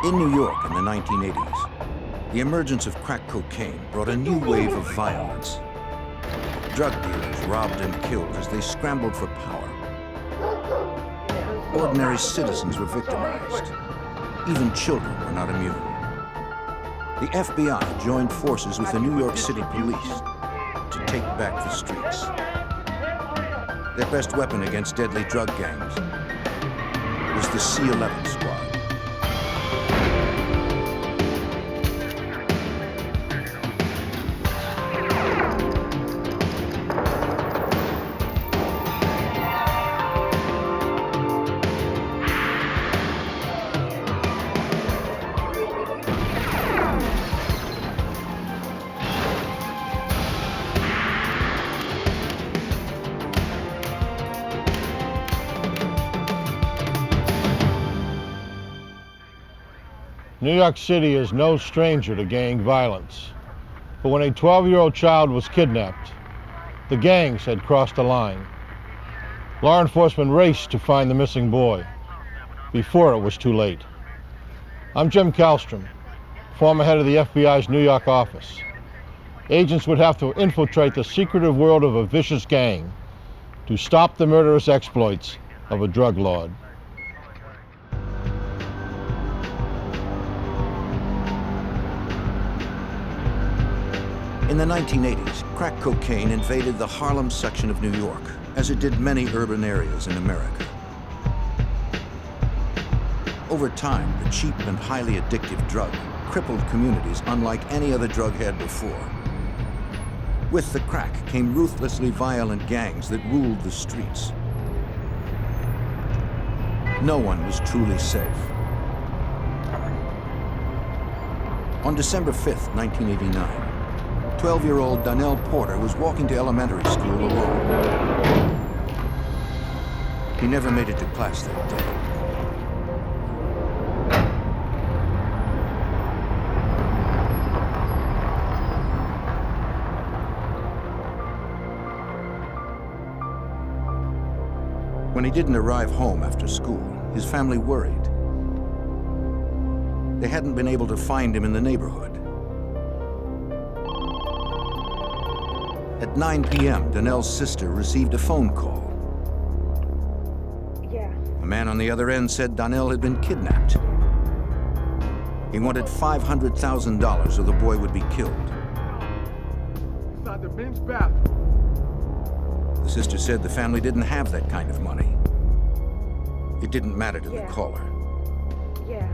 In New York in the 1980s, the emergence of crack cocaine brought a new wave of violence. Drug dealers robbed and killed as they scrambled for power. Ordinary citizens were victimized. Even children were not immune. The FBI joined forces with the New York City police to take back the streets. Their best weapon against deadly drug gangs was the C-11 squad. New York City is no stranger to gang violence. But when a 12-year-old child was kidnapped, the gangs had crossed the line. Law enforcement raced to find the missing boy before it was too late. I'm Jim Kallstrom, former head of the FBI's New York office. Agents would have to infiltrate the secretive world of a vicious gang to stop the murderous exploits of a drug lord. In the 1980s, crack cocaine invaded the Harlem section of New York, as it did many urban areas in America. Over time, the cheap and highly addictive drug crippled communities unlike any other drug had before. With the crack came ruthlessly violent gangs that ruled the streets. No one was truly safe. On December 5th, 1989, 12-year-old Donnell Porter was walking to elementary school alone. He never made it to class that day. When he didn't arrive home after school, his family worried. They hadn't been able to find him in the neighborhood. At 9 p.m., Donnell's sister received a phone call. Yeah. A man on the other end said Donnell had been kidnapped. He wanted $500,000 or the boy would be killed. Inside the men's bathroom. The sister said the family didn't have that kind of money. It didn't matter to the caller. Yeah.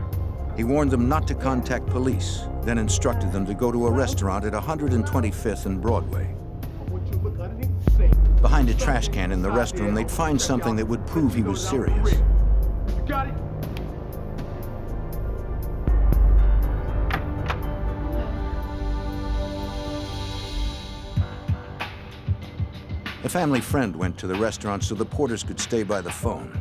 He warned them not to contact police, then instructed them to go to a restaurant at 125th and Broadway. Behind a trash can in the restroom, they'd find something that would prove he was serious. You got it? A family friend went to the restaurant so the Porters could stay by the phone.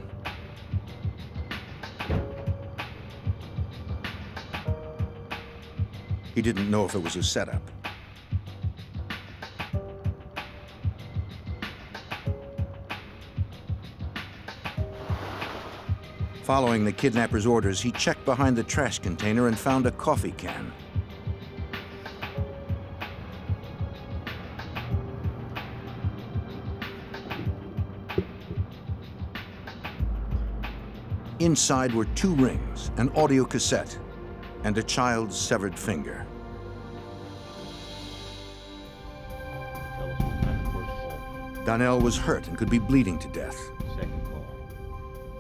He didn't know if it was a setup. Following the kidnapper's orders, he checked behind the trash container and found a coffee can. Inside were 2 rings, an audio cassette, and a child's severed finger. Donnell was hurt and could be bleeding to death.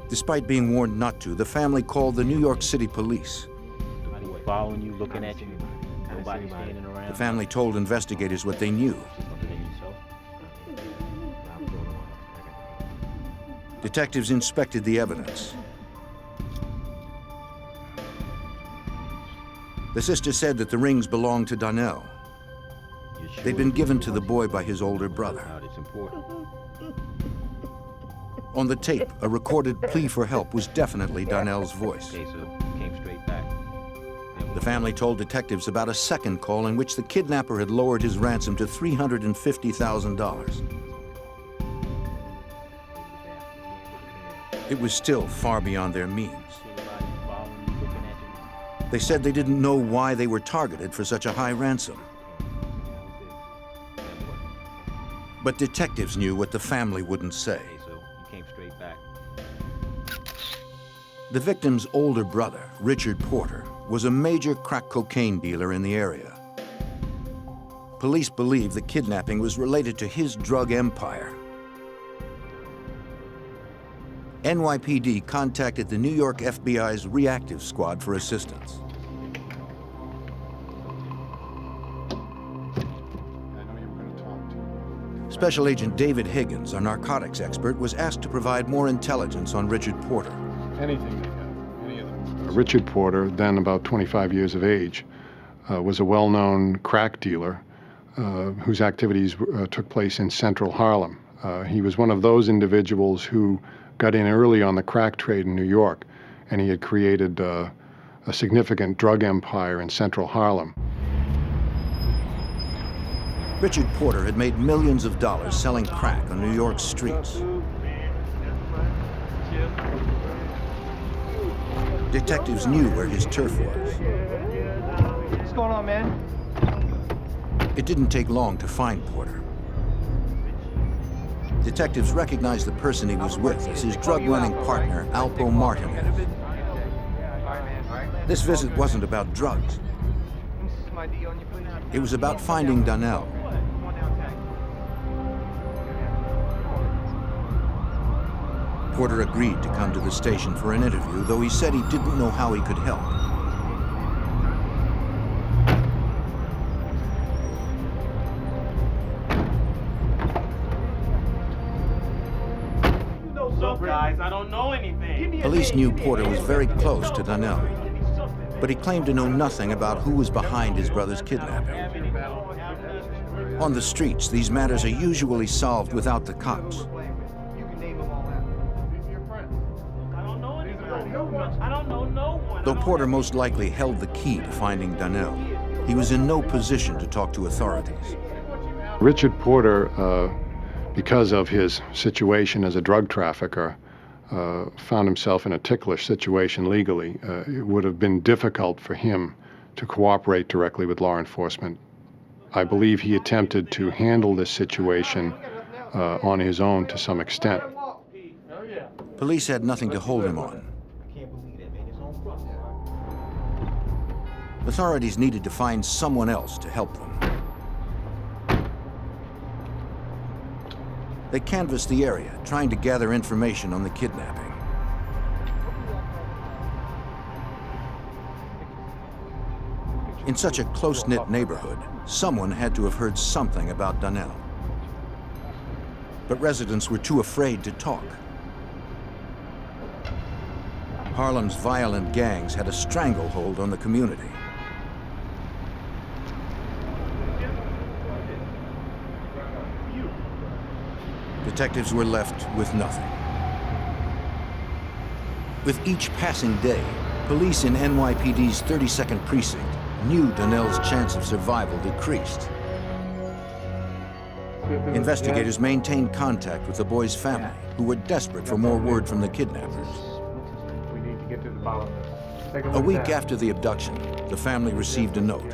Despite being warned not to, the family called the New York City police. Following you, looking at you, nobody standing around. The family told investigators what they knew. Detectives inspected the evidence. The sister said that the rings belonged to Donnell. They'd been given to the boy by his older brother. On the tape, a recorded plea for help was definitely Donnell's voice. The family told detectives about a second call in which the kidnapper had lowered his ransom to $350,000. It was still far beyond their means. They said they didn't know why they were targeted for such a high ransom. But detectives knew what the family wouldn't say. So you came straight back. The victim's older brother, Richard Porter, was a major crack cocaine dealer in the area. Police believe the kidnapping was related to his drug empire. NYPD contacted the New York FBI's reactive squad for assistance. Special Agent David Higgins, a narcotics expert, was asked to provide more intelligence on Richard Porter. Anything they have, any of them. Richard Porter, then about 25 years of age, was a well-known crack dealer whose activities took place in central Harlem. He was one of those individuals who got in early on the crack trade in New York, and he had created a significant drug empire in central Harlem. Richard Porter had made millions of dollars selling crack on New York's streets. Detectives knew where his turf was. What's going on, man? It didn't take long to find Porter. Detectives recognized the person he was with as his drug-running partner, Alpo Martinez. This visit wasn't about drugs. It was about finding Donnell. Porter agreed to come to the station for an interview, though he said he didn't know how he could help. Look, guys, I don't know anything. Police knew Porter was very close to Donnell, but he claimed to know nothing about who was behind his brother's kidnapping. On the streets, these matters are usually solved without the cops. I don't know no one. Though Porter most likely held the key to finding Donnell, he was in no position to talk to authorities. Richard Porter, because of his situation as a drug trafficker, found himself in a ticklish situation legally. It would have been difficult for him to cooperate directly with law enforcement. I believe he attempted to handle this situation on his own to some extent. Police had nothing to hold him on. Authorities needed to find someone else to help them. They canvassed the area, trying to gather information on the kidnapping. In such a close-knit neighborhood, someone had to have heard something about Donnell. But residents were too afraid to talk. Harlem's violent gangs had a stranglehold on the community. Detectives were left with nothing. With each passing day, police in NYPD's 32nd precinct knew Donnell's chance of survival decreased. Investigators maintained contact with the boy's family, who were desperate for more word from the kidnappers. We need to get to the bottom of this. Take a A look week at that. after the abduction, the family received a note.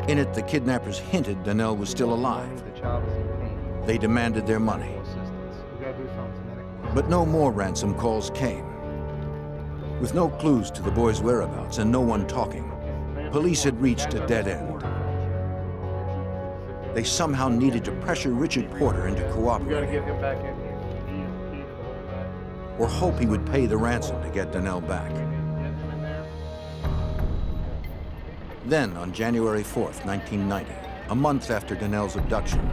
In it, the kidnappers hinted Donnell was still alive. The child is in pain. They demanded their money. Assistance. We gotta do something genetic. But no more ransom calls came. With no clues to the boy's whereabouts and no one talking, police had reached a dead end. They somehow needed to pressure Richard Porter into We gotta cooperating, get him back in here. or hope he would pay the ransom to get Donnell back. Then, on January 4th, 1990, a month after Donnell's abduction,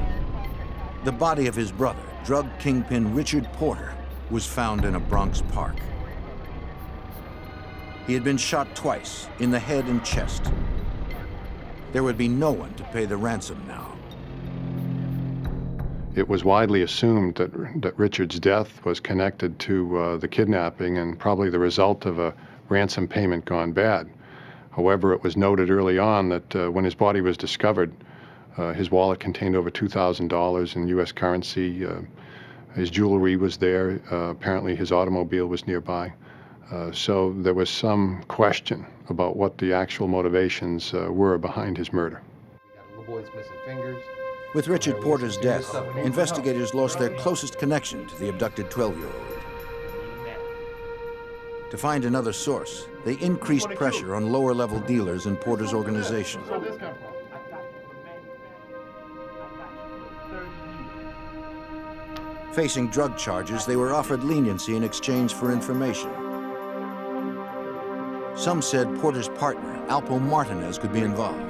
the body of his brother, drug kingpin Richard Porter, was found in a Bronx park. He had been shot twice, in the head and chest. There would be no one to pay the ransom now. It was widely assumed that Richard's death was connected to the kidnapping and probably the result of a ransom payment gone bad. However, it was noted early on that when his body was discovered, his wallet contained over $2,000 in U.S. currency. His jewelry was there. Apparently his automobile was nearby. So there was some question about what the actual motivations were behind his murder. We got a little boy's missing fingers. With Richard Porter's death, investigators lost their closest connection to the abducted 12-year-old. To find another source, they increased pressure on lower-level dealers in Porter's organization. Where'd this come from? Facing drug charges, they were offered leniency in exchange for information. Some said Porter's partner, Alpo Martinez, could be involved.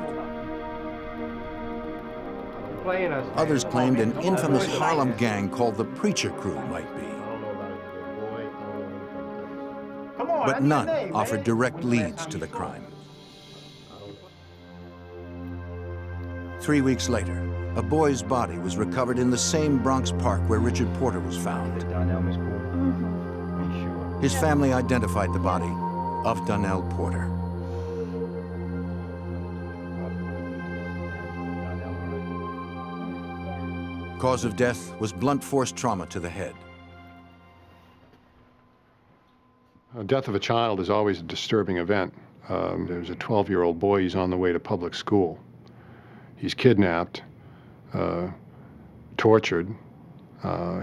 Playing us. Others claimed an infamous Harlem gang called the Preacher Crew might be. Come on, But that's none your name, offered man. direct leads to the crime. 3 weeks later, a boy's body was recovered in the same Bronx park where Richard Porter was found. His family identified the body of Donnell Porter. Cause of death was blunt force trauma to the head. Death of a child is always a disturbing event. There's a 12-year-old boy, he's on the way to public school. He's kidnapped, tortured.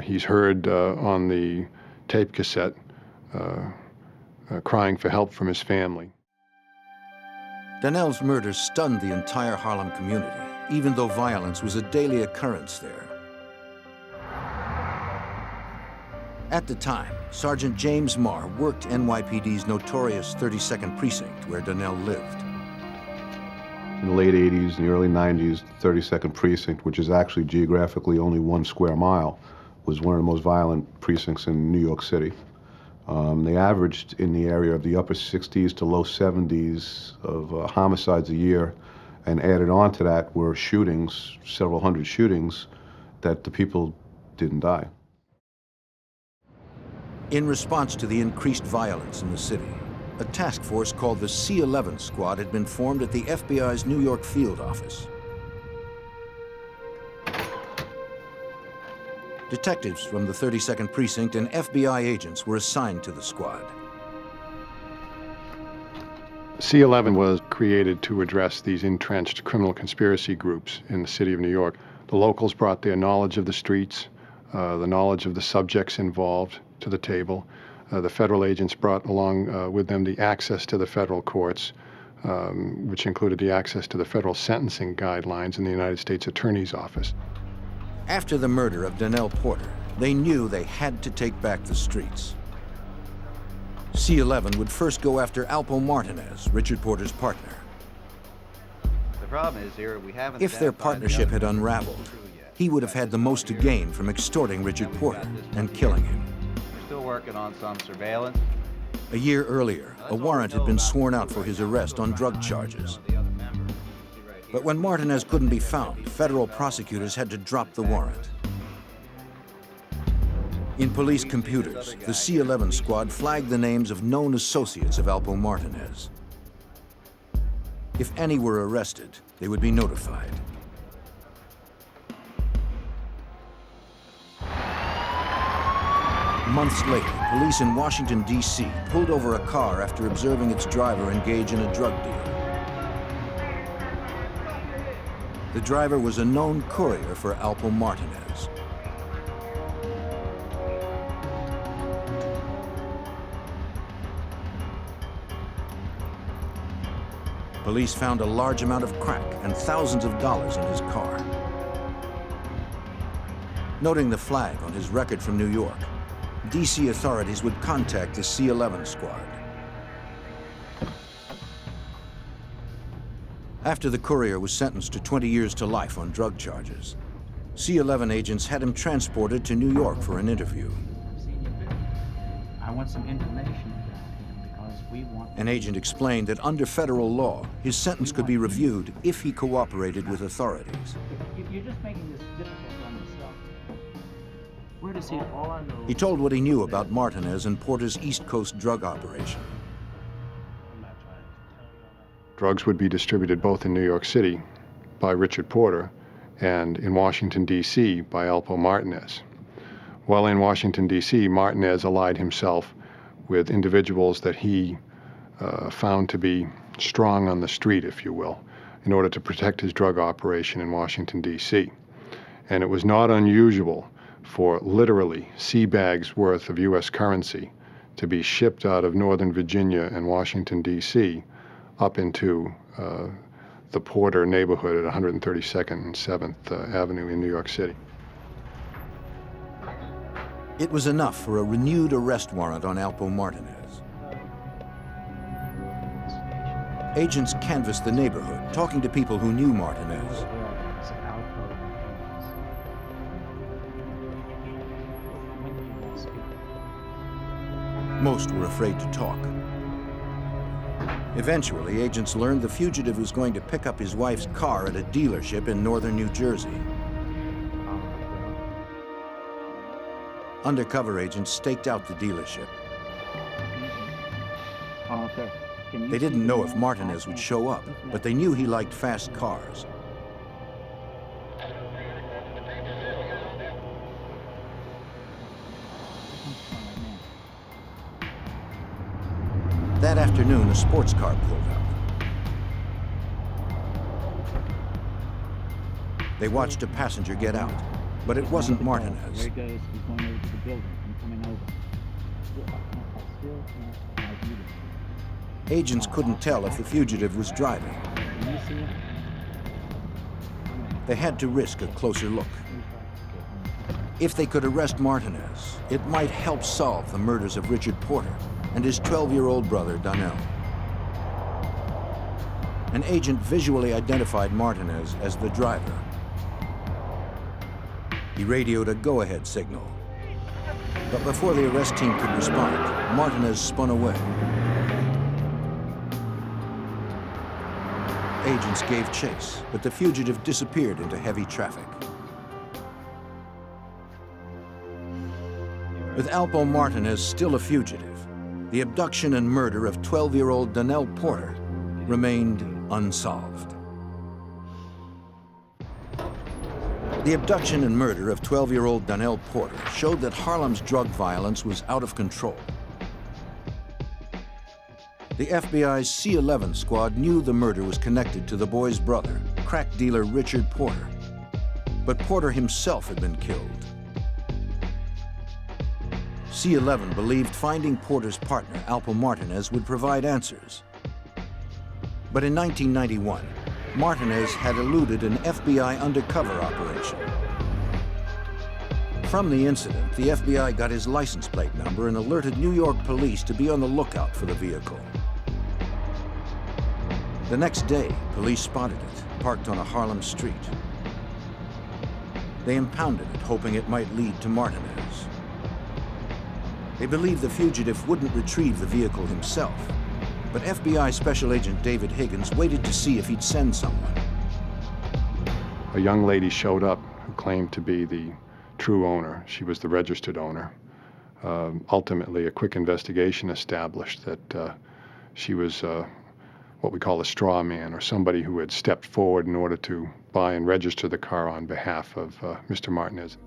He's heard on the tape cassette crying for help from his family. Donnell's murder stunned the entire Harlem community, even though violence was a daily occurrence there. At the time, Sergeant James Marr worked NYPD's notorious 32nd Precinct, where Donnell lived. In the late 80s and the early 90s, 32nd Precinct, which is actually geographically only 1 square mile, was one of the most violent precincts in New York City. They averaged in the area of the upper 60s to low 70s of homicides a year, and added on to that were shootings, several hundred shootings, that the people didn't die. In response to the increased violence in the city, a task force called the C-11 Squad had been formed at the FBI's New York field office. Detectives from the 32nd Precinct and FBI agents were assigned to the squad. C-11 was created to address these entrenched criminal conspiracy groups in the city of New York. The locals brought their knowledge of the streets, the knowledge of the subjects involved to the table. The federal agents brought along with them the access to the federal courts, which included the access to the federal sentencing guidelines in the United States Attorney's Office. After the murder of Donnell Porter, they knew they had to take back the streets. C-11 would first go after Alpo Martinez, Richard Porter's partner. The problem is here, we haven't If their identified the partnership other had members of the unraveled, crew yet. he would have had the most to gain from extorting Richard Porter and killing him. We're still working on some surveillance. A year earlier, a warrant had been sworn out for his arrest on drug charges. But when Martinez couldn't be found, federal prosecutors had to drop the warrant. In police computers, the C-11 squad flagged the names of known associates of Alpo Martinez. If any were arrested, they would be notified. Months later, police in Washington, D.C. pulled over a car after observing its driver engage in a drug deal. The driver was a known courier for Alpo Martinez. Police found a large amount of crack and thousands of dollars in his car. Noting the flag on his record from New York, D.C. authorities would contact the C-11 squad. After the courier was sentenced to 20 years to life on drug charges, C-11 agents had him transported to New York for an interview. I want some information about him because we want... An agent explained that under federal law, his sentence could be reviewed if he cooperated with authorities. You're just making this difficult on yourself. Where does he... All I know... He told what he knew about Martinez and Porter's East Coast drug operation. Drugs would be distributed both in New York City by Richard Porter and in Washington, D.C. by Alpo Martinez. While in Washington, D.C., Martinez allied himself with individuals that he found to be strong on the street, if you will, in order to protect his drug operation in Washington, D.C. And it was not unusual for literally sea bags worth of U.S. currency to be shipped out of Northern Virginia and Washington, D.C. up into the Porter neighborhood at 132nd and 7th Avenue in New York City. It was enough for a renewed arrest warrant on Alpo Martinez. Agents canvassed the neighborhood, talking to people who knew Martinez. Most were afraid to talk. Eventually, agents learned the fugitive was going to pick up his wife's car at a dealership in northern New Jersey. Undercover agents staked out the dealership. They didn't know if Martinez would show up, but they knew he liked fast cars. That afternoon, a sports car pulled up. They watched a passenger get out, but it wasn't Martinez. There he goes. He's going over to the building. I'm coming over. Agents couldn't tell if the fugitive was driving. Can you see him? They had to risk a closer look. If they could arrest Martinez, it might help solve the murders of Richard Porter and his 12-year-old brother, Donnell. An agent visually identified Martinez as the driver. He radioed a go-ahead signal. But before the arrest team could respond, Martinez spun away. Agents gave chase, but the fugitive disappeared into heavy traffic. With Alpo Martinez still a fugitive, the abduction and murder of 12-year-old Donnell Porter remained unsolved. The abduction and murder of 12-year-old Donnell Porter showed that Harlem's drug violence was out of control. The FBI's C-11 squad knew the murder was connected to the boy's brother, crack dealer Richard Porter. But Porter himself had been killed. C-11 believed finding Porter's partner, Alpo Martinez, would provide answers. But in 1991, Martinez had eluded an FBI undercover operation. From the incident, the FBI got his license plate number and alerted New York police to be on the lookout for the vehicle. The next day, police spotted it, parked on a Harlem street. They impounded it, hoping it might lead to Martinez. They believed the fugitive wouldn't retrieve the vehicle himself, but FBI Special Agent David Higgins waited to see if he'd send someone. A young lady showed up who claimed to be the true owner. She was the registered owner. Ultimately, a quick investigation established that she was what we call a straw man, or somebody who had stepped forward in order to buy and register the car on behalf of Mr. Martinez.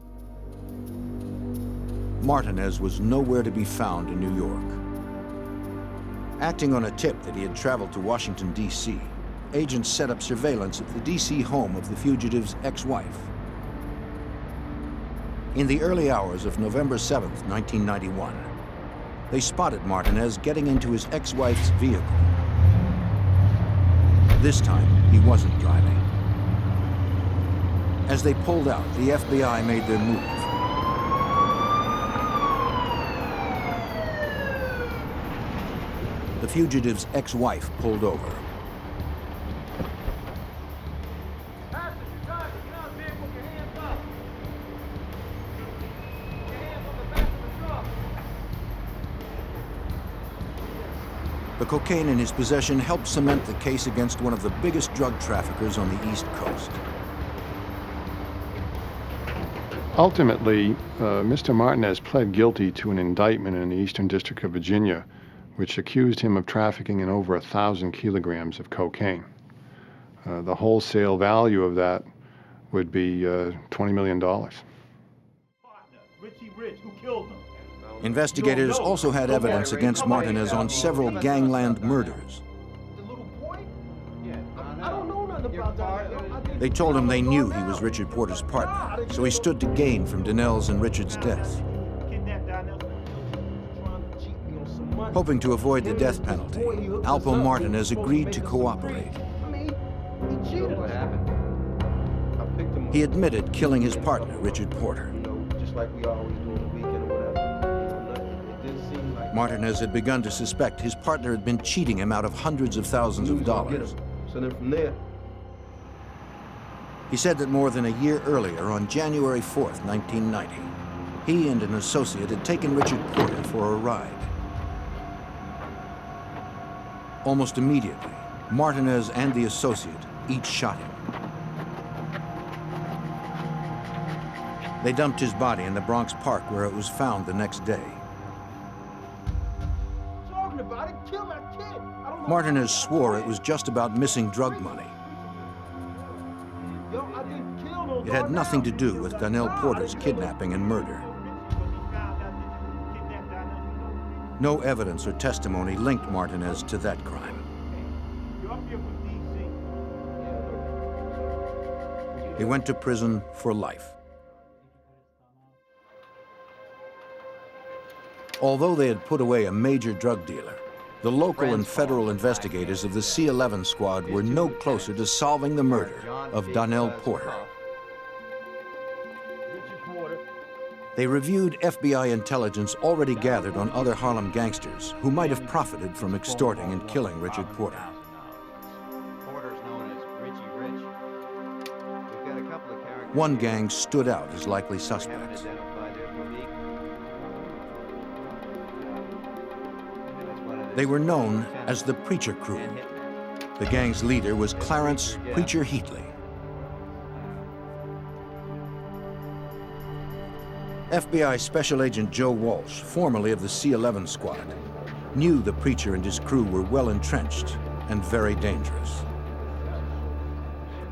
Martinez was nowhere to be found in New York. Acting on a tip that he had traveled to Washington, D.C., agents set up surveillance at the D.C. home of the fugitive's ex-wife. In the early hours of November 7th, 1991, they spotted Martinez getting into his ex-wife's vehicle. This time, he wasn't driving. As they pulled out, the FBI made their move. The fugitive's ex-wife pulled over. The cocaine in his possession helped cement the case against one of the biggest drug traffickers on the East Coast. Ultimately, Mr. Martinez pled guilty to an indictment in the Eastern District of Virginia, which accused him of trafficking in over 1,000 kilograms of cocaine. The wholesale value of that would be $20 million. Richie Rich, who killed him? Investigators also had evidence against Martinez on several gangland murders. The little boy? Yeah. I don't know nothing about that. They told him they knew he was Richard Porter's partner, so he stood to gain from Donnell's and Richard's death. Hoping to avoid the death penalty, Alpo Martinez agreed to cooperate. What happened? I picked him up. He admitted killing his partner, Richard Porter. Just like we always do on the weekend or whatever. It didn't seem like Martinez had begun to suspect his partner had been cheating him out of hundreds of thousands of dollars. So then from there, He said that more than a year earlier, on January 4th, 1990, he and an associate had taken Richard Porter for a ride. Almost immediately, Martinez and the associate each shot him. They dumped his body in the Bronx Park, where it was found the next day. talking about it, kill that kid. I don't know. Martinez swore it was just about missing drug money. Yo, I didn't kill no It had dog nothing now. to do with Donnell Porter's kidnapping and murder. No evidence or testimony linked Martinez to that crime. He went to prison for life. Although they had put away a major drug dealer, the local and federal investigators of the C-11 squad were no closer to solving the murder of Donnell Porter. They reviewed FBI intelligence already gathered on other Harlem gangsters who might have profited from extorting and killing Richard Porter. Porter's known as Richie Rich. We've got a couple of characters. One gang stood out as likely suspects. They were known as the Preacher Crew. The gang's leader was Clarence Preacher Heatley. FBI Special Agent Joe Walsh, formerly of the C-11 squad, knew the Preacher and his crew were well entrenched and very dangerous.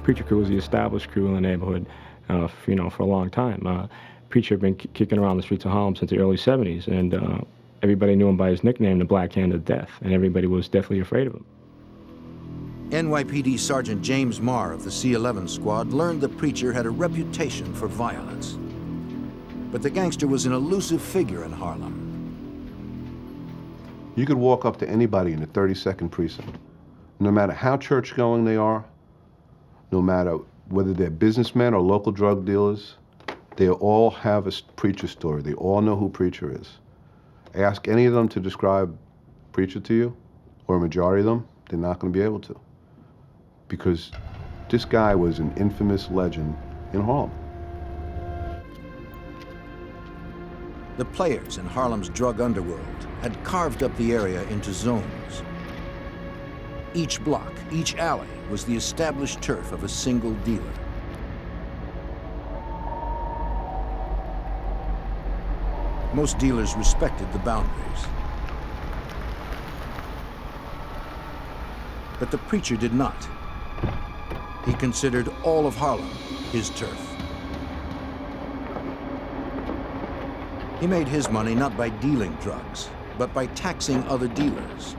Preacher Crew was the established crew in the neighborhood, for a long time. Preacher had been kicking around the streets of Harlem since the early 70s, and everybody knew him by his nickname, the Black Hand of Death, and everybody was deathly afraid of him. NYPD Sergeant James Marr of the C-11 squad learned the Preacher had a reputation for violence. But the gangster was an elusive figure in Harlem. You could walk up to anybody in the 32nd precinct, no matter how church-going they are, no matter whether they're businessmen or local drug dealers, they all have a Preacher story. They all know who Preacher is. Ask any of them to describe Preacher to you, or a majority of them, they're not going to be able to. Because this guy was an infamous legend in Harlem. The players in Harlem's drug underworld had carved up the area into zones. Each block, each alley was the established turf of a single dealer. Most dealers respected the boundaries. But the Preacher did not. He considered all of Harlem his turf. He made his money not by dealing drugs, but by taxing other dealers.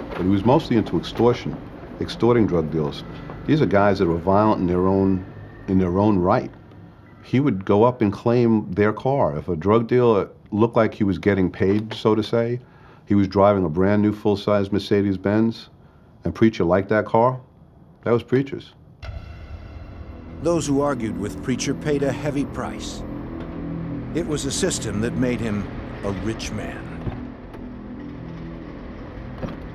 But he was mostly into extortion, extorting drug dealers. These are guys that were violent in their own right. He would go up and claim their car. If a drug dealer looked like he was getting paid, so to say, he was driving a brand new full-size Mercedes-Benz, and Preacher liked that car, that was Preacher's. Those who argued with Preacher paid a heavy price. It was a system that made him a rich man.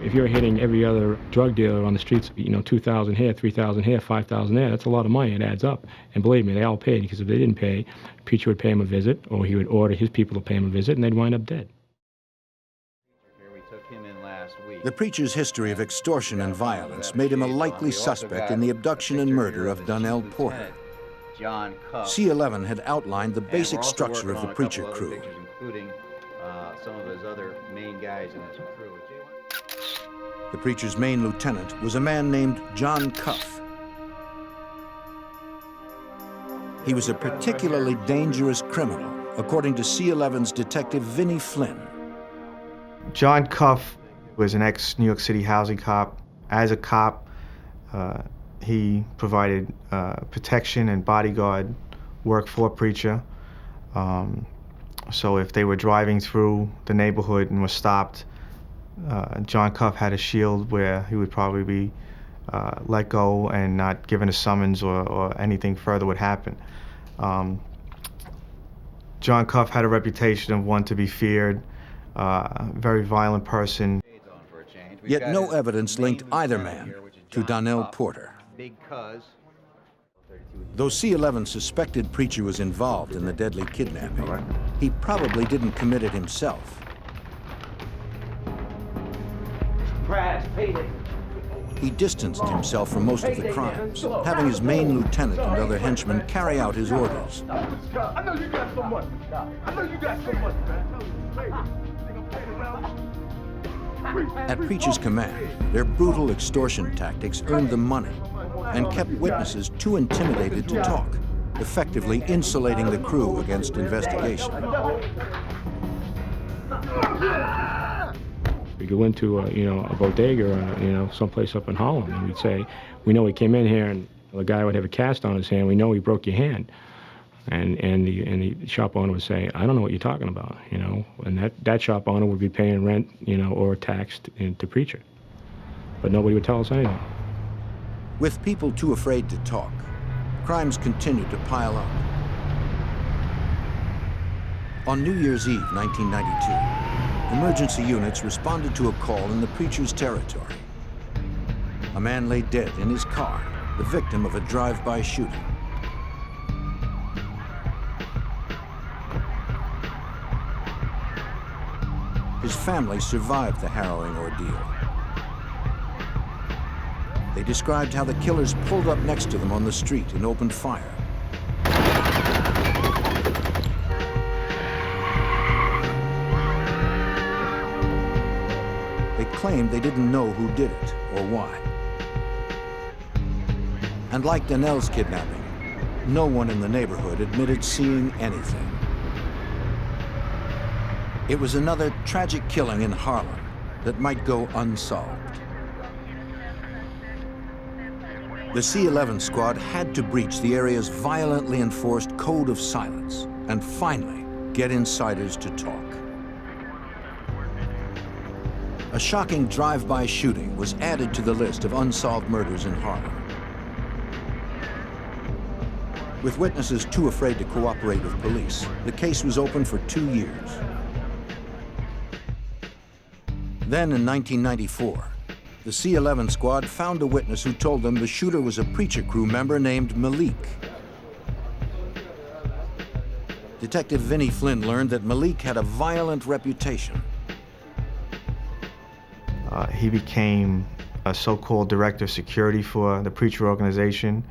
If you're hitting every other drug dealer on the streets, 2,000 here, 3,000 here, 5,000 there, that's a lot of money. It adds up. And believe me, they all paid, because if they didn't pay, Preacher would pay him a visit, or he would order his people to pay him a visit, and they'd wind up dead. We took him in last week. The Preacher's history of extortion and violence made him a likely suspect in the abduction and murder of Donnell Porter. John Cuff. C-11 had outlined the basic structure of the Preacher crew. Including some of his other main guys in his crew. The Preacher's main lieutenant was a man named John Cuff. He was a particularly dangerous criminal, according to C-11's detective Vinnie Flynn. John Cuff was an ex-New York City housing cop. As a cop, he provided protection and bodyguard work for Preacher. So if they were driving through the neighborhood and were stopped, John Cuff had a shield where he would probably be let go and not given a summons or anything further would happen. John Cuff had a reputation of one to be feared, very violent person. Yet no evidence linked either man to Donnell Porter. Though C-11 suspected Preacher was involved in the deadly kidnapping, he probably didn't commit it himself. He distanced himself from most of the crimes, having his main lieutenant and other henchmen carry out his orders. I know you got so much. I know you got so much, man. At Preacher's command, their brutal extortion tactics earned them money and kept witnesses too intimidated to talk, effectively insulating the crew against investigation. We go into a bodega or someplace up in Holland, and we'd say, we know he came in here, and the guy would have a cast on his hand. We know he broke your hand, and the shop owner would say, I don't know what you're talking about, and that shop owner would be paying rent, or tax to Preacher, but nobody would tell us anything. With people too afraid to talk, crimes continued to pile up. On New Year's Eve, 1992, emergency units responded to a call in the Preacher's territory. A man lay dead in his car, the victim of a drive-by shooting. His family survived the harrowing ordeal. They described how the killers pulled up next to them on the street and opened fire. They claimed they didn't know who did it or why. And like Donnell's kidnapping, no one in the neighborhood admitted seeing anything. It was another tragic killing in Harlem that might go unsolved. The C-11 squad had to breach the area's violently enforced code of silence and finally get insiders to talk. A shocking drive-by shooting was added to the list of unsolved murders in Harlem. With witnesses too afraid to cooperate with police, the case was open for 2 years. Then in 1994, the C-11 squad found a witness who told them the shooter was a Preacher crew member named Malik. Detective Vinnie Flynn learned that Malik had a violent reputation. He became a so-called director of security for the Preacher organization.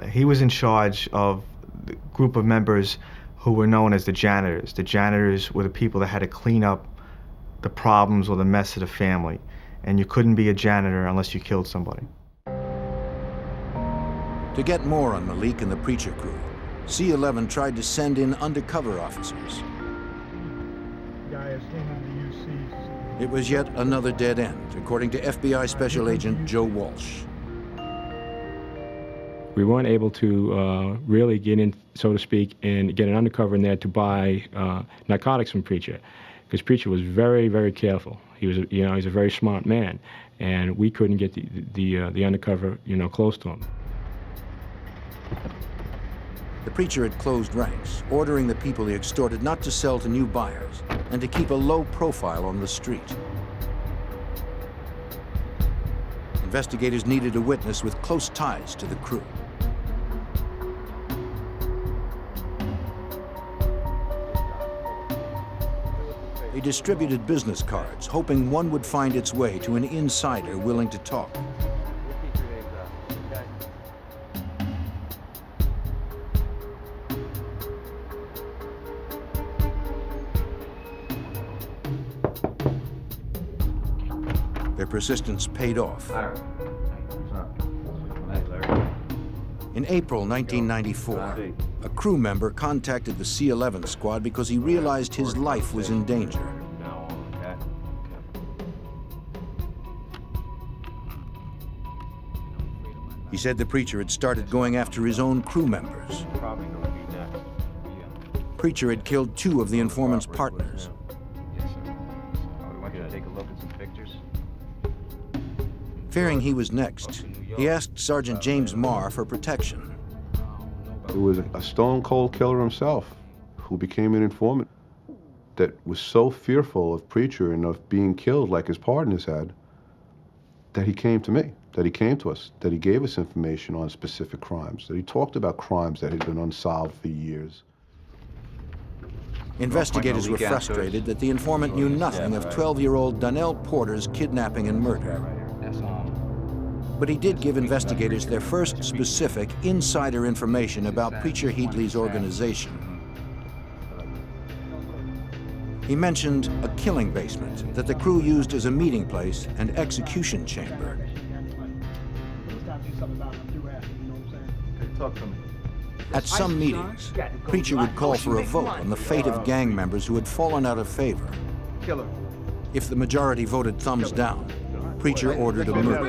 He was in charge of the group of members who were known as the janitors. The janitors were the people that had to clean up the problems or the mess of the family. And you couldn't be a janitor unless you killed somebody. To get more on Malik and the Preacher crew, C-11 tried to send in undercover officers. It was yet another dead end, according to FBI Special Agent Joe Walsh. We weren't able to really get in, so to speak, and get an undercover in there to buy narcotics from Preacher, because Preacher was very, very careful. He was, he's a very smart man, and we couldn't get the undercover, close to him. The Preacher had closed ranks, ordering the people he extorted not to sell to new buyers and to keep a low profile on the street. Investigators needed a witness with close ties to the crew. They distributed business cards, hoping one would find its way to an insider willing to talk. Their persistence paid off. In April 1994, a crew member contacted the C-11 squad because he realized his life was in danger. He said the preacher had started going after his own crew members. Preacher had killed 2 of the informant's partners. Fearing he was next, he asked Sergeant James Marr for protection. It was a stone-cold killer himself who became an informant that was so fearful of Preacher and of being killed like his partners had that he came to me, that he came to us, that he gave us information on specific crimes, that he talked about crimes that had been unsolved for years. Investigators were frustrated that the informant knew nothing of 12-year-old Donnell Porter's kidnapping and murder. But he did give investigators their first specific insider information about Preacher Heatley's organization. He mentioned a killing basement that the crew used as a meeting place and execution chamber. At some meetings, Preacher would call for a vote on the fate of gang members who had fallen out of favor. If the majority voted thumbs down, Preacher ordered a murder.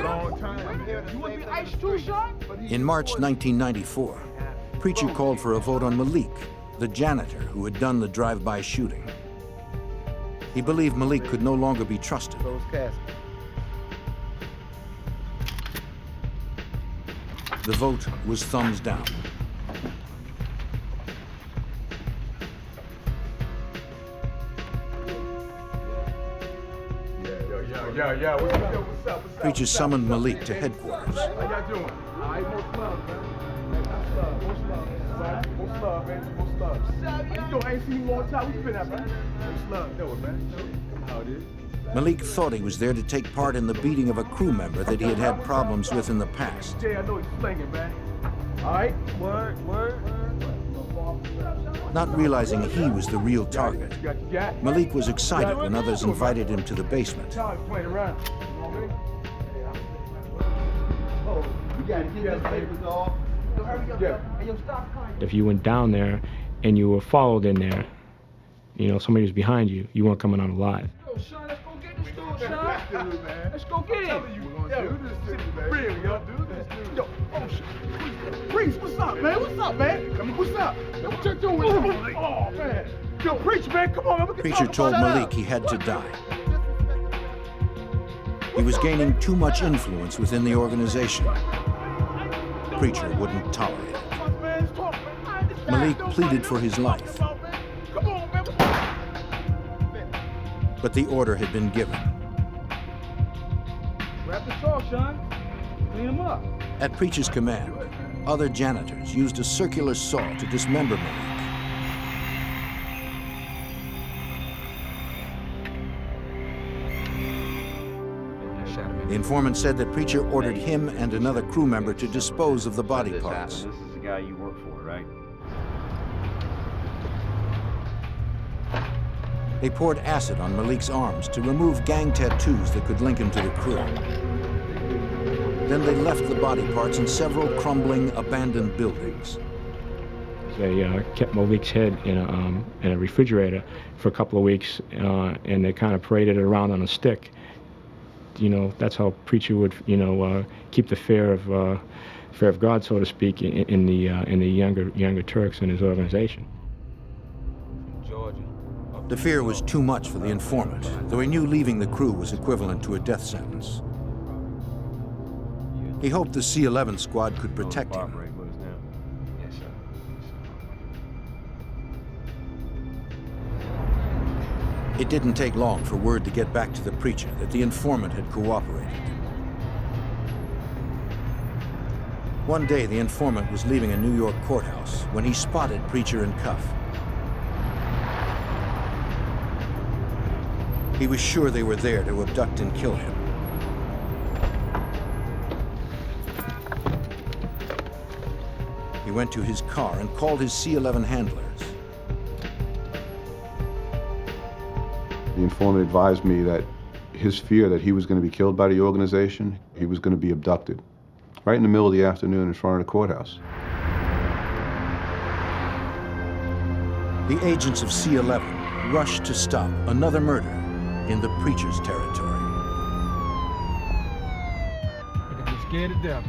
In March 1994, Preacher called for a vote on Malik, the janitor who had done the drive-by shooting. He believed Malik could no longer be trusted. The vote was thumbs down. Yeah, what's up? Preacher summoned Malik to headquarters. How y'all doing? All right, most love, man. Most love, man. Most love. How you doing? I ain't seen you in a long time. What you been at, man? Most love. Know it, man. How it is. Malik thought he was there to take part in the beating of a crew member that he had had problems with in the past. Jay, I know he's slinging, man. All right? Word. Not realizing he was the real target, Malik was excited when others invited him to the basement. If you went down there and you were followed in there, you know, somebody was behind you, you weren't coming out alive. Yo, Sean, let's go get this dude, Sean. Let's go get him. We're gonna do this to you, man. Real, yo. Yo, oh, shit. Priest, what's up, man? What's up? Yo, what you doing? Oh, man. Yo, Preacher, man, come on, man. Preacher told Malik he had to die. He was gaining too much influence within the organization. Preacher wouldn't tolerate it. Malik pleaded for his life. But the order had been given. Grab the saw, Sean. Clean him up. At Preacher's command, other janitors used a circular saw to dismember Malik. The informant said that Preacher ordered him and another crew member to dispose of the body parts. This is the guy you work for, right? They poured acid on Malik's arms to remove gang tattoos that could link him to the crew. Then they left the body parts in several crumbling, abandoned buildings. They kept Malik's head in a refrigerator for a couple of weeks, and they kind of paraded it around on a stick. You know, that's how Preacher would, keep the fear of God, so to speak, in the younger Turks in his organization. The fear was too much for the informant, though he knew leaving the crew was equivalent to a death sentence. He hoped the C-11 squad could protect him. It didn't take long for word to get back to the Preacher that the informant had cooperated. One day, the informant was leaving a New York courthouse when he spotted Preacher in cuff. He was sure they were there to abduct and kill him. He went to his car and called his C-11 handlers. The informant advised me that his fear that he was going to be killed by the organization, he was going to be abducted, right in the middle of the afternoon in front of the courthouse. The agents of C-11 rushed to stop another murder in the preacher's territory. I'm scared to death.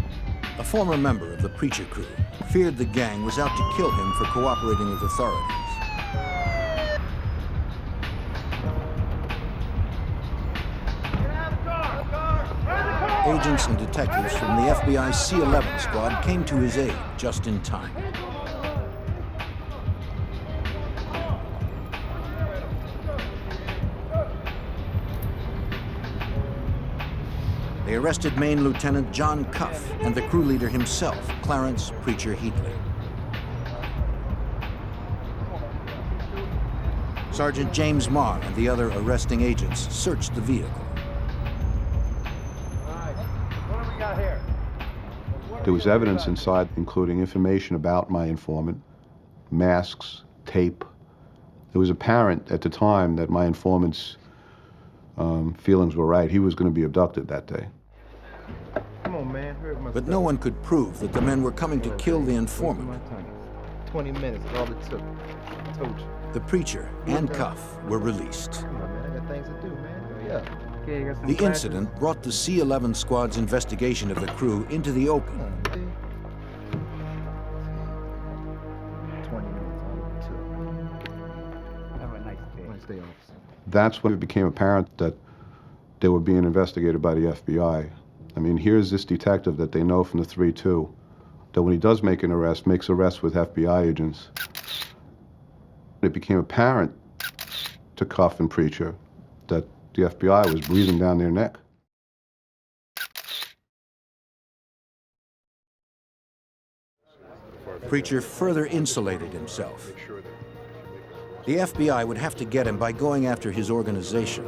A former member of the preacher crew feared the gang was out to kill him for cooperating with authorities. Agents and detectives from the FBI C-11 squad came to his aid just in time. They arrested Maine Lieutenant John Cuff and the crew leader himself, Clarence Preacher Heatley. Sergeant James Marr and the other arresting agents searched the vehicle. There was evidence inside, including information about my informant, masks, tape. It was apparent at the time that my informant's feelings were right. He was going to be abducted that day. Come on, man. But no one could prove that the men were coming to kill the informant. 20 minutes, all it took. I told you. The preacher and Cuff were released. Come on, man. I got things to do, man. Hurry up. The incident brought the C-11 squad's investigation of the crew into the open. 20 minutes, all it took. Have a nice day. Nice day, officer. That's when it became apparent that they were being investigated by the FBI. I mean, here's this detective that they know from the 3-2, that when he does make an arrest, makes arrests with FBI agents. It became apparent to Cuff and Preacher that the FBI was breathing down their neck. Preacher further insulated himself. The FBI would have to get him by going after his organization.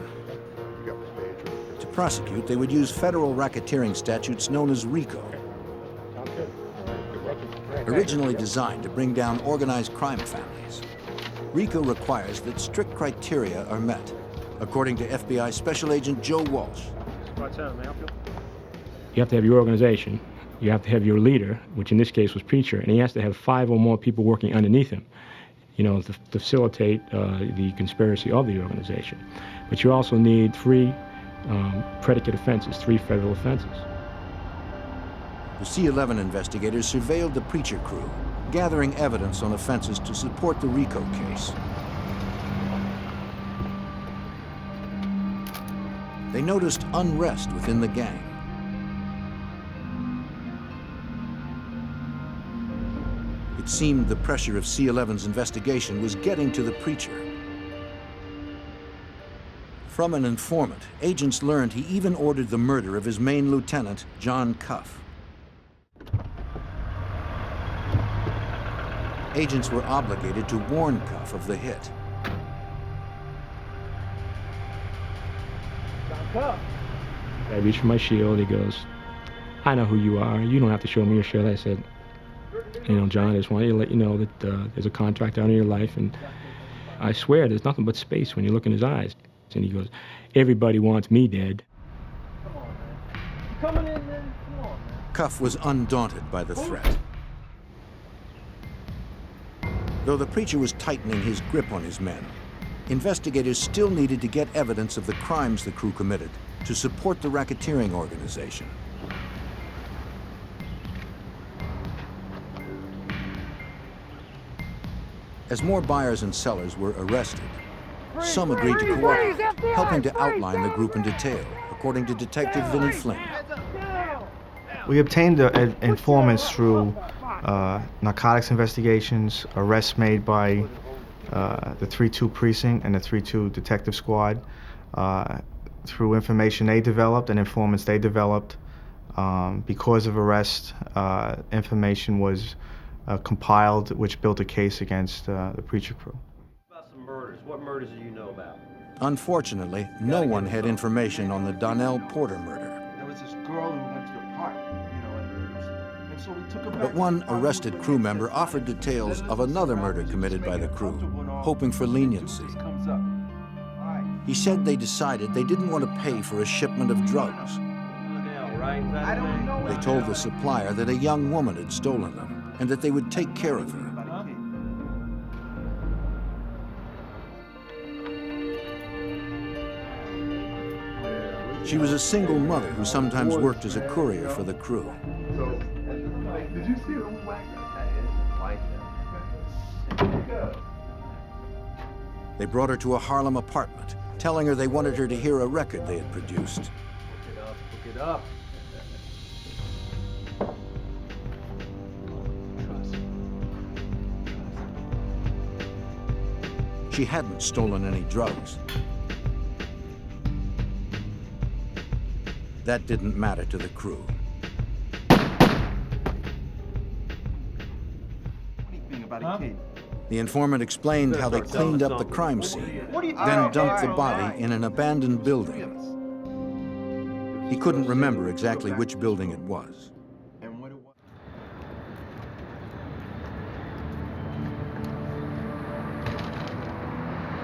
To prosecute, they would use federal racketeering statutes known as RICO. Originally designed to bring down organized crime families, RICO requires that strict criteria are met, according to FBI Special Agent Joe Walsh. You have to have your organization. You have to have your leader, which in this case was Preacher, and he has to have 5 or more people working underneath him, you know, to facilitate the conspiracy of the organization. But you also need 3 predicate offenses, 3 federal offenses. The C-11 investigators surveilled the Preacher crew, gathering evidence on offenses to support the RICO case. They noticed unrest within the gang. It seemed the pressure of C-11's investigation was getting to the Preacher. From an informant, agents learned he even ordered the murder of his Maine lieutenant, John Cuff. Agents were obligated to warn Cuff of the hit. I reached for my shield. He goes, "I know who you are. You don't have to show me your shield." I said, "You know, John, I just wanted to let you know that there's a contract out in your life, and I swear there's nothing but space when you look in his eyes." And he goes, "Everybody wants me dead." Coming in, man. Come on, man. Cuff was undaunted by the threat. Though the Preacher was tightening his grip on his men, investigators still needed to get evidence of the crimes the crew committed to support the racketeering organization. As more buyers and sellers were arrested, some agreed to cooperate, helping to outline the group in detail, according to Detective Vinnie Flynn. We obtained informants through narcotics investigations, arrests made by the 3-2 precinct and the 3-2 detective squad, through information they developed and informants they developed. Because of arrest, information was compiled, which built a case against the Preacher crew. About some murders. What murders do you know about? Unfortunately, no one had information on the Donnell Porter murder. There was this girl who went to the park, you know, and so we took her back. But one arrested crew member offered details of another murder committed by the crew, hoping for leniency. He said they decided they didn't want to pay for a shipment of drugs. They told the supplier that a young woman had stolen them and that they would take care of her. She was a single mother who sometimes worked as a courier for the crew. So, did you see them black? They brought her to a Harlem apartment, telling her they wanted her to hear a record they had produced. Look it up. She hadn't stolen any drugs. That didn't matter to the crew. Anything about a kid? The informant explained how they cleaned up the crime scene, then dumped the body in an abandoned building. He couldn't remember exactly which building it was.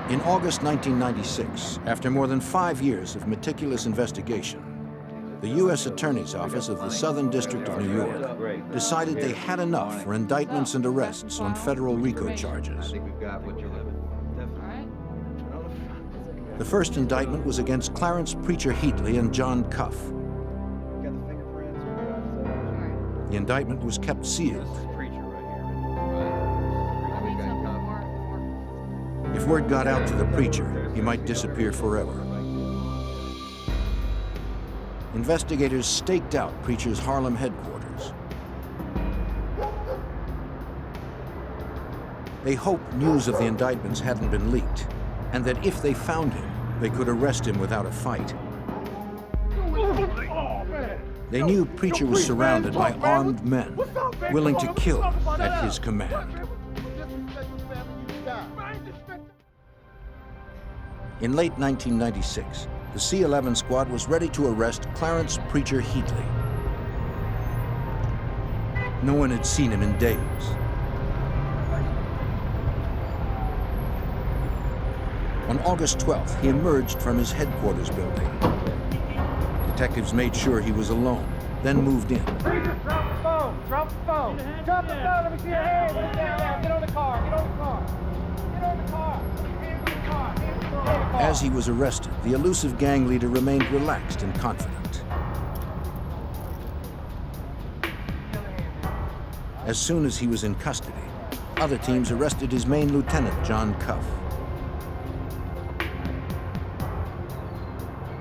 In August 1996, after more than 5 years of meticulous investigation, the U.S. Attorney's Office of the Southern District of New York decided they had enough for indictments and arrests on federal RICO charges. The first indictment was against Clarence Preacher Heatley and John Cuff. The indictment was kept sealed. If word got out to the preacher, he might disappear forever. Investigators staked out Preacher's Harlem headquarters. They hoped news of the indictments hadn't been leaked, and that if they found him, they could arrest him without a fight. They knew Preacher was surrounded by armed men, willing to kill at his command. In late 1996, the C-11 squad was ready to arrest Clarence Preacher Heatley. No one had seen him in days. On August 12th, he emerged from his headquarters building. Detectives made sure he was alone, then moved in. Preacher, drop the phone! Drop the phone! Drop the phone! Let me see your hands! Get down there! Get on the car! Get on the car! Get on the car! Hands on the car! Hands on the car! As he was arrested, the elusive gang leader remained relaxed and confident. As soon as he was in custody, other teams arrested his main lieutenant, John Cuff.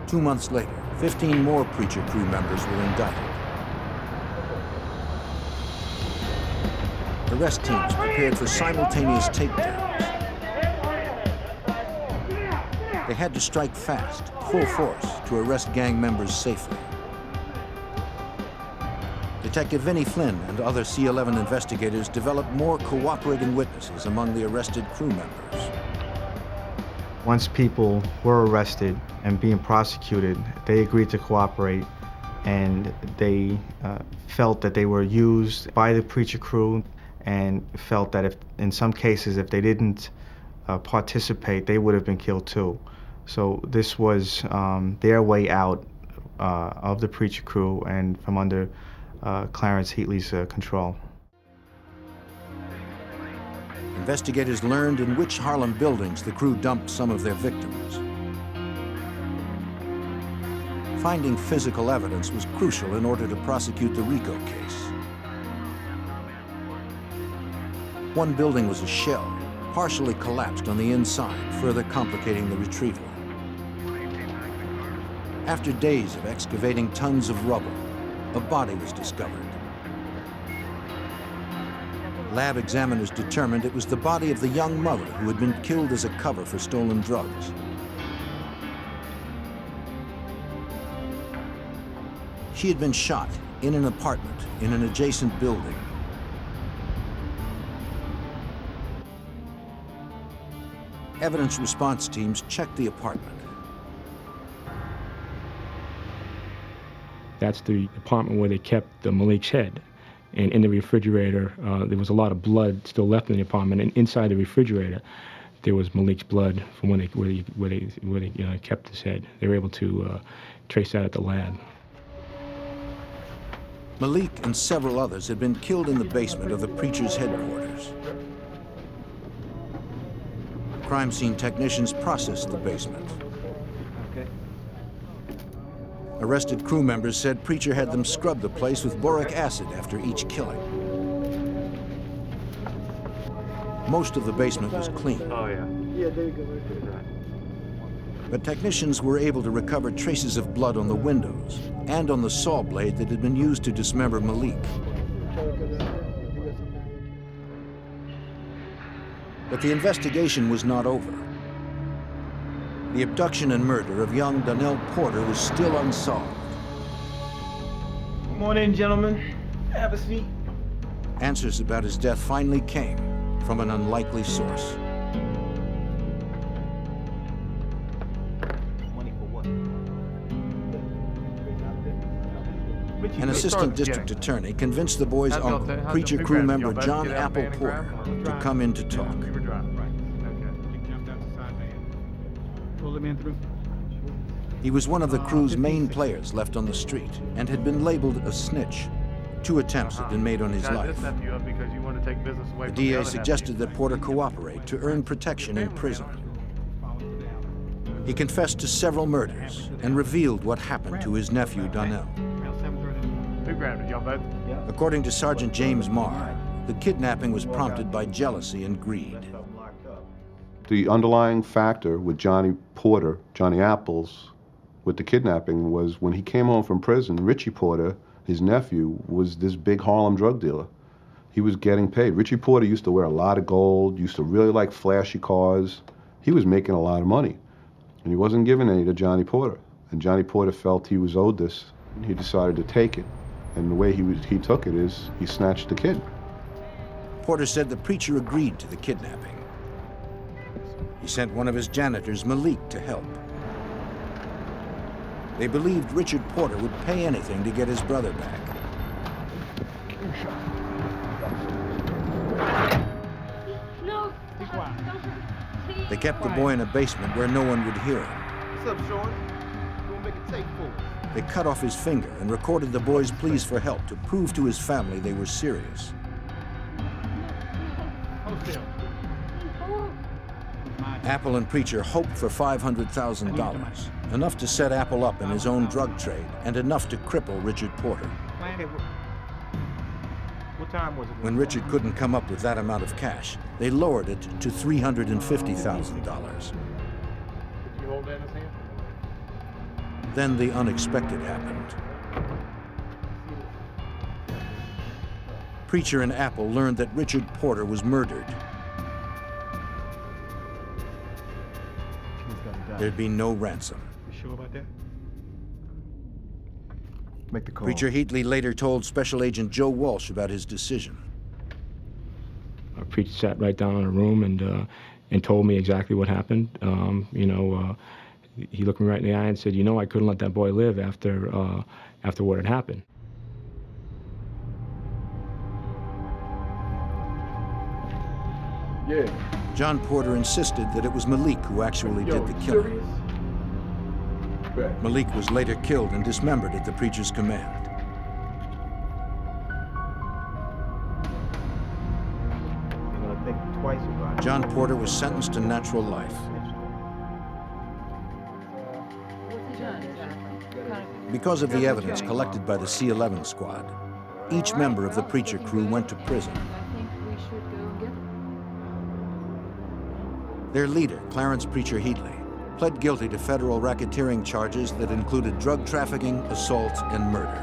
2 months later, 15 more Preacher crew members were indicted. Arrest teams prepared for simultaneous takedowns. They had to strike fast, full force, to arrest gang members safely. Detective Vinnie Flynn and other C-11 investigators developed more cooperating witnesses among the arrested crew members. Once people were arrested and being prosecuted, they agreed to cooperate, and they felt that they were used by the Preacher crew, and felt that if, in some cases, if they didn't participate, they would have been killed too. So this was their way out of the Preacher crew and from under Clarence Heatley's control. Investigators learned in which Harlem buildings the crew dumped some of their victims. Finding physical evidence was crucial in order to prosecute the RICO case. One building was a shell, partially collapsed on the inside, further complicating the retrieval. After days of excavating tons of rubble, a body was discovered. Lab examiners determined it was the body of the young mother who had been killed as a cover for stolen drugs. She had been shot in an apartment in an adjacent building. Evidence response teams checked the apartment. That's the apartment where they kept Malik's head. And in the refrigerator, there was a lot of blood still left in the apartment. And inside the refrigerator, there was Malik's blood from where they kept his head. They were able to trace that at the lab. Malik and several others had been killed in the basement of the Preacher's headquarters. Crime scene technicians processed the basement. Arrested crew members said Preacher had them scrub the place with boric acid after each killing. Most of the basement was clean. Oh, yeah. Yeah, there you go, right there. But technicians were able to recover traces of blood on the windows and on the saw blade that had been used to dismember Malik. But the investigation was not over. The abduction and murder of young Donnell Porter was still unsolved. Come on in, gentlemen. Have a seat. Answers about his death finally came from an unlikely source. Money for what? An assistant district attorney convinced the boy's uncle, Preacher crew member John Apple Porter, to come in to talk. He was one of the crew's main players left on the street and had been labeled a snitch. 2 attempts had been made on his life. The DA suggested that Porter cooperate to earn protection in prison. He confessed to several murders and revealed what happened to his nephew Donnell. According to Sergeant James Marr, the kidnapping was prompted by jealousy and greed. The underlying factor with Johnny Porter, Johnny Apples, with the kidnapping was when he came home from prison, Richie Porter, his nephew, was this big Harlem drug dealer. He was getting paid. Richie Porter used to wear a lot of gold, used to really like flashy cars. He was making a lot of money, and he wasn't giving any to Johnny Porter. And Johnny Porter felt he was owed this, and he decided to take it. And the way he took it is he snatched the kid. Porter said the preacher agreed to the kidnapping. He sent one of his janitors, Malik, to help. They believed Richard Porter would pay anything to get his brother back. No. They kept the boy in a basement where no one would hear him. What's up, Sean? We'll make a tape for us. They cut off his finger and recorded the boy's pleas for help to prove to his family they were serious. Apple and Preacher hoped for $500,000, enough to set Apple up in his own drug trade and enough to cripple Richard Porter. What time was it? When Richard couldn't come up with that amount of cash, they lowered it to $350,000. Did you hold that in his hand? Then the unexpected happened. Preacher and Apple learned that Richard Porter was murdered. There'd be no ransom. You sure about that? Make the call. Preacher Heatley later told Special Agent Joe Walsh about his decision. Preacher sat right down in a room and told me exactly what happened. He looked me right in the eye and said, "You know, I couldn't let that boy live after what had happened." Yeah. John Porter insisted that it was Malik who actually did the killing. Malik was later killed and dismembered at the preacher's command. You're gonna think twice about it. John Porter was sentenced to natural life. Because of the evidence collected by the C-11 squad, each member of the preacher crew went to prison. Their leader, Clarence Preacher Heatley, pled guilty to federal racketeering charges that included drug trafficking, assault, and murder.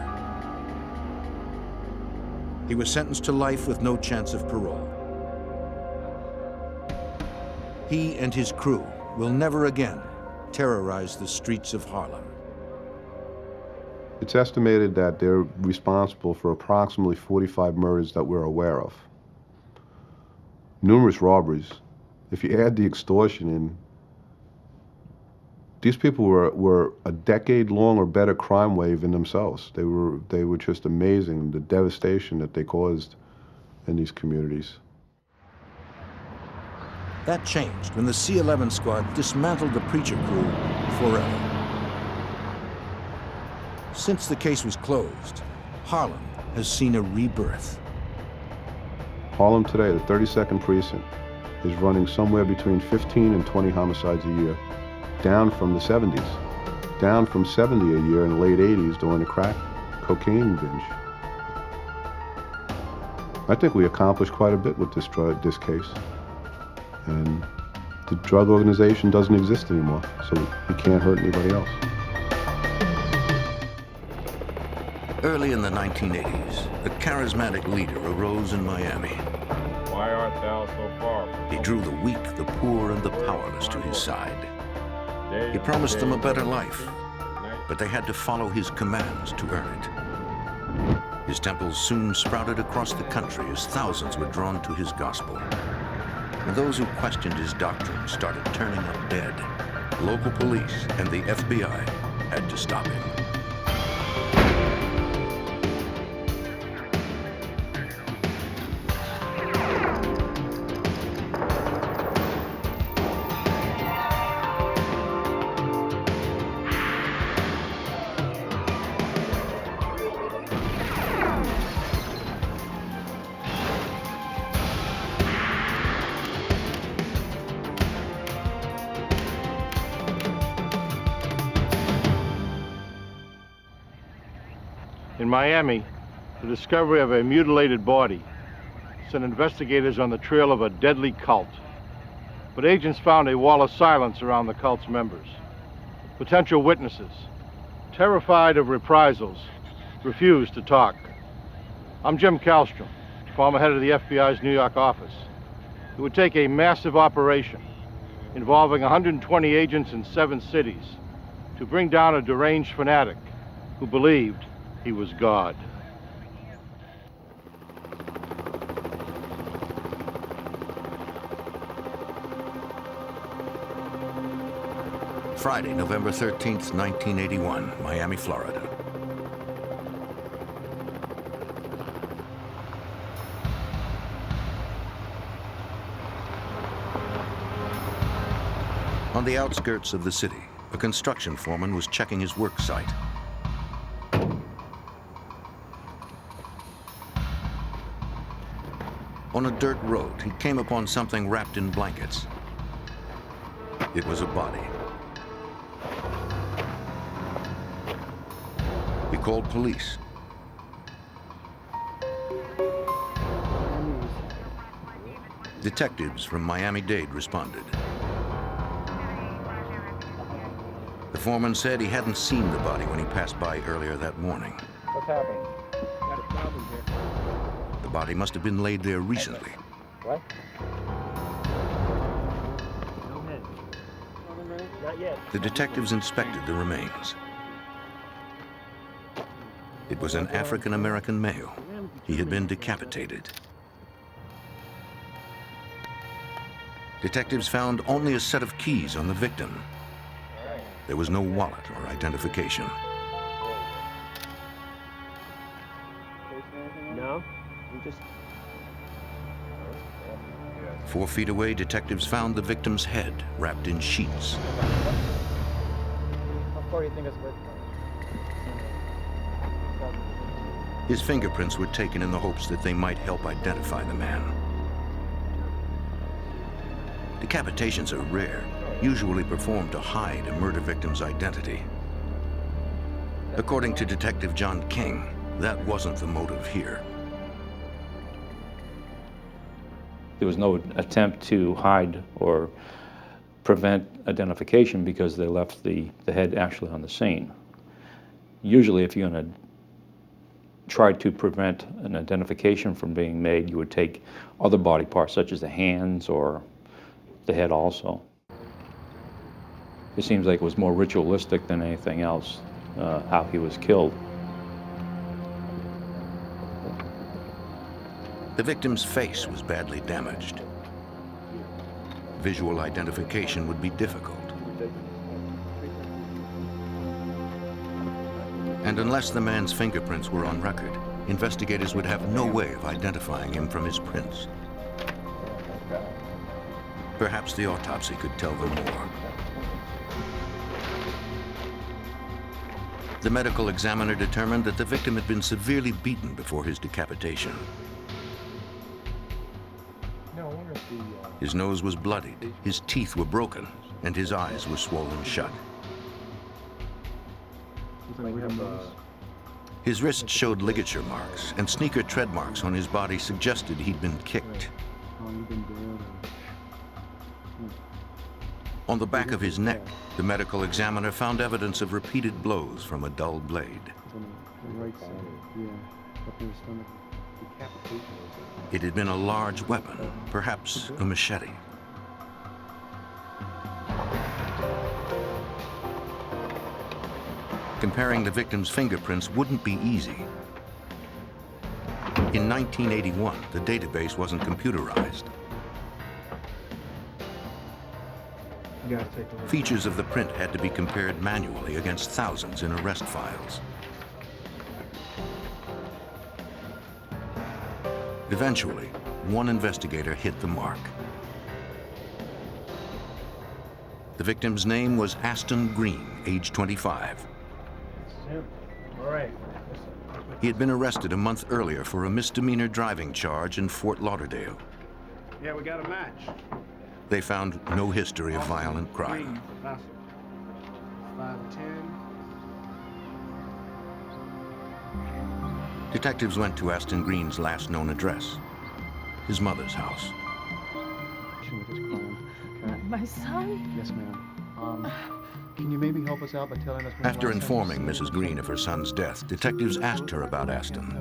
He was sentenced to life with no chance of parole. He and his crew will never again terrorize the streets of Harlem. It's estimated that they're responsible for approximately 45 murders that we're aware of. Numerous robberies. If you add the extortion in, these people were a decade-long or better crime wave in themselves. They were just amazing, the devastation that they caused in these communities. That changed when the C-11 squad dismantled the preacher crew forever. Since the case was closed, Harlem has seen a rebirth. Harlem today, the 32nd precinct, is running somewhere between 15 and 20 homicides a year, down from the 70s. down from 70 a year in the late 80s during the crack cocaine binge. I think we accomplished quite a bit with this case. And the drug organization doesn't exist anymore, so we can't hurt anybody else. Early in the 1980s, a charismatic leader arose in Miami. Why art thou so far? He drew the weak, the poor, and the powerless to his side. He promised them a better life, but they had to follow his commands to earn it. His temples soon sprouted across the country as thousands were drawn to his gospel. And those who questioned his doctrine started turning up dead. Local police and the FBI had to stop him. In Miami, the discovery of a mutilated body sent investigators on the trail of a deadly cult. But agents found a wall of silence around the cult's members. Potential witnesses, terrified of reprisals, refused to talk. I'm Jim Kallstrom, former head of the FBI's New York office. It would take a massive operation involving 120 agents in 7 cities to bring down a deranged fanatic who believed he was God. Friday, November 13th, 1981, Miami, Florida. On the outskirts of the city, a construction foreman was checking his work site. On a dirt road, he came upon something wrapped in blankets. It was a body. He called police. Detectives from Miami-Dade responded. The foreman said he hadn't seen the body when he passed by earlier that morning. What's happening? Got a problem here. The body must have been laid there recently. What? No head. Not yet. The detectives inspected the remains. It was an African-American male. He had been decapitated. Detectives found only a set of keys on the victim. There was no wallet or identification. No, we just... 4 feet away, detectives found the victim's head wrapped in sheets. How far do you think it's worth? His fingerprints were taken in the hopes that they might help identify the man. Decapitations are rare, usually performed to hide a murder victim's identity. According to Detective John King, that wasn't the motive here. There was no attempt to hide or prevent identification because they left the head actually on the scene. Usually, if you're going to try to prevent an identification from being made, you would take other body parts, such as the hands or the head also. It seems like it was more ritualistic than anything else, how he was killed. The victim's face was badly damaged. Visual identification would be difficult. And unless the man's fingerprints were on record, investigators would have no way of identifying him from his prints. Perhaps the autopsy could tell them more. The medical examiner determined that the victim had been severely beaten before his decapitation. His nose was bloodied, his teeth were broken, and his eyes were swollen shut. His wrist showed ligature marks, and sneaker tread marks on his body suggested he'd been kicked. On the back of his neck, the medical examiner found evidence of repeated blows from a dull blade. It had been a large weapon, perhaps a machete. Comparing the victim's fingerprints wouldn't be easy. In 1981, the database wasn't computerized. Features of the print had to be compared manually against thousands in arrest files. Eventually, one investigator hit the mark. The victim's name was Aston Green, age 25. All right. He had been arrested a month earlier for a misdemeanor driving charge in Fort Lauderdale. Yeah, we got a match. They found no history of violent crime. 5'10". Detectives went to Aston Green's last known address, his mother's house. My son? Yes, ma'am. Can you maybe help us out by telling us when After the last time informing you Mrs. Green of her son's death, detectives asked her about Aston.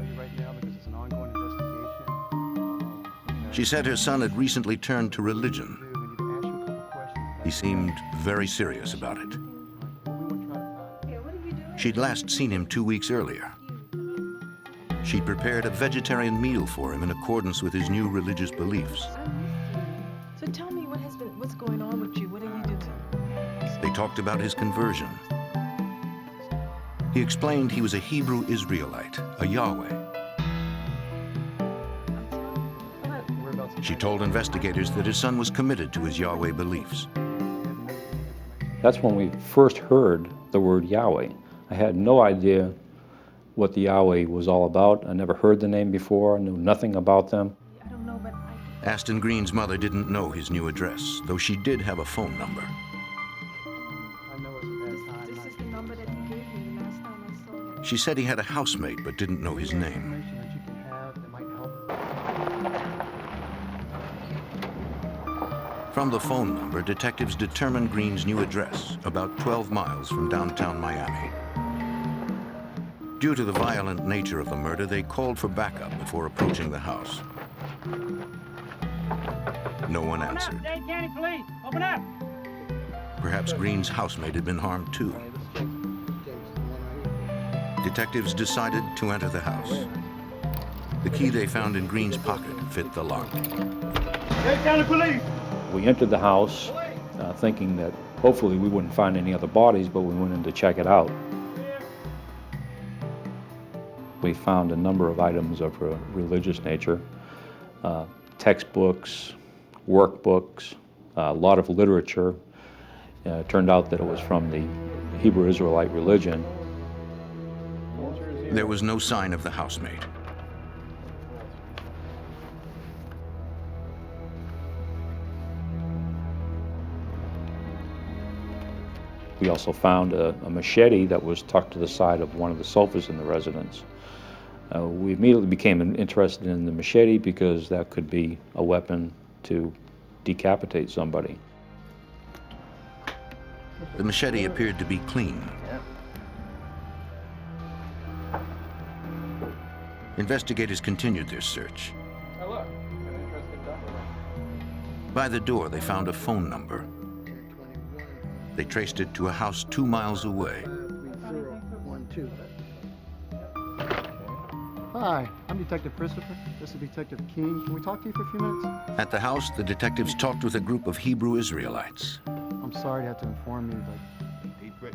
She said her son had recently turned to religion. He seemed very serious about it. She'd last seen him 2 weeks earlier. She'd prepared a vegetarian meal for him in accordance with his new religious beliefs. So tell me what's going on with you? What are you doing? They talked about his conversion. He explained he was a Hebrew Israelite, a Yahweh. She told investigators that his son was committed to his Yahweh beliefs. That's when we first heard the word Yahweh. I had no idea what the Yahweh was all about. I never heard the name before, knew nothing about them. Aston Green's mother didn't know his new address, though she did have a phone number. This is the number that he gave me the last time I saw him. She said he had a housemate but didn't know his name. From the phone number, detectives determined Green's new address, about 12 miles from downtown Miami. Due to the violent nature of the murder, they called for backup before approaching the house. No one answered. Dade County Police, open up! Perhaps Green's housemate had been harmed too. Detectives decided to enter the house. The key they found in Green's pocket fit the lock. Dade County Police! We entered the house thinking that hopefully we wouldn't find any other bodies, but we went in to check it out. We found a number of items of a religious nature, textbooks, workbooks, a lot of literature. It turned out that it was from the Hebrew Israelite religion. There was no sign of the housemate. We also found a machete that was tucked to the side of one of the sofas in the residence. We immediately became interested in the machete because that could be a weapon to decapitate somebody. The machete appeared to be clean. Investigators continued their search. By the door, they found a phone number. They traced it to a house 2 miles away. Hi, I'm Detective Christopher. This is Detective King. Can we talk to you for a few minutes? At the house, the detectives talked with a group of Hebrew Israelites. I'm sorry to have to inform you, but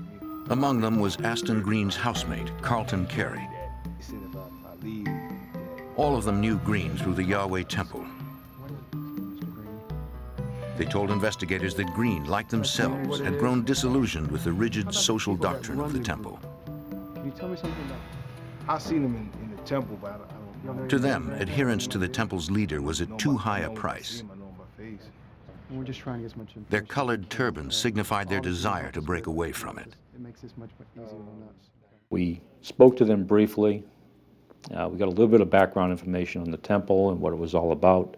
Among them was Aston Green's housemate, Carlton Carey. All of them knew Green through the Yahweh Temple. They told investigators that Green, like themselves, had grown disillusioned with the rigid social doctrine of the temple. can you tell me something about I seen him in the temple, but I don't. To them, adherence to the temple's leader was at too high a price. We're just trying to get as much information. Their colored turbans signified their desire to break away from it. It makes this much easier on us. We spoke to them briefly. We got a little bit of background information on the temple and what it was all about,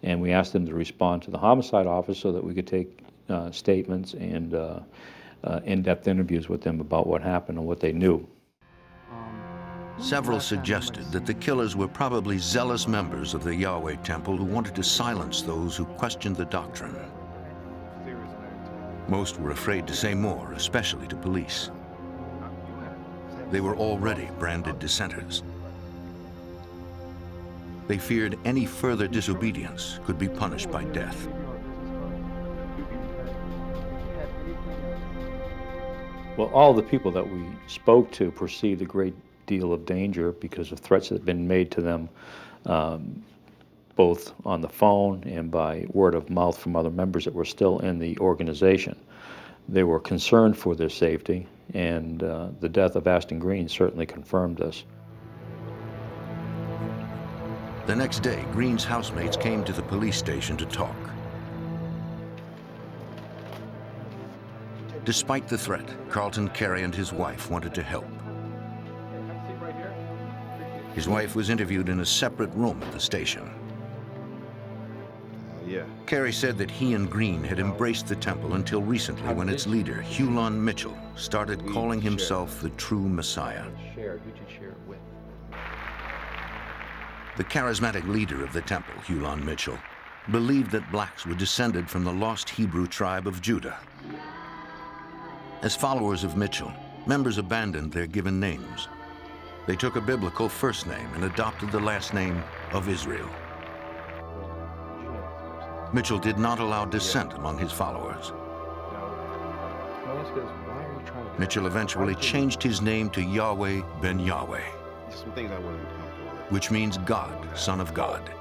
and we asked them to respond to the homicide office so that we could take statements and in-depth interviews with them about what happened and what they knew. Several suggested that the killers were probably zealous members of the Yahweh Temple who wanted to silence those who questioned the doctrine. Most were afraid to say more, especially to police. They were already branded dissenters. They feared any further disobedience could be punished by death. Well, all the people that we spoke to perceived a great deal of danger because of threats that had been made to them, both on the phone and by word of mouth from other members that were still in the organization. They were concerned for their safety, and the death of Aston Green certainly confirmed this. The next day, Green's housemates came to the police station to talk. Despite the threat, Carlton Carey and his wife wanted to help. His wife was interviewed in a separate room at the station. Carey said that he and Green had embraced the temple until recently, when its leader, Hulon Mitchell, started calling himself the true Messiah. The charismatic leader of the temple, Hulon Mitchell, believed that blacks were descended from the lost Hebrew tribe of Judah. As followers of Mitchell, members abandoned their given names. They took a biblical first name and adopted the last name of Israel. Mitchell did not allow dissent among his followers. Mitchell eventually changed his name to Yahweh ben Yahweh, which means God, Son of God.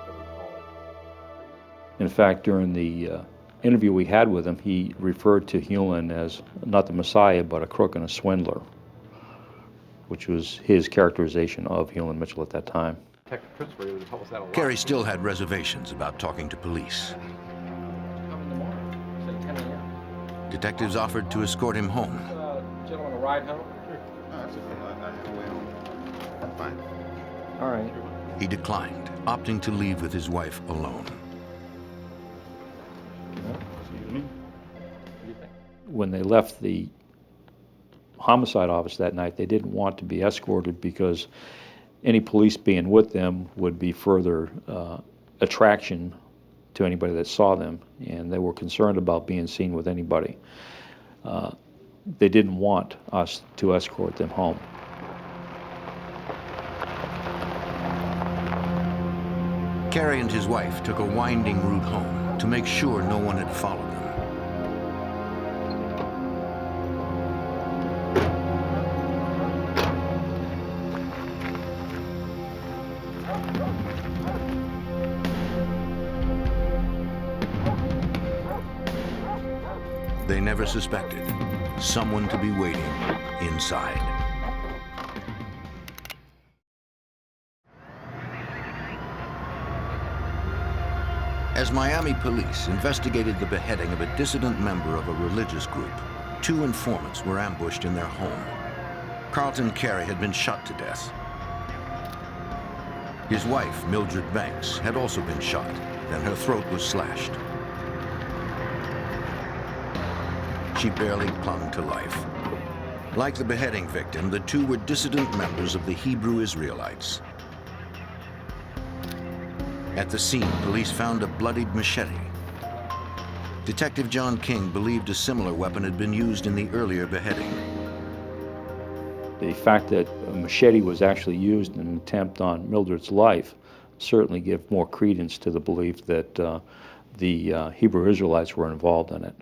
In fact, during the interview we had with him, he referred to Hulon as not the Messiah, but a crook and a swindler, which was his characterization of Hulon Mitchell at that time. Carey still had reservations about talking to police. Detectives offered to escort him home. Gentlemen, a ride home? Fine. All right. He declined, opting to leave with his wife alone. When they left the homicide office that night, they didn't want to be escorted because any police being with them would be further attraction to anybody that saw them, and they were concerned about being seen with anybody. They didn't want us to escort them home. Carey and his wife took a winding route home to make sure no one had followed them. They never suspected someone to be waiting inside. As Miami police investigated the beheading of a dissident member of a religious group, 2 informants were ambushed in their home. Carlton Carey had been shot to death. His wife, Mildred Banks, had also been shot, then her throat was slashed. She barely clung to life. Like the beheading victim, the 2 were dissident members of the Hebrew Israelites. At the scene, police found a bloodied machete. Detective John King believed a similar weapon had been used in the earlier beheading. The fact that a machete was actually used in an attempt on Mildred's life certainly gave more credence to the belief that the Hebrew Israelites were involved in it.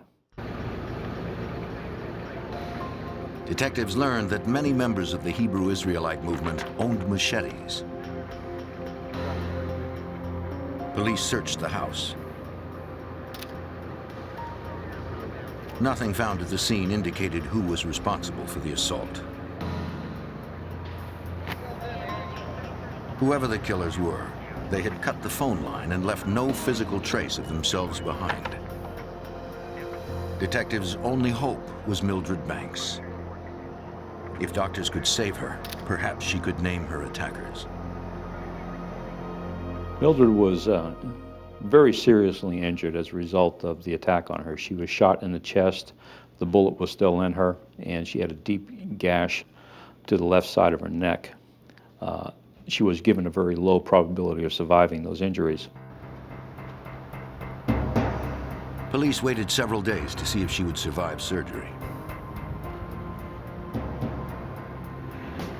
Detectives learned that many members of the Hebrew Israelite movement owned machetes. Police searched the house. Nothing found at the scene indicated who was responsible for the assault. Whoever the killers were, they had cut the phone line and left no physical trace of themselves behind. Detectives' only hope was Mildred Banks. If doctors could save her, perhaps she could name her attackers. Mildred was very seriously injured as a result of the attack on her. She was shot in the chest, the bullet was still in her, and she had a deep gash to the left side of her neck. She was given a very low probability of surviving those injuries. Police waited several days to see if she would survive surgery.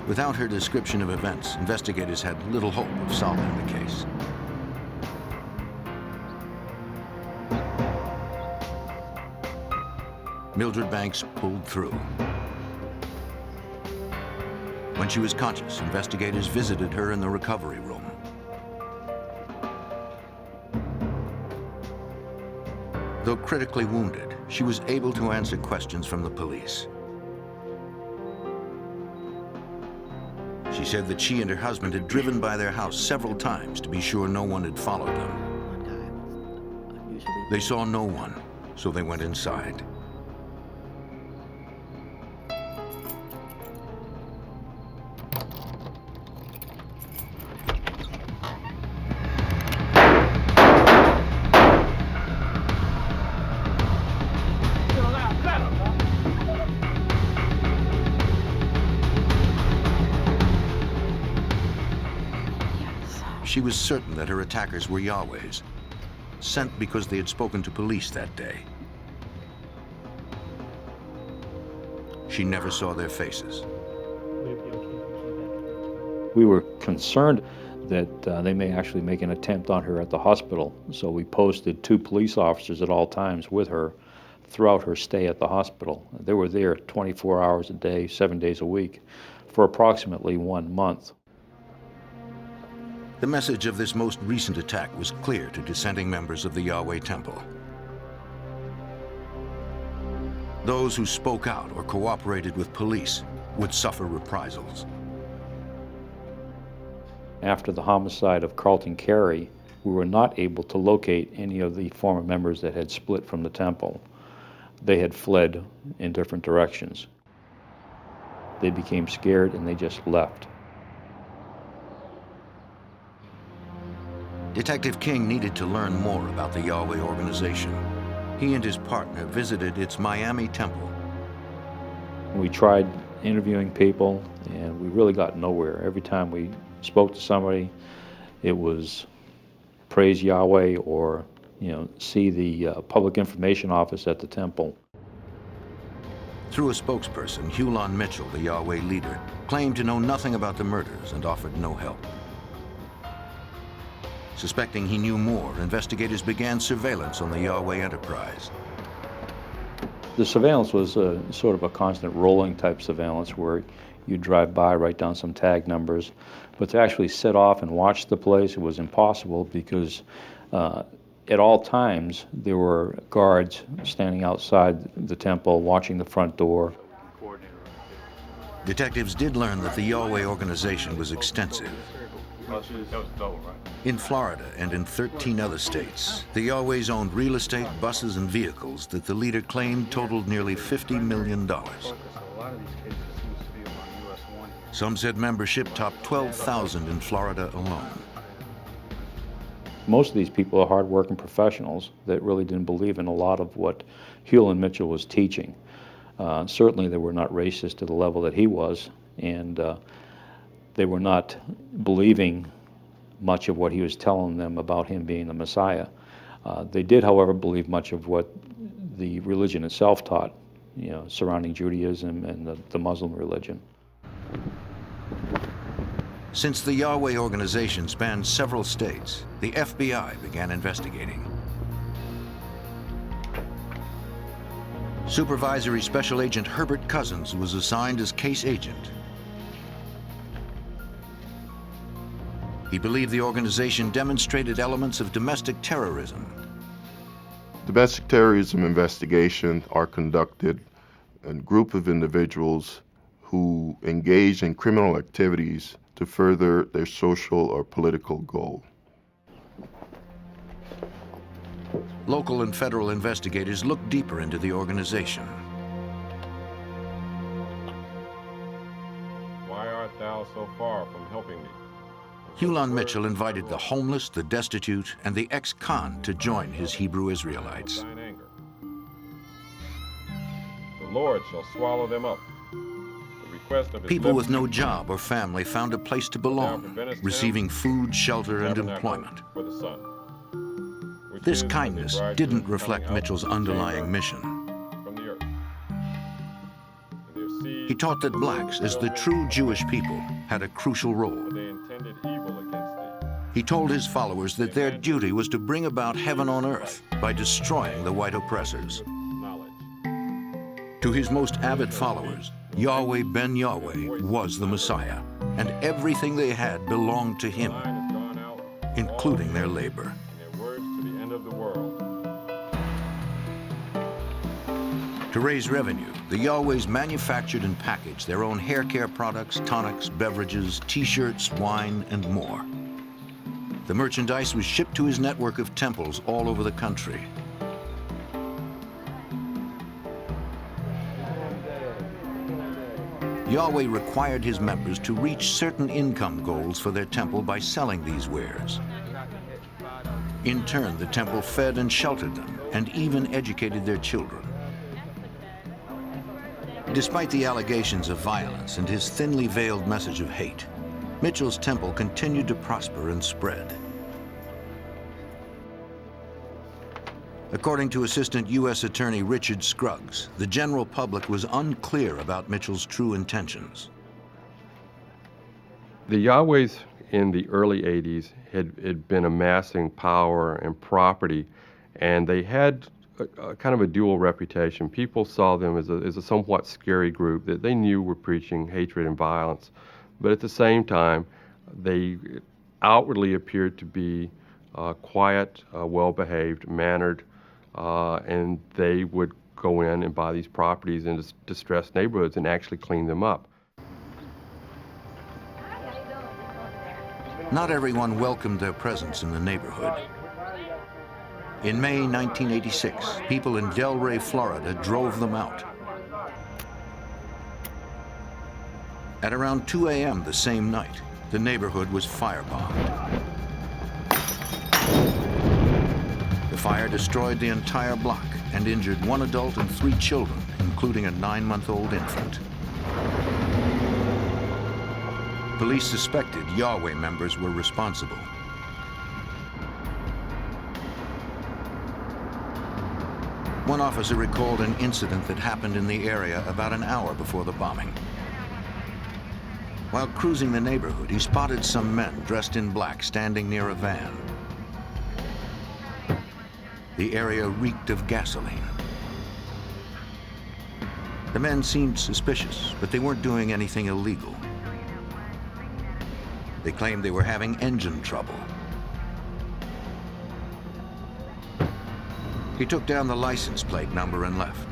Without her description of events, investigators had little hope of solving the case. Mildred Banks pulled through. When she was conscious, investigators visited her in the recovery room. Though critically wounded, she was able to answer questions from the police. She said that she and her husband had driven by their house several times to be sure no one had followed them. They saw no one, so they went inside. She was certain that her attackers were Yahweh's, sent because they had spoken to police that day. She never saw their faces. We were concerned that they may actually make an attempt on her at the hospital, so we posted 2 police officers at all times with her throughout her stay at the hospital. They were there 24 hours a day, 7 days a week, for approximately 1 month. The message of this most recent attack was clear to dissenting members of the Yahweh Temple. Those who spoke out or cooperated with police would suffer reprisals. After the homicide of Carlton Carey, we were not able to locate any of the former members that had split from the temple. They had fled in different directions. They became scared and they just left. Detective King needed to learn more about the Yahweh organization. He and his partner visited its Miami temple. We tried interviewing people and we really got nowhere. Every time we spoke to somebody, it was praise Yahweh or, see the public information office at the temple. Through a spokesperson, Hulon Mitchell, the Yahweh leader, claimed to know nothing about the murders and offered no help. Suspecting he knew more, investigators began surveillance on the Yahweh enterprise. The surveillance was sort of a constant rolling type surveillance where you drive by, write down some tag numbers, but to actually sit off and watch the place, it was impossible because at all times there were guards standing outside the temple watching the front door. Detectives did learn that the Yahweh organization was extensive. In Florida and in 13 other states, the Yahwehs owned real estate, buses, and vehicles that the leader claimed totaled nearly $50 million. Some said membership topped 12,000 in Florida alone. Most of these people are hard-working professionals that really didn't believe in a lot of what Hulon Mitchell was teaching. Certainly they were not racist to the level that he was, and they were not believing much of what he was telling them about him being the Messiah. They did, however, believe much of what the religion itself taught, surrounding Judaism and the Muslim religion. Since the Yahweh organization spanned several states, the FBI began investigating. Supervisory Special Agent Herbert Cousins was assigned as case agent. He believed the organization demonstrated elements of domestic terrorism. Domestic terrorism investigations are conducted in a group of individuals who engage in criminal activities to further their social or political goal. Local and federal investigators looked deeper into the organization. kept thou so far from helping me? Hulan Mitchell invited the homeless, the destitute, and the ex-con to join his Hebrew Israelites. Thine anger. The Lord shall swallow them up. The request of his People lips with no job or family found a place to belong, receiving food, shelter, and employment. for the Son. This kindness didn't reflect Mitchell's underlying mission. From the earth. And their seed He taught that blacks, as the true Jewish people, had a crucial role. they intended evil against thee. He told his followers that their duty was to bring about heaven on earth by destroying the white oppressors. To his most avid followers, Yahweh ben Yahweh was the Messiah, and everything they had belonged to him, including their labor. Their words to the end of the world. To raise revenue, the Yahwehs manufactured and packaged their own hair care products, tonics, beverages, t-shirts, wine, and more. The merchandise was shipped to his network of temples all over the country. Yahweh required his members to reach certain income goals for their temple by selling these wares. In turn, the temple fed and sheltered them, and even educated their children. Despite the allegations of violence and his thinly veiled message of hate, Mitchell's temple continued to prosper and spread. According to Assistant U.S. Attorney Richard Scruggs, the general public was unclear about Mitchell's true intentions. The Yahwehs in the early 80s had been amassing power and property, and they had kind of a dual reputation. People saw them as a somewhat scary group that they knew were preaching hatred and violence, but at the same time, they outwardly appeared to be quiet, well-behaved, mannered, and they would go in and buy these properties in distressed neighborhoods and actually clean them up. Not everyone welcomed their presence in the neighborhood. In May 1986, people in Delray, Florida, drove them out. At around 2 a.m. the same night, the neighborhood was firebombed. The fire destroyed the entire block and injured 1 adult and 3 children, including a 9-month-old infant. Police suspected Yahweh members were responsible. One officer recalled an incident that happened in the area about an hour before the bombing. While cruising the neighborhood, he spotted some men dressed in black standing near a van. The area reeked of gasoline. The men seemed suspicious, but they weren't doing anything illegal. They claimed they were having engine trouble. He took down the license plate number and left.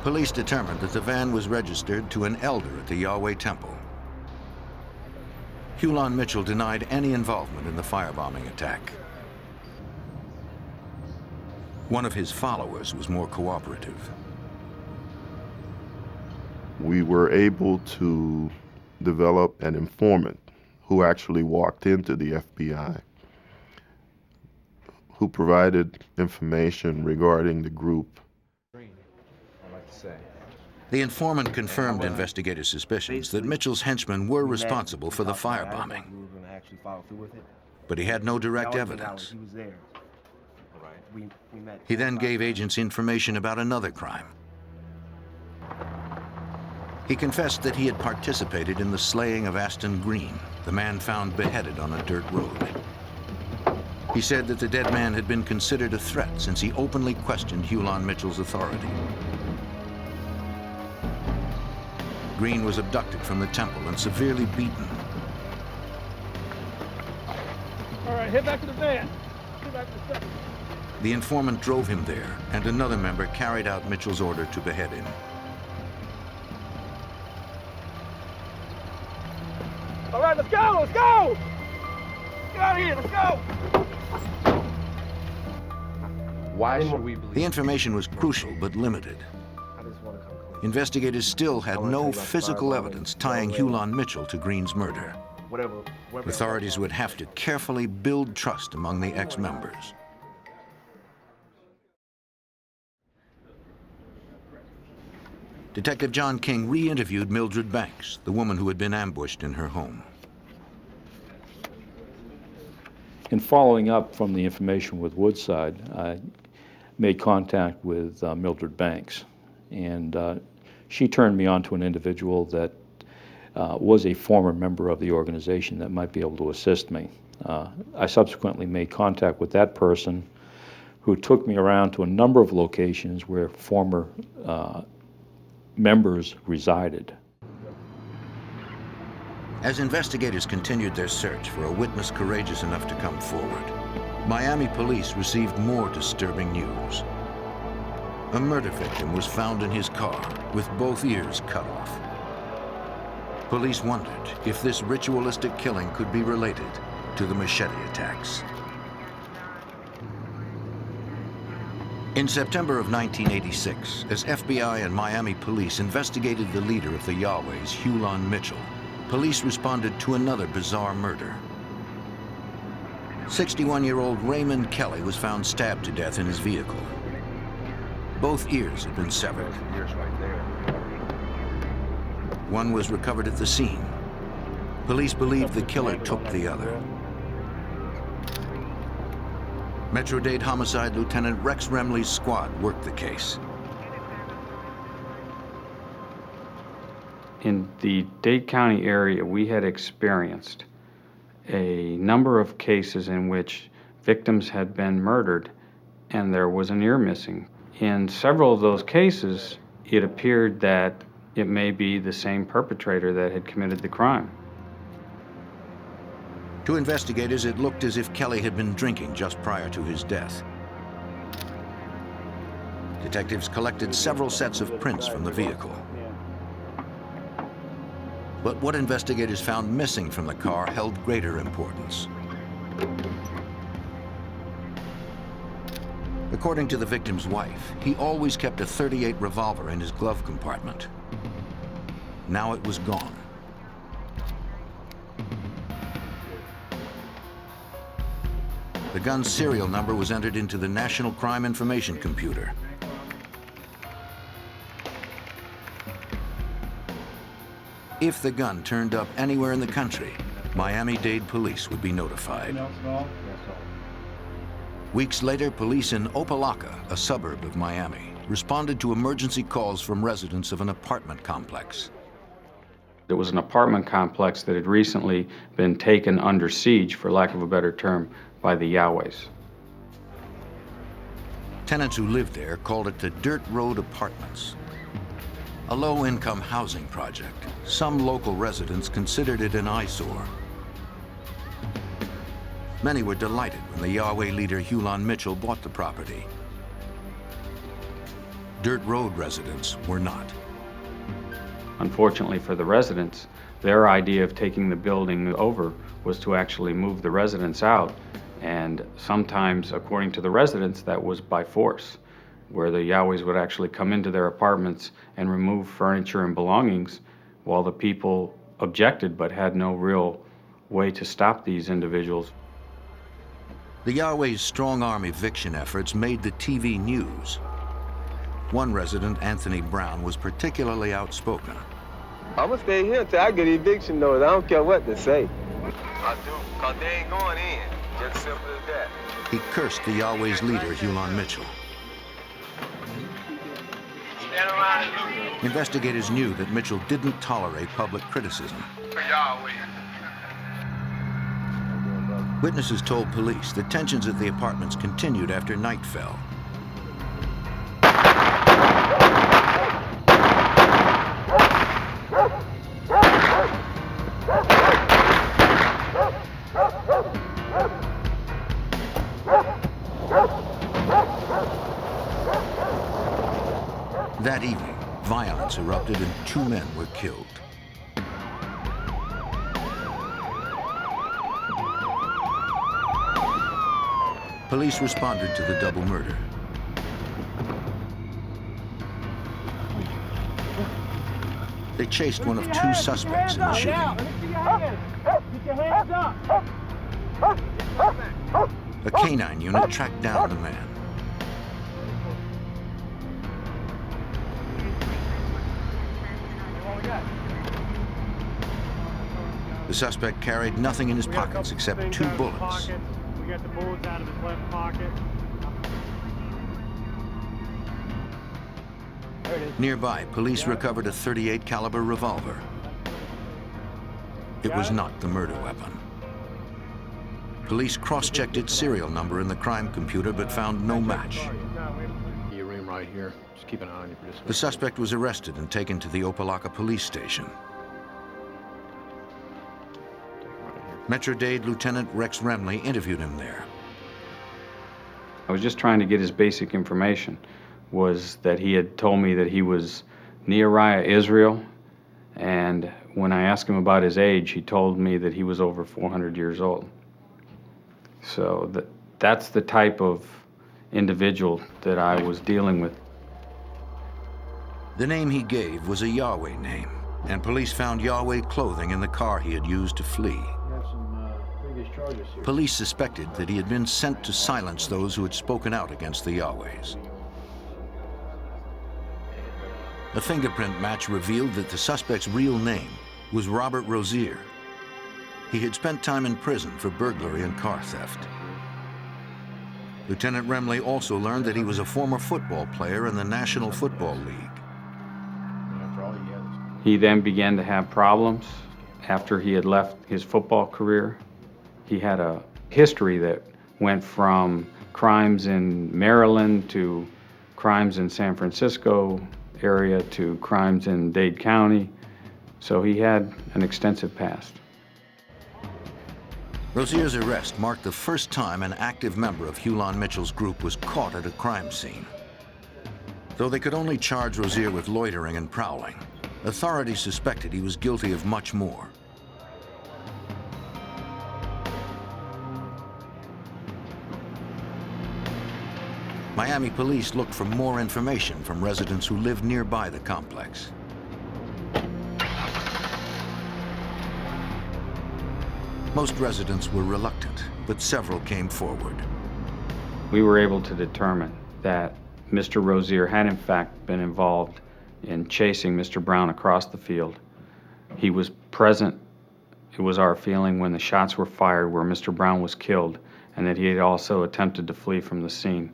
Police determined that the van was registered to an elder at the Yahweh Temple. Hulan Mitchell denied any involvement in the firebombing attack. One of his followers was more cooperative. We were able to develop an informant who actually walked into the FBI, who provided information regarding the group. The informant confirmed investigators' suspicions that Mitchell's henchmen were responsible for the firebombing. But he had no direct evidence. He then gave agents information about another crime. He confessed that he had participated in the slaying of Aston Green, the man found beheaded on a dirt road. He said that the dead man had been considered a threat since he openly questioned Hulan Mitchell's authority. Green was abducted from the temple and severely beaten. All right, head back to the van. Get back to the second. The informant drove him there, and another member carried out Mitchell's order to behead him. All right, let's go, let's go! Get out of here, let's go! Why should we believe? The information was crucial but limited. Investigators still had no physical evidence tying Hulan Mitchell to Green's murder. Authorities would have to carefully build trust among the ex-members. Detective John King re-interviewed Mildred Banks, the woman who had been ambushed in her home. In following up from the information with Woodside, I made contact with Mildred Banks, and she turned me on to an individual that was a former member of the organization that might be able to assist me. I subsequently made contact with that person, who took me around to a number of locations where former members resided. As investigators continued their search for a witness courageous enough to come forward, Miami police received more disturbing news. A murder victim was found in his car with both ears cut off. Police wondered if this ritualistic killing could be related to the machete attacks. In September of 1986, as FBI and Miami police investigated the leader of the Yahwehs, Hulan Mitchell, police responded to another bizarre murder. 61-year-old Raymond Kelly was found stabbed to death in his vehicle. Both ears had been severed. One was recovered at the scene. Police believed the killer took the other. Metro-Dade Homicide Lieutenant Rex Remley's squad worked the case. In the Dade County area, we had experienced a number of cases in which victims had been murdered and there was an ear missing. In several of those cases, it appeared that it may be the same perpetrator that had committed the crime. To investigators, it looked as if Kelly had been drinking just prior to his death. Detectives collected several sets of prints from the vehicle. But what investigators found missing from the car held greater importance. According to the victim's wife, he always kept a .38 revolver in his glove compartment. Now it was gone. The gun's serial number was entered into the National Crime Information Computer. If the gun turned up anywhere in the country, Miami-Dade police would be notified. Weeks later, police in Opelika, a suburb of Miami, responded to emergency calls from residents of an apartment complex. It was an apartment complex that had recently been taken under siege, for lack of a better term, by the Yahwehs. Tenants who lived there called it the Dirt Road Apartments. A low-income housing project, some local residents considered it an eyesore. Many were delighted when the Yahweh leader Hulan Mitchell bought the property. Dirt Road residents were not. Unfortunately for the residents, their idea of taking the building over was to actually move the residents out. And sometimes, according to the residents, that was by force, where the Yahwehs would actually come into their apartments and remove furniture and belongings while the people objected but had no real way to stop these individuals. The Yahweh's strong-arm eviction efforts made the TV news. One resident, Anthony Brown, was particularly outspoken. I'm gonna stay here until I get eviction notice. I don't care what they say. I do, because they ain't going in. Just simple as that. He cursed the Yahweh's leader, Hulan Mitchell. Investigators knew that Mitchell didn't tolerate public criticism. Witnesses told police that tensions at the apartments continued after night fell. That evening, violence erupted and 2 men were killed. Police responded to the double murder. They chased one of two suspects in the shooting. Get your hands up! A canine unit tracked down the man. The suspect carried nothing in his pockets except 2 bullets. We got the bullets out of his left pocket. Nearby, police recovered a .38 caliber revolver. It was not the murder weapon. Police cross-checked its serial number in the crime computer but found no match. Your room right here. Just keep an eye on you for this. The suspect was arrested and taken to the Opelika police station. Metro Dade Lieutenant Rex Remley interviewed him there. I was just trying to get his basic information. Was that he had told me that he was Nehemiah Israel, and when I asked him about his age, he told me that he was over 400 years old. So that's the type of individual that I was dealing with. The name he gave was a Yahweh name, and police found Yahweh clothing in the car he had used to flee. Police suspected that he had been sent to silence those who had spoken out against the Yahwehs. A fingerprint match revealed that the suspect's real name was Robert Rozier. He had spent time in prison for burglary and car theft. Lieutenant Remley also learned that he was a former football player in the National Football League. He then began to have problems after he had left his football career. He had a history that went from crimes in Maryland to crimes in San Francisco area to crimes in Dade County. So he had an extensive past. Rozier's arrest marked the first time an active member of Hulan Mitchell's group was caught at a crime scene. Though they could only charge Rozier with loitering and prowling, authorities suspected he was guilty of much more. Miami police looked for more information from residents who lived nearby the complex. Most residents were reluctant, but several came forward. We were able to determine that Mr. Rozier had in fact been involved in chasing Mr. Brown across the field. He was present, it was our feeling, when the shots were fired where Mr. Brown was killed, and that he had also attempted to flee from the scene.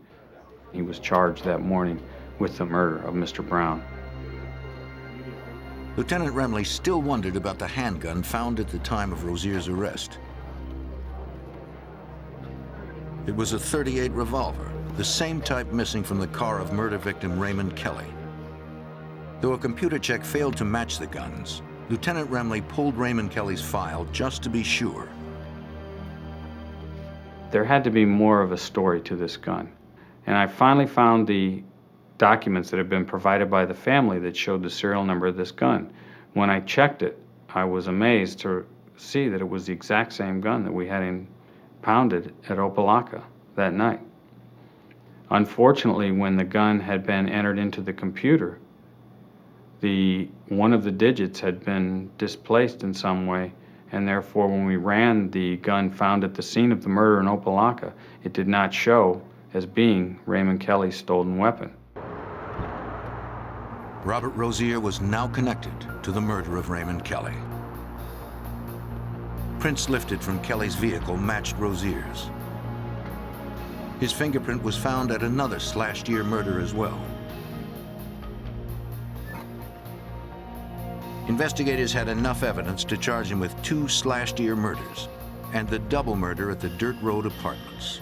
He was charged that morning with the murder of Mr. Brown. Lieutenant Remley still wondered about the handgun found at the time of Rozier's arrest. It was a .38 revolver, the same type missing from the car of murder victim Raymond Kelly. Though a computer check failed to match the guns, Lieutenant Remley pulled Raymond Kelly's file just to be sure. There had to be more of a story to this gun. And I finally found the documents that had been provided by the family that showed the serial number of this gun. When I checked it, I was amazed to see that it was the exact same gun that we had impounded at Opelika that night. Unfortunately, when the gun had been entered into the computer, one of the digits had been displaced in some way, and therefore when we ran the gun found at the scene of the murder in Opelika, it did not show as being Raymond Kelly's stolen weapon. Robert Rozier was now connected to the murder of Raymond Kelly. Prints lifted from Kelly's vehicle matched Rozier's. His fingerprint was found at another slashed-ear murder as well. Investigators had enough evidence to charge him with 2 slashed-ear murders and the double murder at the Dirt Road Apartments.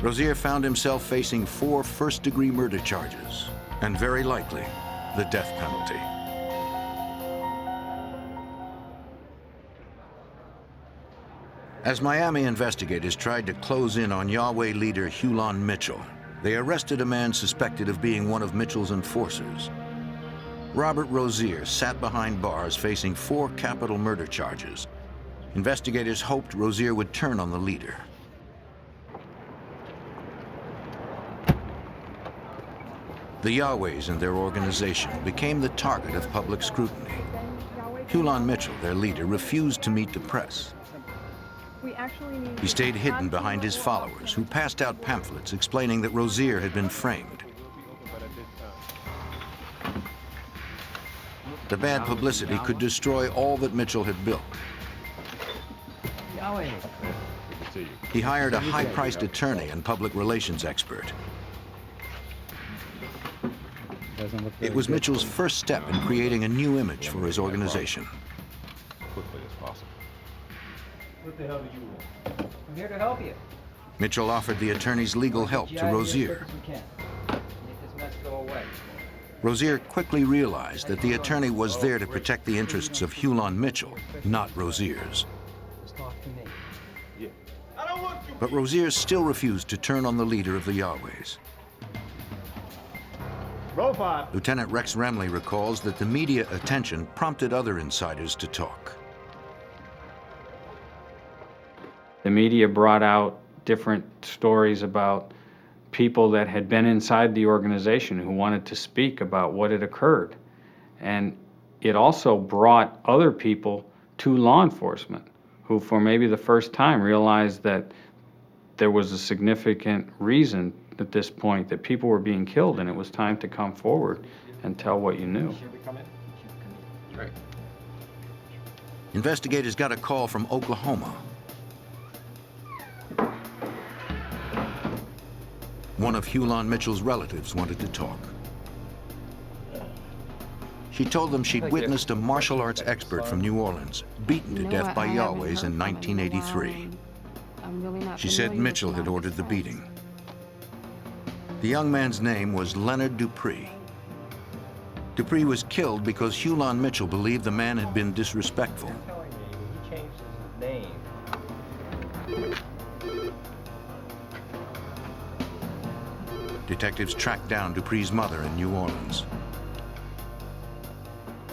Rozier found himself facing 4 first-degree murder charges, and very likely, the death penalty. As Miami investigators tried to close in on Yahweh leader Hulan Mitchell, they arrested a man suspected of being one of Mitchell's enforcers. Robert Rozier sat behind bars facing 4 capital murder charges. Investigators hoped Rozier would turn on the leader. The The Yahwehs and their organization became the target of public scrutiny. Hulan Mitchell, their leader, refused to meet the press. He stayed hidden behind his followers, who passed out pamphlets explaining that Rozier had been framed. The bad publicity could destroy all that Mitchell had built. He hired a high-priced attorney and public relations expert. It was Mitchell's first step in creating a new image for his organization. Quickly as possible. What the hell do you want? I'm here to help you. Mitchell offered the attorney's legal help to Rozier. Make this mess go away. Rozier quickly realized that the attorney was there to protect the interests of Hulan Mitchell, not Rozier's. Just talk to me. Yeah. But Rozier still refused to turn on the leader of the Yahwehs. Lieutenant Rex Remley recalls that the media attention prompted other insiders to talk. The media brought out different stories about people that had been inside the organization who wanted to speak about what had occurred. And it also brought other people to law enforcement who, for maybe the first time, realized that there was a significant reason at this point that people were being killed, and it was time to come forward and tell what you knew. Right. Investigators got a call from Oklahoma. One of Hulan Mitchell's relatives wanted to talk. She told them she'd witnessed a martial arts expert from New Orleans beaten to death by Yahwehs in 1983. She said Mitchell had ordered the beating. The young man's name was Leonard Dupree. Dupree was killed because Hulan Mitchell believed the man had been disrespectful. He changed his name. Detectives tracked down Dupree's mother in New Orleans.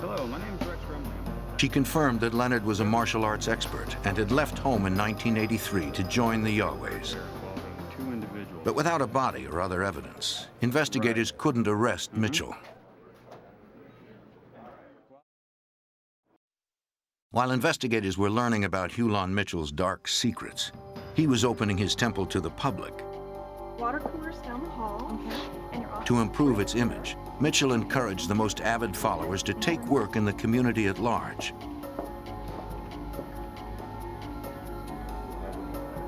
Hello, my name's Rex Remley. She confirmed that Leonard was a martial arts expert and had left home in 1983 to join the Yahwehs. But without a body or other evidence, investigators couldn't arrest Mitchell. While investigators were learning about Hulan Mitchell's dark secrets, he was opening his temple to the public. Water coolers down the hall. Okay. And you're off. To improve its image, Mitchell encouraged the most avid followers to take work in the community at large.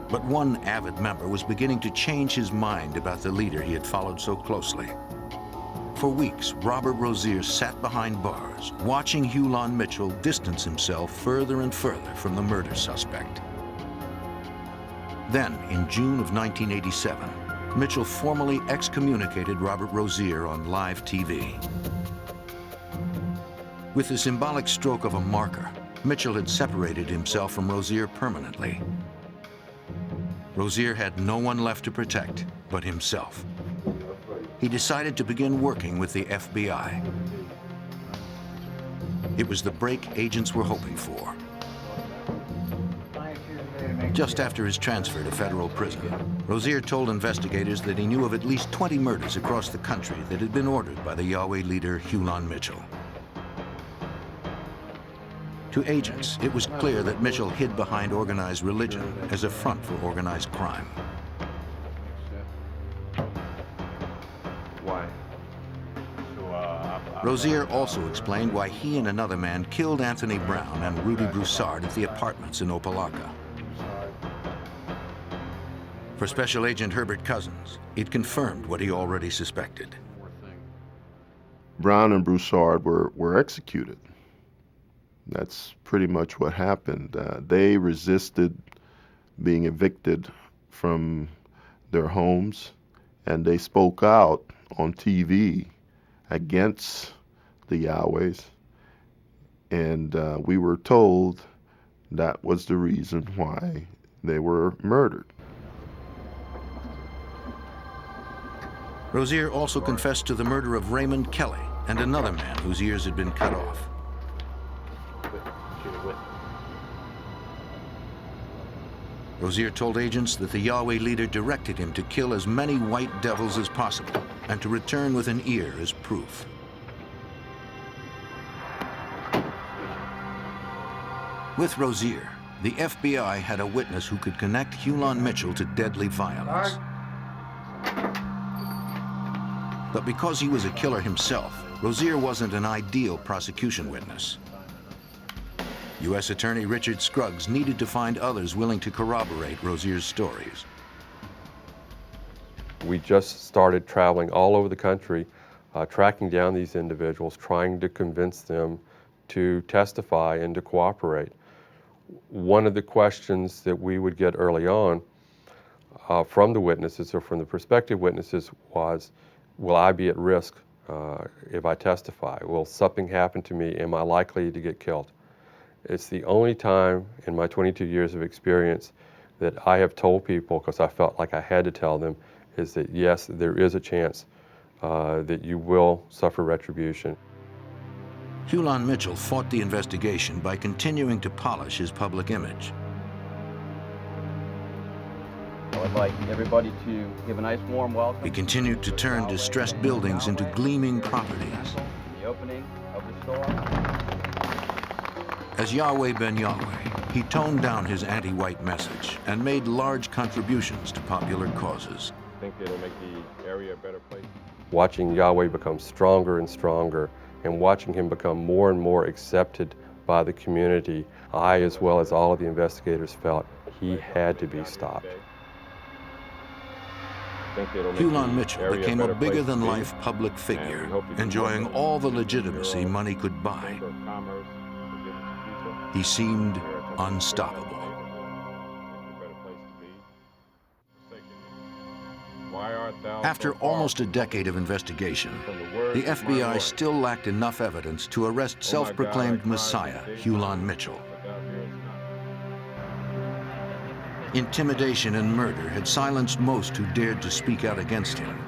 But one avid member was beginning to change his mind about the leader he had followed so closely. For weeks, Robert Rozier sat behind bars, watching Hulan Mitchell distance himself further and further from the murder suspect. Then, in June of 1987, Mitchell formally excommunicated Robert Rozier on live TV. With the symbolic stroke of a marker, Mitchell had separated himself from Rozier permanently. Rozier had no one left to protect but himself. He decided to begin working with the FBI. It was the break agents were hoping for. Just after his transfer to federal prison, Rozier told investigators that he knew of at least 20 murders across the country that had been ordered by the Yahweh leader Hulan Mitchell. To agents, it was clear that Mitchell hid behind organized religion as a front for organized crime. Why? Rozier also explained why he and another man killed Anthony Brown and Rudy Broussard at the apartments in Opelika. For Special Agent Herbert Cousins, it confirmed what he already suspected. Brown and Broussard were executed. That's pretty much what happened. They resisted being evicted from their homes, and they spoke out on TV against the Yahwehs, and we were told that was the reason why they were murdered. Rozier also confessed to the murder of Raymond Kelly and another man whose ears had been cut off. Rozier told agents that the Yahweh leader directed him to kill as many white devils as possible and to return with an ear as proof. With Rozier, the FBI had a witness who could connect Hulan Mitchell to deadly violence. But because he was a killer himself, Rozier wasn't an ideal prosecution witness. U.S. Attorney Richard Scruggs needed to find others willing to corroborate Rozier's stories. We just started traveling all over the country, tracking down these individuals, trying to convince them to testify and to cooperate. One of the questions that we would get early on from the witnesses or from the prospective witnesses was, will I be at risk if I testify? Will something happen to me? Am I likely to get killed? It's the only time in my 22 years of experience that I have told people, because I felt like I had to tell them, is that yes, there is a chance that you will suffer retribution. Hulan Mitchell fought the investigation by continuing to polish his public image. I would like everybody to give a nice warm welcome. He continued to turn distressed buildings into gleaming properties. The opening of the store. As Yahweh Ben Yahweh, he toned down his anti-white message and made large contributions to popular causes. I think it'll make the area a better place. Watching Yahweh become stronger and stronger and watching him become more and more accepted by the community, I, as well as all of the investigators, felt he had to be stopped. Hulan Mitchell became a bigger-than-life public figure, enjoying all the legitimacy money could buy. He seemed unstoppable. After almost a decade of investigation, the FBI still lacked enough evidence to arrest self-proclaimed Messiah, Hulan Mitchell. Intimidation and murder had silenced most who dared to speak out against him.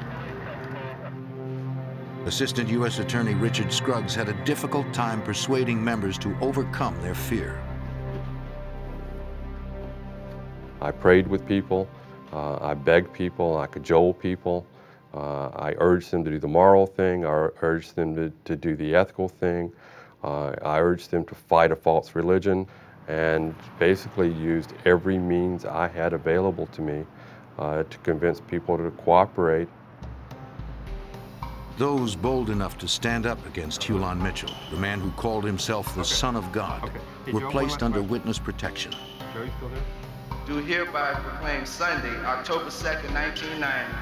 Assistant U.S. Attorney Richard Scruggs had a difficult time persuading members to overcome their fear. I prayed with people, I begged people, I cajoled people, I urged them to do the moral thing, I urged them to do the ethical thing, I urged them to fight a false religion, and basically used every means I had available to me to convince people to cooperate. Those bold enough to stand up against Hulan Mitchell, the man who called himself the Son of God, were placed under witness protection. Do hereby proclaim Sunday, October 2nd, 1990,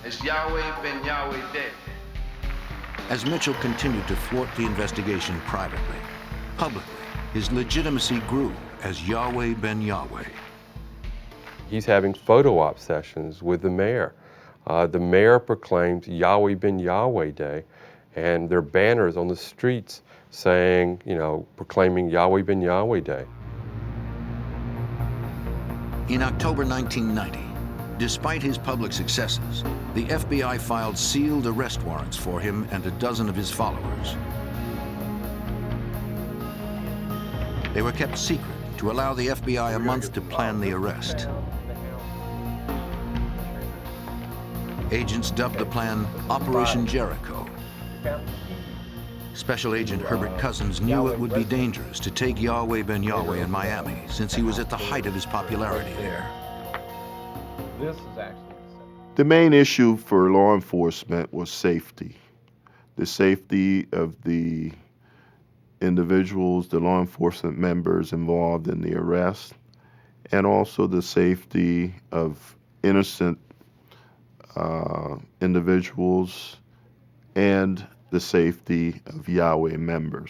as Yahweh Ben Yahweh Day. As Mitchell continued to thwart the investigation privately, publicly, his legitimacy grew as Yahweh Ben Yahweh. He's having photo op sessions with the mayor. The mayor proclaimed Yahweh Ben Yahweh Day, and there are banners on the streets saying, proclaiming Yahweh Ben Yahweh Day. In October 1990, despite his public successes, the FBI filed sealed arrest warrants for him and a dozen of his followers. They were kept secret to allow the FBI a month to plan the arrest. Agents dubbed the plan Operation Jericho. Special Agent Herbert Cousins knew it would be dangerous to take Yahweh Ben Yahweh in Miami, since he was at the height of his popularity there. The main issue for law enforcement was safety. The safety of the individuals, the law enforcement members involved in the arrest, and also the safety of innocent individuals and the safety of Yahweh members,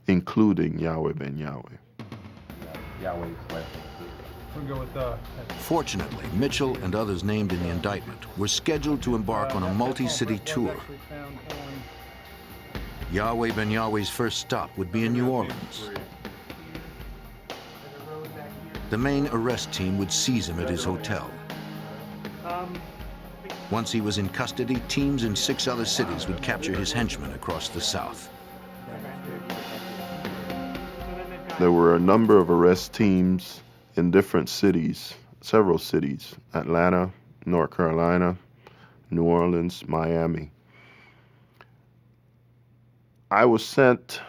including Yahweh Ben Yahweh. Fortunately, Mitchell and others named in the indictment were scheduled to embark on a multi-city tour. Yahweh Ben Yahweh's first stop would be in New Orleans. The main arrest team would seize him at his hotel. Once he was in custody, teams in 6 other cities would capture his henchmen across the South. There were a number of arrest teams in different cities, several cities: Atlanta, North Carolina, New Orleans, Miami. I was sent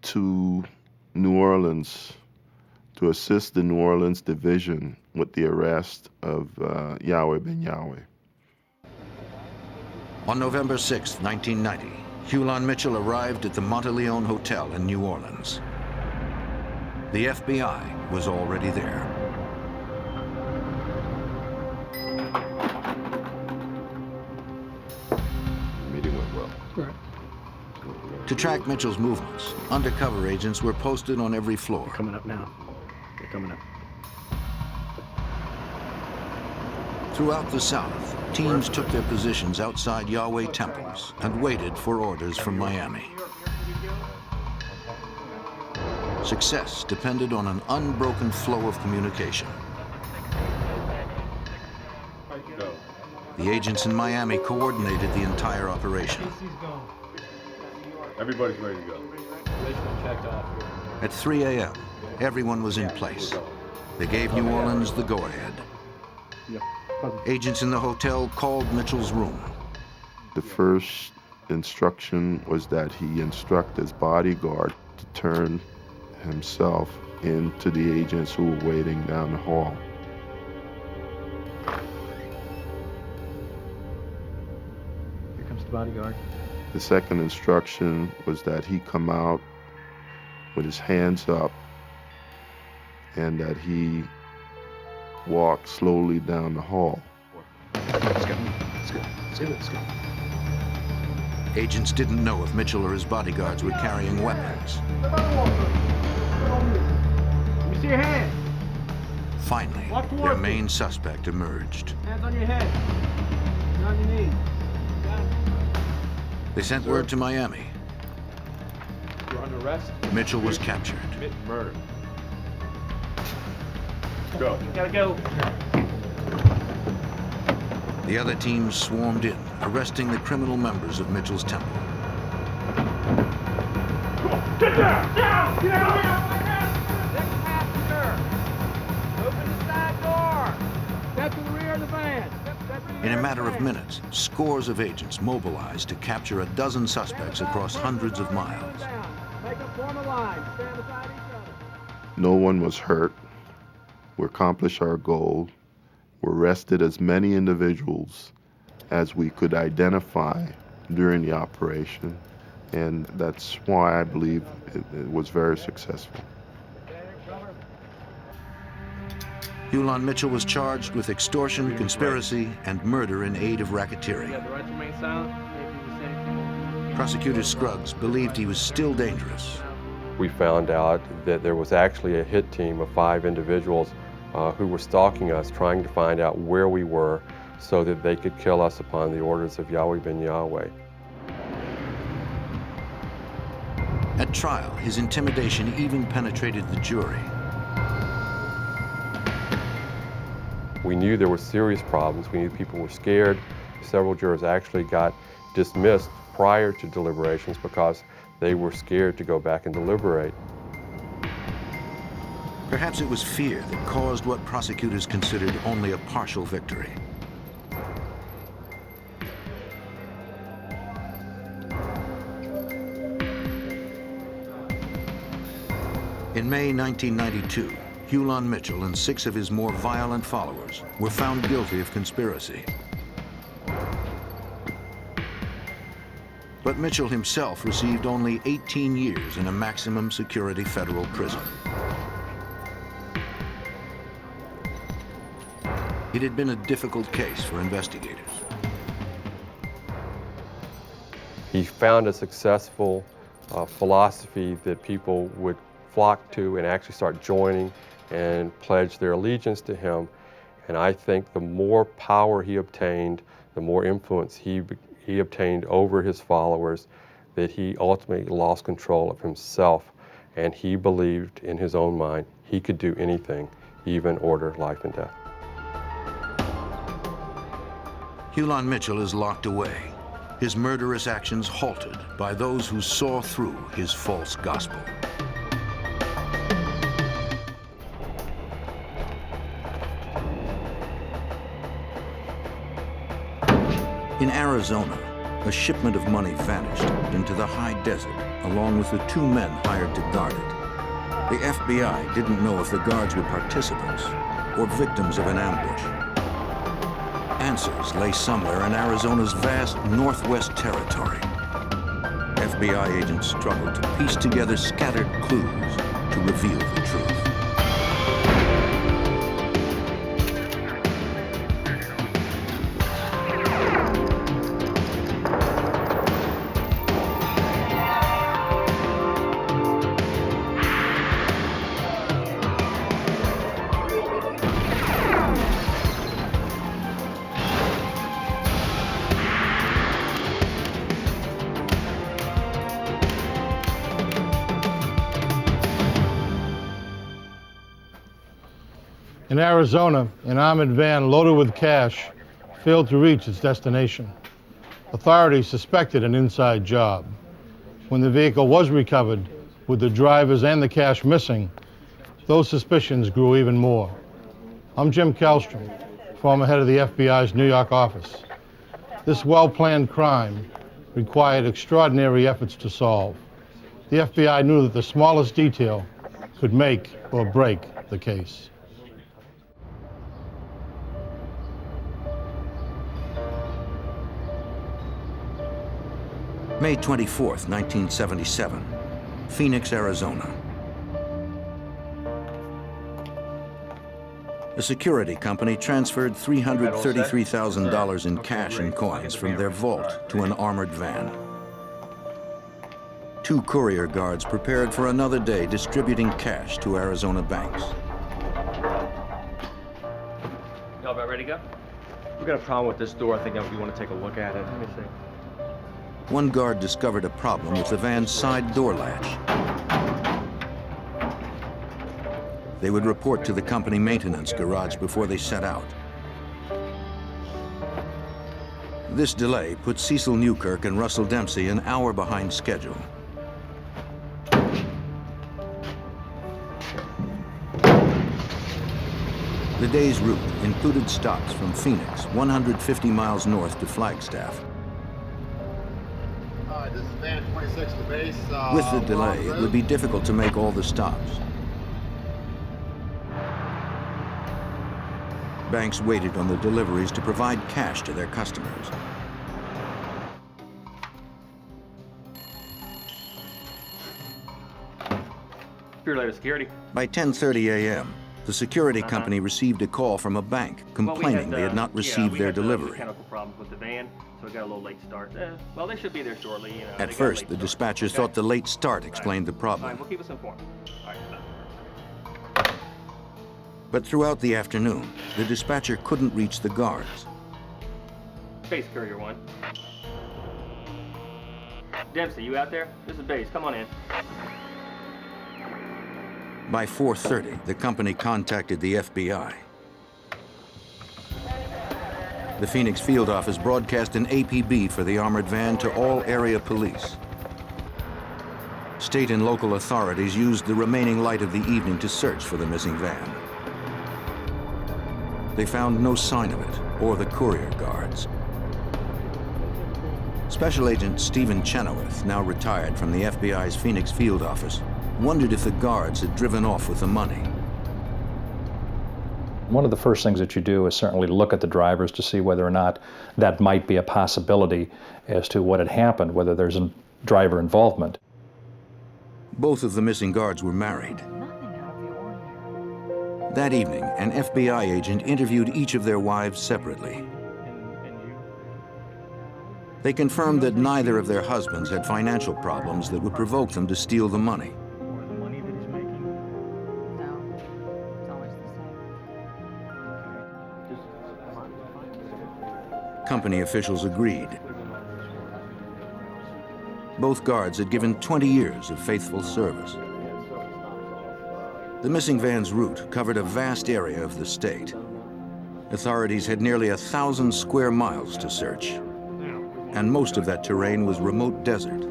to New Orleans to assist the New Orleans division with the arrest of Yahweh Ben Yahweh. On November 6, 1990, Hulan Mitchell arrived at the Monteleone Hotel in New Orleans. The FBI was already there. The meeting went well. Right. To track Mitchell's movements, undercover agents were posted on every floor. They're coming up now. They're coming up. Throughout the South, teams took their positions outside Yahweh temples and waited for orders from Miami. Success depended on an unbroken flow of communication. The agents in Miami coordinated the entire operation. Everybody's ready to go. At 3 a.m., everyone was in place. They gave New Orleans the go-ahead. Agents in the hotel called Mitchell's room. The first instruction was that he instruct his bodyguard to turn himself into the agents who were waiting down the hall. Here comes the bodyguard. The second instruction was that he come out with his hands up and that he walk slowly down the hall. Let's go. Let's go. Let's go. Let's go. Agents didn't know if Mitchell or his bodyguards were carrying weapons. Let me see your hands. Finally, their main suspect emerged. Hands on your head. And on your knees. They sent word to Miami. You're under arrest. Mitchell was captured. Commit murder. Go. You gotta go. The other teams swarmed in, arresting the criminal members of Mitchell's temple. Get down! Down! Get out of here! Next passenger! Open the side door! Step to the rear of the van! In a matter of minutes, scores of agents mobilized to capture a dozen suspects across hundreds of miles. Make a form of line. Stand beside each other. No one was hurt. We accomplished our goal. We arrested as many individuals as we could identify during the operation, and that's why I believe it was very successful. Hulan Mitchell was charged with extortion, conspiracy, and murder in aid of racketeering. Prosecutor Scruggs believed he was still dangerous. We found out that there was actually a hit team of 5 individuals who were stalking us, trying to find out where we were so that they could kill us upon the orders of Yahweh Ben Yahweh. At trial, his intimidation even penetrated the jury. We knew there were serious problems. We knew people were scared. Several jurors actually got dismissed prior to deliberations because they were scared to go back and deliberate. Perhaps it was fear that caused what prosecutors considered only a partial victory. In May 1992, Hulan Mitchell and 6 of his more violent followers were found guilty of conspiracy. But Mitchell himself received only 18 years in a maximum security federal prison. It had been a difficult case for investigators. He found a successful philosophy that people would flock to and actually start joining and pledge their allegiance to him. And I think the more power he obtained, the more influence he obtained over his followers, that he ultimately lost control of himself. And he believed in his own mind he could do anything, even order life and death. Hulan Mitchell is locked away, his murderous actions halted by those who saw through his false gospel. In Arizona, a shipment of money vanished into the high desert, along with the 2 men hired to guard it. The FBI didn't know if the guards were participants or victims of an ambush. Answers lay somewhere in Arizona's vast Northwest Territory. FBI agents struggled to piece together scattered clues to reveal the truth. In Arizona, an armored van loaded with cash failed to reach its destination. Authorities suspected an inside job. When the vehicle was recovered, with the drivers and the cash missing, those suspicions grew even more. I'm Jim Kallstrom, former head of the FBI's New York office. This well-planned crime required extraordinary efforts to solve. The FBI knew that the smallest detail could make or break the case. May 24th, 1977, Phoenix, Arizona. A security company transferred $333,000 in cash and coins from their vault to an armored van. 2 courier guards prepared for another day distributing cash to Arizona banks. Y'all about ready to go? We've got a problem with this door. I think we want to take a look at it. Let me see. One guard discovered a problem with the van's side door latch. They would report to the company maintenance garage before they set out. This delay put Cecil Newkirk and Russell Dempsey an hour behind schedule. The day's route included stops from Phoenix, 150 miles north to Flagstaff. This is van 26 to base. With the delay, it would be difficult to make all the stops. Banks waited on the deliveries to provide cash to their customers. Superior security. By 10:30 a.m., the security company received a call from a bank complaining they had not received their delivery. Mechanical problems with the van, so we got a little late start. Well, they should be there shortly. You know, At first, the dispatcher thought the late start explained the problem. All right, we'll keep us informed. All right. But throughout the afternoon, the dispatcher couldn't reach the guards. Base Courier 1. Dempsey, you out there? This is Base. Come on in. By 4:30, the company contacted the FBI. The Phoenix field office broadcast an APB for the armored van to all area police. State and local authorities used the remaining light of the evening to search for the missing van. They found no sign of it or the courier guards. Special Agent Stephen Chenoweth, now retired from the FBI's Phoenix field office, wondered if the guards had driven off with the money. One of the first things that you do is certainly look at the drivers to see whether or not that might be a possibility as to what had happened, whether there's a driver involvement. Both of the missing guards were married. That evening, an FBI agent interviewed each of their wives separately. They confirmed that neither of their husbands had financial problems that would provoke them to steal the money. Company officials agreed. Both guards had given 20 years of faithful service. The missing van's route covered a vast area of the state. Authorities had nearly 1,000 square miles to search, and most of that terrain was remote desert.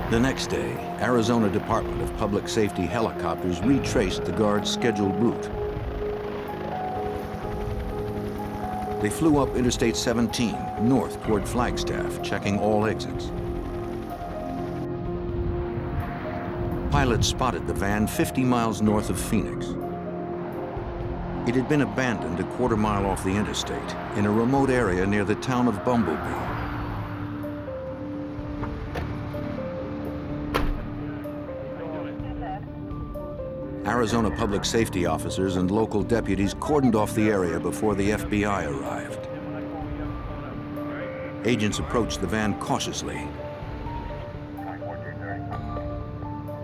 The next day, Arizona Department of Public Safety helicopters retraced the guards' scheduled route. They flew up Interstate 17, north toward Flagstaff, checking all exits. Pilots spotted the van 50 miles north of Phoenix. It had been abandoned a quarter-mile off the interstate in a remote area near the town of Bumblebee. Arizona public safety officers and local deputies cordoned off the area before the FBI arrived. Agents approached the van cautiously.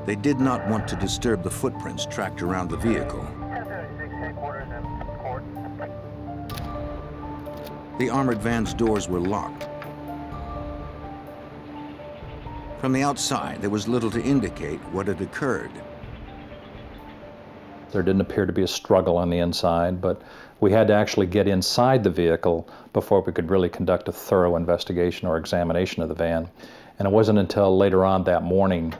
They did not want to disturb the footprints tracked around the vehicle. The armored van's doors were locked. From the outside, there was little to indicate what had occurred. There didn't appear to be a struggle on the inside, but we had to actually get inside the vehicle before we could really conduct a thorough investigation or examination of the van. And it wasn't until later on that morning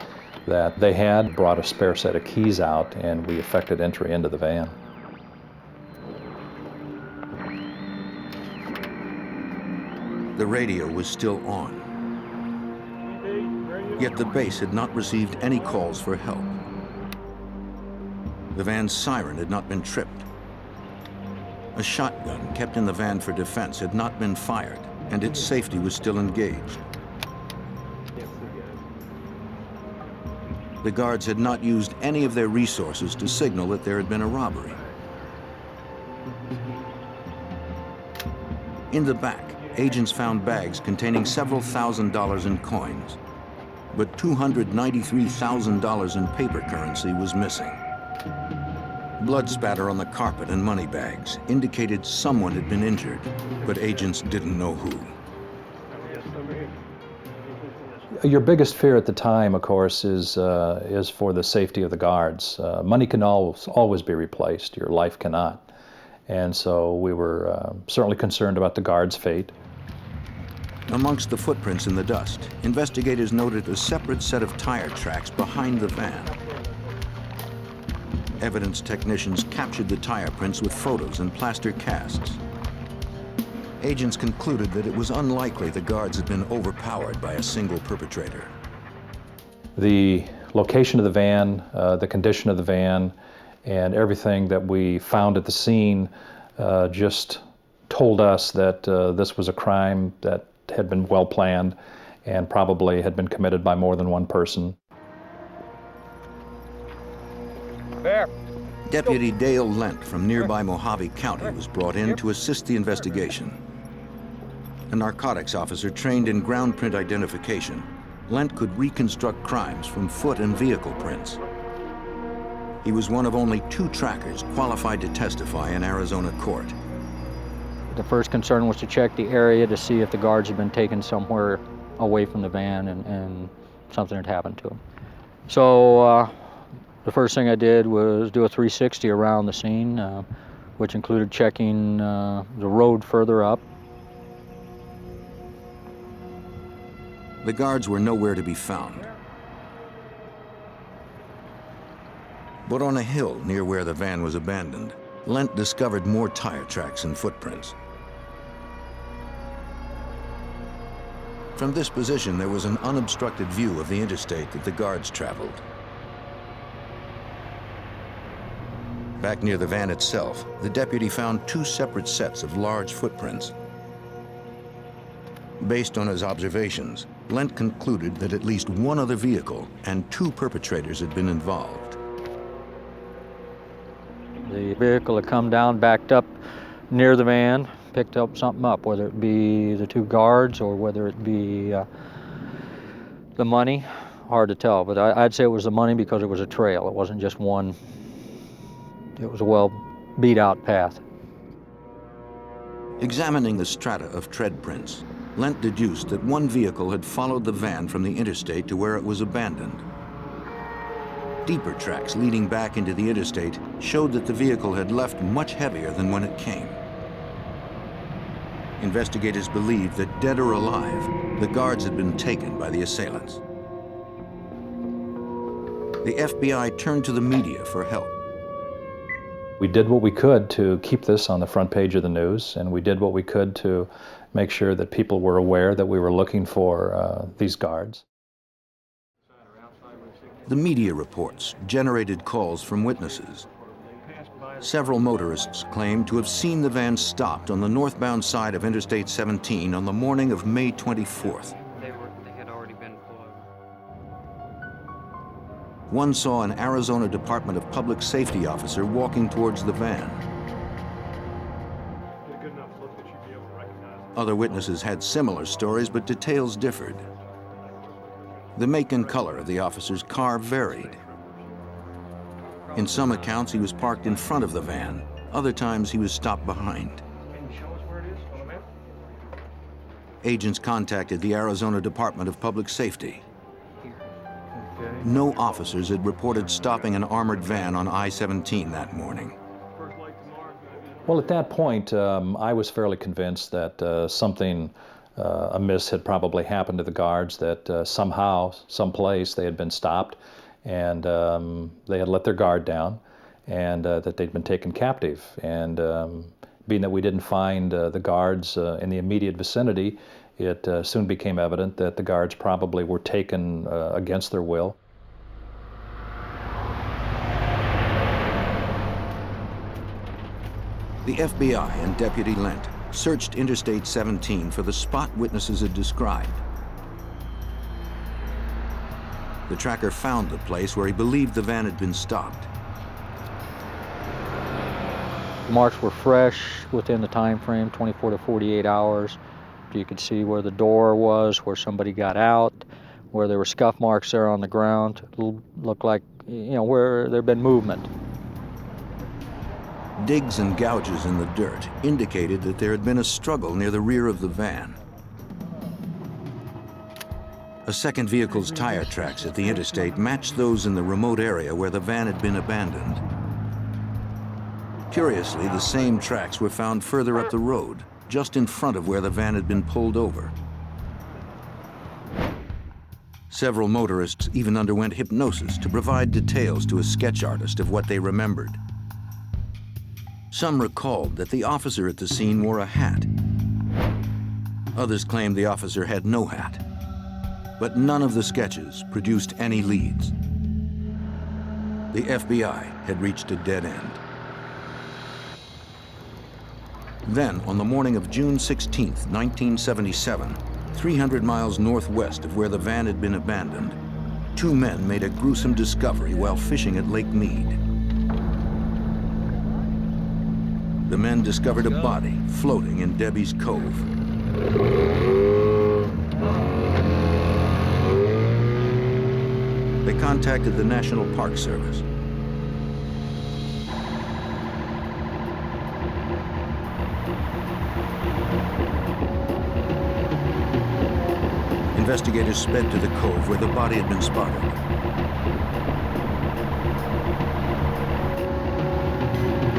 that they had brought a spare set of keys out and we effected entry into the van. The radio was still on. Yet the base had not received any calls for help. The van's siren had not been tripped. A shotgun kept in the van for defense had not been fired, and its safety was still engaged. The guards had not used any of their resources to signal that there had been a robbery. In the back, agents found bags containing several $1,000s in coins, but $293,000 in paper currency was missing. Blood spatter on the carpet and money bags indicated someone had been injured, but agents didn't know who. Your biggest fear at the time, of course, is for the safety of the guards. Money can always be replaced. Your life cannot. And so we were certainly concerned about the guards' fate. Amongst the footprints in the dust, investigators noted a separate set of tire tracks behind the van. Evidence technicians captured the tire prints with photos and plaster casts. Agents concluded that it was unlikely the guards had been overpowered by a single perpetrator. The location of the van, the condition of the van, and everything that we found at the scene just told us that this was a crime that had been well planned and probably had been committed by more than one person. There. Deputy Dale Lent from nearby Mojave County was brought in to assist the investigation. A narcotics officer trained in ground print identification, Lent could reconstruct crimes from foot and vehicle prints. He was one of only 2 trackers qualified to testify in Arizona court. The first concern was to check the area to see if the guards had been taken somewhere away from the van and something had happened to them. So the first thing I did was do a 360 around the scene, which included checking the road further up. The guards were nowhere to be found. But on a hill near where the van was abandoned, Lent discovered more tire tracks and footprints. From this position, there was an unobstructed view of the interstate that the guards traveled. Back near the van itself, the deputy found 2 separate sets of large footprints. Based on his observations, Lent concluded that at least one other vehicle and 2 perpetrators had been involved. The vehicle had come down, backed up near the van, picked up something up, whether it be the 2 guards or whether it be the money. Hard to tell, but I'd say it was the money because it was a trail. It wasn't just one. It was a well beat out path. Examining the strata of tread prints, Lent deduced that one vehicle had followed the van from the interstate to where it was abandoned. Deeper tracks leading back into the interstate showed that the vehicle had left much heavier than when it came. Investigators believed that, dead or alive, the guards had been taken by the assailants. the FBI turned to the media for help. We did what we could to keep this on the front page of the news, and we did what we could to make sure that people were aware that we were looking for these guards. The media reports generated calls from witnesses. Several motorists claimed to have seen the van stopped on the northbound side of Interstate 17 on the morning of May 24th. They had already been pulled over. One saw an Arizona Department of Public Safety officer walking towards the van. Other witnesses had similar stories, but details differed. The make and color of the officer's car varied. In some accounts, he was parked in front of the van. Other times, he was stopped behind. Agents contacted the Arizona Department of Public Safety. No officers had reported stopping an armored van on I-17 that morning. Well, at that point, I was fairly convinced that something amiss had probably happened to the guards, that somehow, someplace, they had been stopped, and they had let their guard down, and that they'd been taken captive. And being that we didn't find the guards in the immediate vicinity, it soon became evident that the guards probably were taken against their will. The FBI and Deputy Lent searched Interstate 17 for the spot witnesses had described. The tracker found the place where he believed the van had been stopped. The marks were fresh within the time frame, 24 to 48 hours. You could see where the door was, where somebody got out, where there were scuff marks there on the ground. It looked like, where there'd been movement. Digs and gouges in the dirt indicated that there had been a struggle near the rear of the van. A second vehicle's tire tracks at the interstate matched those in the remote area where the van had been abandoned. Curiously, the same tracks were found further up the road, just in front of where the van had been pulled over. Several motorists even underwent hypnosis to provide details to a sketch artist of what they remembered. Some recalled that the officer at the scene wore a hat. Others claimed the officer had no hat. But none of the sketches produced any leads. The FBI had reached a dead end. Then, on the morning of June 16, 1977, 300 miles northwest of where the van had been abandoned, two men made a gruesome discovery while fishing at Lake Mead. The men discovered a body floating in Debbie's Cove. They contacted the National Park Service. Investigators sped to the cove where the body had been spotted.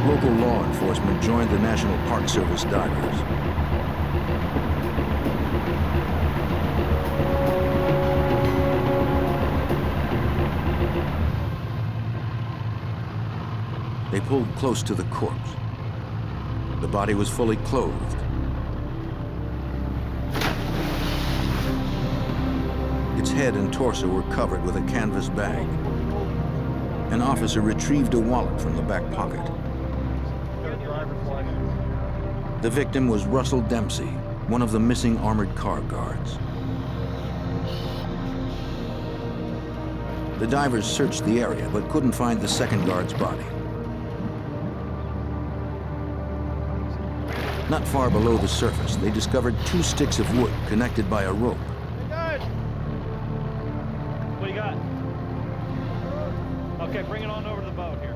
Local law enforcement joined the National Park Service divers. They pulled close to the corpse. The body was fully clothed. Its head and torso were covered with a canvas bag. An officer retrieved a wallet from the back pocket. The victim was Russell Dempsey, one of the missing armored car guards. The divers searched the area but couldn't find the second guard's body. Not far below the surface, they discovered two sticks of wood connected by a rope. What do you got? Okay, bring it on over to the boat here.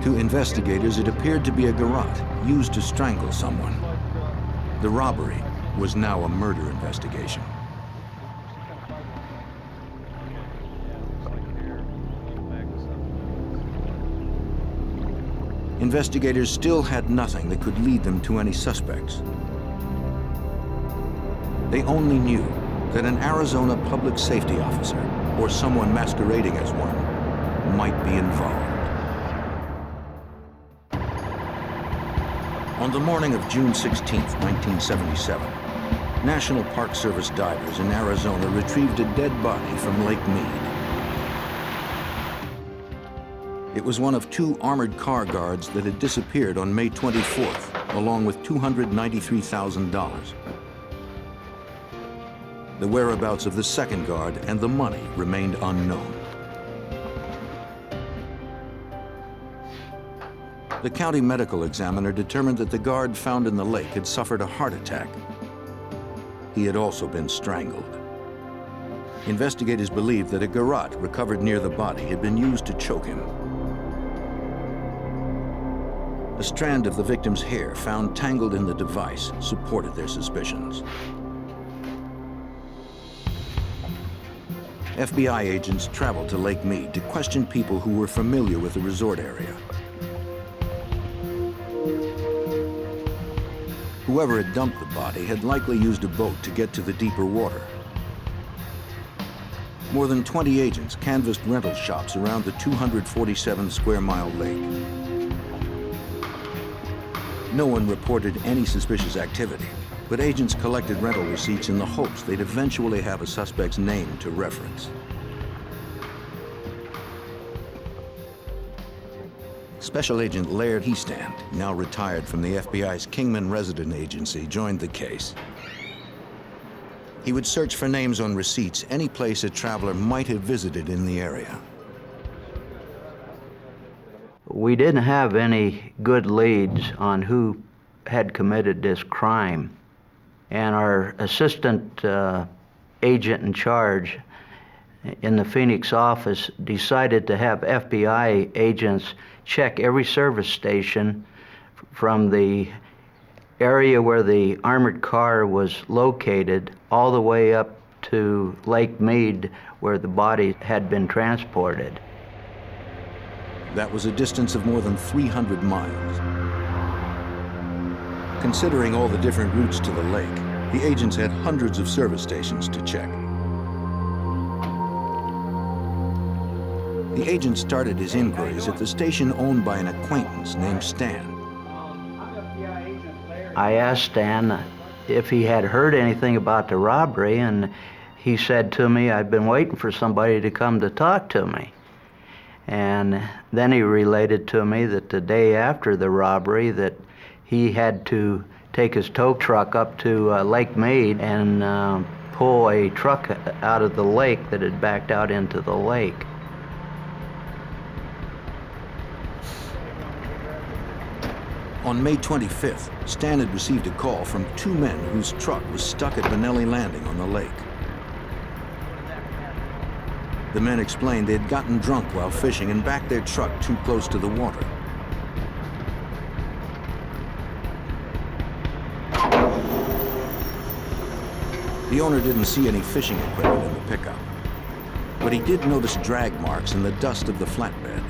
To investigators, it appeared to be a garrote used to strangle someone. The robbery was now a murder investigation. Investigators still had nothing that could lead them to any suspects. They only knew that an Arizona public safety officer, or someone masquerading as one, might be involved. On the morning of June 16, 1977, National Park Service divers in Arizona retrieved a dead body from Lake Mead. It was one of two armored car guards that had disappeared on May 24th, along with $293,000. The whereabouts of the second guard and the money remained unknown. The county medical examiner determined that the guard found in the lake had suffered a heart attack. He had also been strangled. Investigators believed that a garrote recovered near the body had been used to choke him. A strand of the victim's hair found tangled in the device supported their suspicions. FBI agents traveled to Lake Mead to question people who were familiar with the resort area. Whoever had dumped the body had likely used a boat to get to the deeper water. More than 20 agents canvassed rental shops around the 247 square mile lake. No one reported any suspicious activity, but agents collected rental receipts in the hopes they'd eventually have a suspect's name to reference. Special Agent Laird Heastand, now retired from the FBI's Kingman Resident Agency, joined the case. He would search for names on receipts any place a traveler might have visited in the area. We didn't have any good leads on who had committed this crime. And our assistant agent in charge in the Phoenix office decided to have FBI agents check every service station from the area where the armored car was located all the way up to Lake Mead where the body had been transported. That was a distance of more than 300 miles. Considering all the different routes to the lake, the agents had hundreds of service stations to check. The agent started his inquiries at the station owned by an acquaintance named Stan. I asked Stan if he had heard anything about the robbery, and he said to me, "I've been waiting for somebody to come to talk to me." And then he related to me that the day after the robbery that he had to take his tow truck up to Lake Mead and pull a truck out of the lake that had backed out into the lake. On May 25th, Stan had received a call from two men whose truck was stuck at Benelli Landing on the lake. The men explained they had gotten drunk while fishing and backed their truck too close to the water. The owner didn't see any fishing equipment in the pickup, but he did notice drag marks in the dust of the flatbed.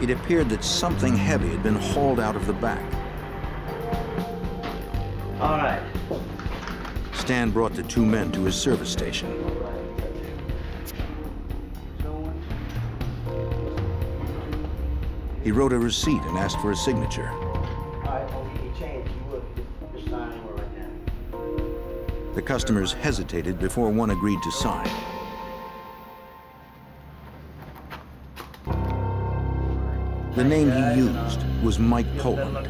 It appeared that something heavy had been hauled out of the back. All right. Stan brought the two men to his service station. He wrote a receipt and asked for a signature. The customers hesitated before one agreed to sign. The name he used was Mike Poland.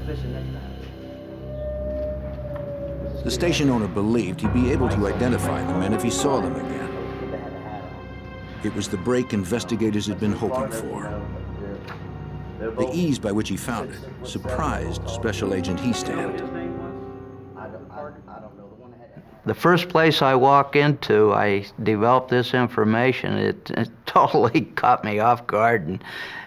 The station owner believed he'd be able to identify the men if he saw them again. It was the break investigators had been hoping for. The ease by which he found it surprised Special Agent Heastand. The first place I walk into, I developed this information. It totally caught me off guard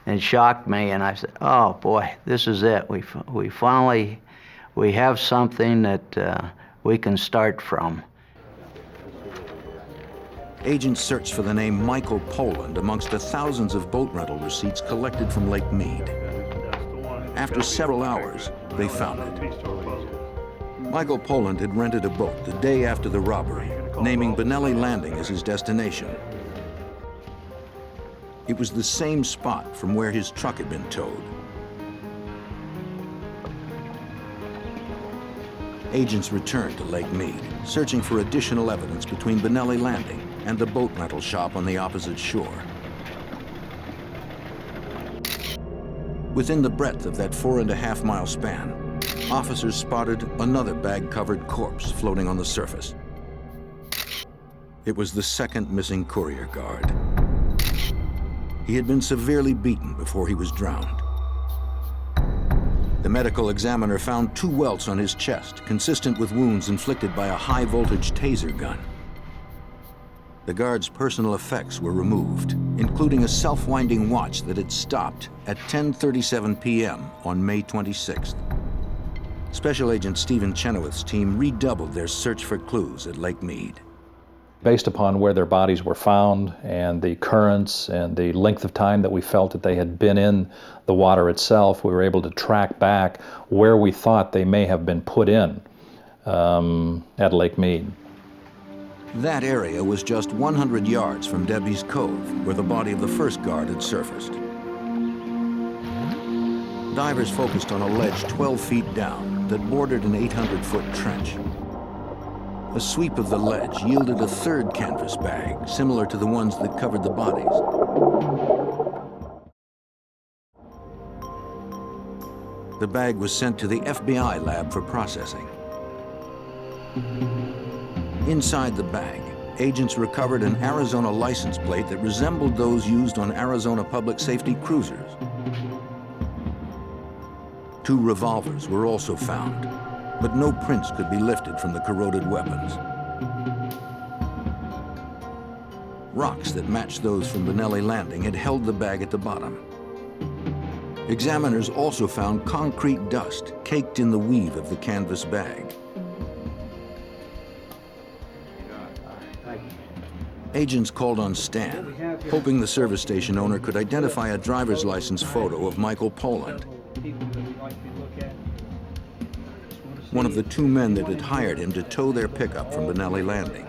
and shocked me. And I said, "Oh boy, this is it. We finally have something that we can start from." Agents searched for the name Michael Poland amongst the thousands of boat rental receipts collected from Lake Mead. After several hours, they found it. Michael Poland had rented a boat the day after the robbery naming Benelli Landing as his destination. It was the same spot from where his truck had been towed. Agents returned to Lake Mead, searching for additional evidence between Benelli Landing and the boat rental shop on the opposite shore. Within the breadth of that 4.5-mile span, officers spotted another bag-covered corpse floating on the surface. It was the second missing courier guard. He had been severely beaten before he was drowned. The medical examiner found 2 welts on his chest, consistent with wounds inflicted by a high-voltage taser gun. The guard's personal effects were removed, including a self-winding watch that had stopped at 10:37 p.m. on May 26th. Special Agent Stephen Chenoweth's team redoubled their search for clues at Lake Mead. Based upon where their bodies were found and the currents and the length of time that we felt that they had been in the water itself, we were able to track back where we thought they may have been put in at Lake Mead. That area was just 100 yards from Debbie's Cove, where the body of the first guard had surfaced. Divers focused on a ledge 12 feet down that bordered an 800-foot trench. A sweep of the ledge yielded a third canvas bag, similar to the ones that covered the bodies. The bag was sent to the FBI lab for processing. Inside the bag, agents recovered an Arizona license plate that resembled those used on Arizona public safety cruisers. 2 revolvers were also found, but no prints could be lifted from the corroded weapons. Rocks that matched those from Benelli Landing had held the bag at the bottom. Examiners also found concrete dust caked in the weave of the canvas bag. Agents called on Stan, hoping the service station owner could identify a driver's license photo of Michael Poland, one of the 2 men that had hired him to tow their pickup from Benelli Landing.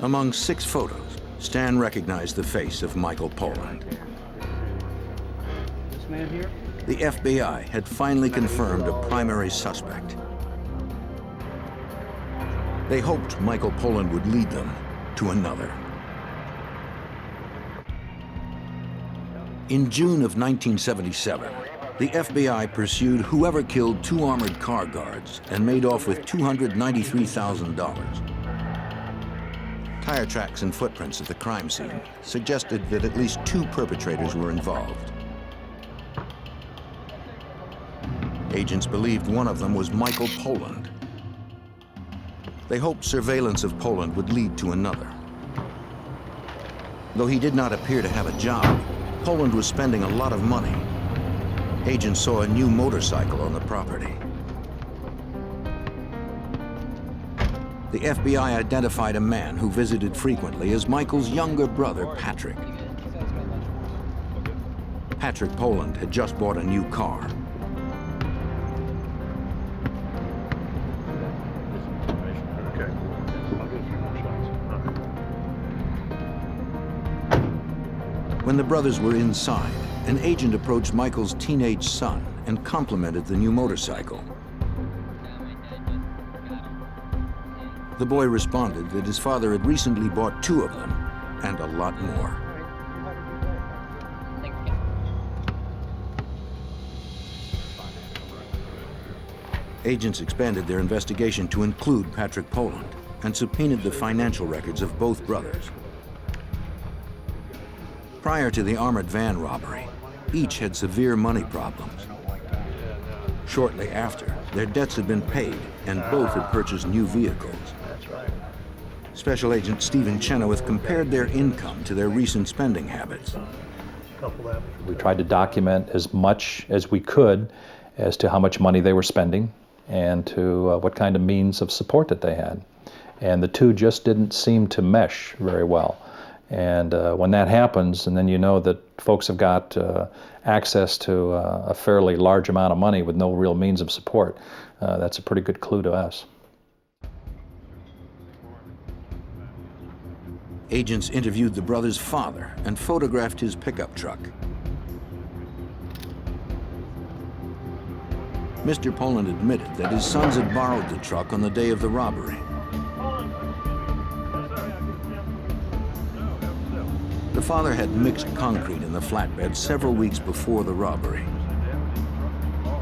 Among 6 photos, Stan recognized the face of Michael Poland. This man here? The FBI had finally confirmed a primary suspect. They hoped Michael Poland would lead them to another. In June of 1977, the FBI pursued whoever killed 2 armored car guards and made off with $293,000. Tire tracks and footprints at the crime scene suggested that at least 2 perpetrators were involved. Agents believed one of them was Michael Poland. They hoped surveillance of Poland would lead to another. Though he did not appear to have a job, Poland was spending a lot of money. Agents saw a new motorcycle on the property. The FBI identified a man who visited frequently as Michael's younger brother, Patrick. Patrick Poland had just bought a new car. When the brothers were inside, an agent approached Michael's teenage son and complimented the new motorcycle. The boy responded that his father had recently bought 2 of them and a lot more. Agents expanded their investigation to include Patrick Poland and subpoenaed the financial records of both brothers. Prior to the armored van robbery, each had severe money problems. Shortly after, their debts had been paid and both had purchased new vehicles. Special Agent Stephen Chenoweth compared their income to their recent spending habits. We tried to document as much as we could as to how much money they were spending and to what kind of means of support that they had. And the 2 just didn't seem to mesh very well. And when that happens, and then you know that folks have got access to a fairly large amount of money with no real means of support, that's a pretty good clue to us. Agents interviewed the brother's father and photographed his pickup truck. Mr. Poland admitted that his sons had borrowed the truck on the day of the robbery. The father had mixed concrete in the flatbed several weeks before the robbery.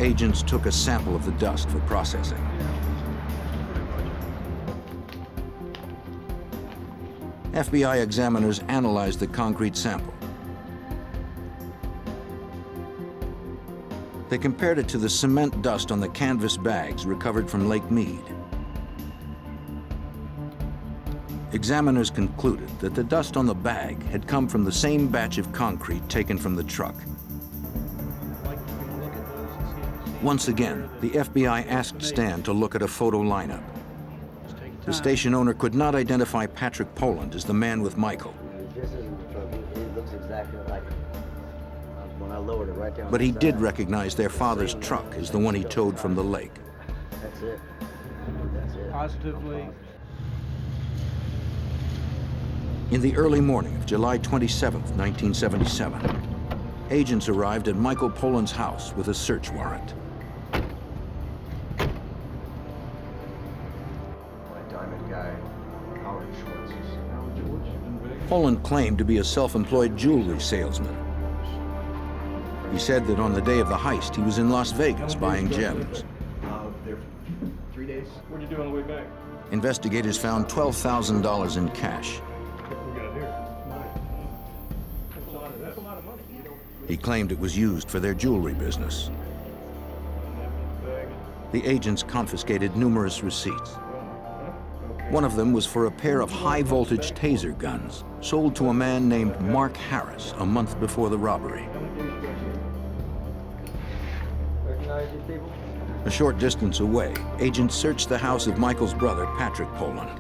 Agents took a sample of the dust for processing. FBI examiners analyzed the concrete sample. They compared it to the cement dust on the canvas bags recovered from Lake Mead. Examiners concluded that the dust on the bag had come from the same batch of concrete taken from the truck. Once again, the FBI asked Stan to look at a photo lineup. The station owner could not identify Patrick Poland as the man with Michael. This isn't the truck. It looks exactly like when I lowered it right down. But he did recognize their father's truck as the one he towed from the lake. That's it. That's it. Positively. In the early morning of July 27, 1977, agents arrived at Michael Poland's house with a search warrant. Poland claimed to be a self-employed jewelry salesman. He said that on the day of the heist, he was in Las Vegas buying gems. There 3 days. What did you do on the way back? Investigators found $12,000 in cash. We got here. That's a lot of money. He claimed it was used for their jewelry business. The agents confiscated numerous receipts. One of them was for a pair of high-voltage taser guns sold to a man named Mark Harris a month before the robbery. A short distance away, agents searched the house of Michael's brother, Patrick Poland.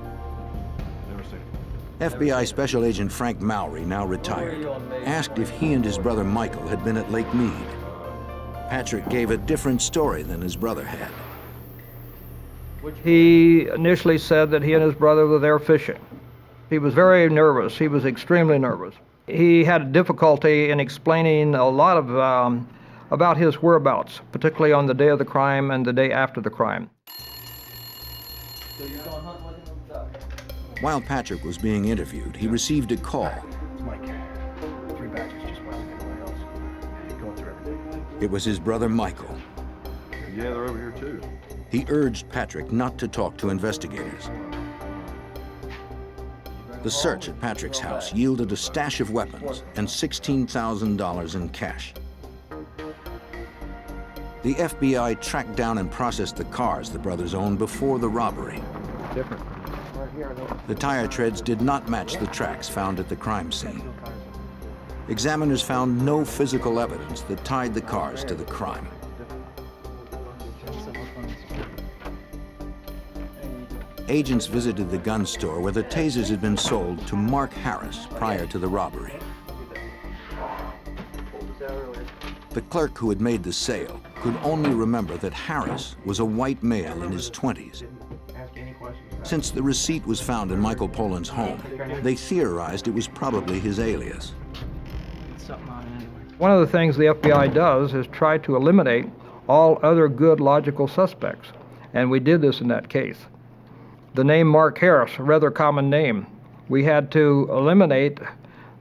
FBI Special Agent Frank Mowry, now retired, asked if he and his brother Michael had been at Lake Mead. Patrick gave a different story than his brother had. He initially said that he and his brother were there fishing. He was very nervous. He was extremely nervous. He had difficulty in explaining a lot of about his whereabouts, particularly on the day of the crime and the day after the crime. While Patrick was being interviewed, he received a call. Mike, 3 batches just like everybody else. Going through everything. It was his brother Michael. Yeah, they're over here too. He urged Patrick not to talk to investigators. The search at Patrick's house yielded a stash of weapons and $16,000 in cash. The FBI tracked down and processed the cars the brothers owned before the robbery. Different. The tire treads did not match the tracks found at the crime scene. Examiners found no physical evidence that tied the cars to the crime. Agents visited the gun store where the tasers had been sold to Mark Harris prior to the robbery. The clerk who had made the sale could only remember that Harris was a white male in his 20s. Since the receipt was found in Michael Poland's home, they theorized it was probably his alias. One of the things the FBI does is try to eliminate all other good logical suspects, and we did this in that case. The name Mark Harris, a rather common name, we had to eliminate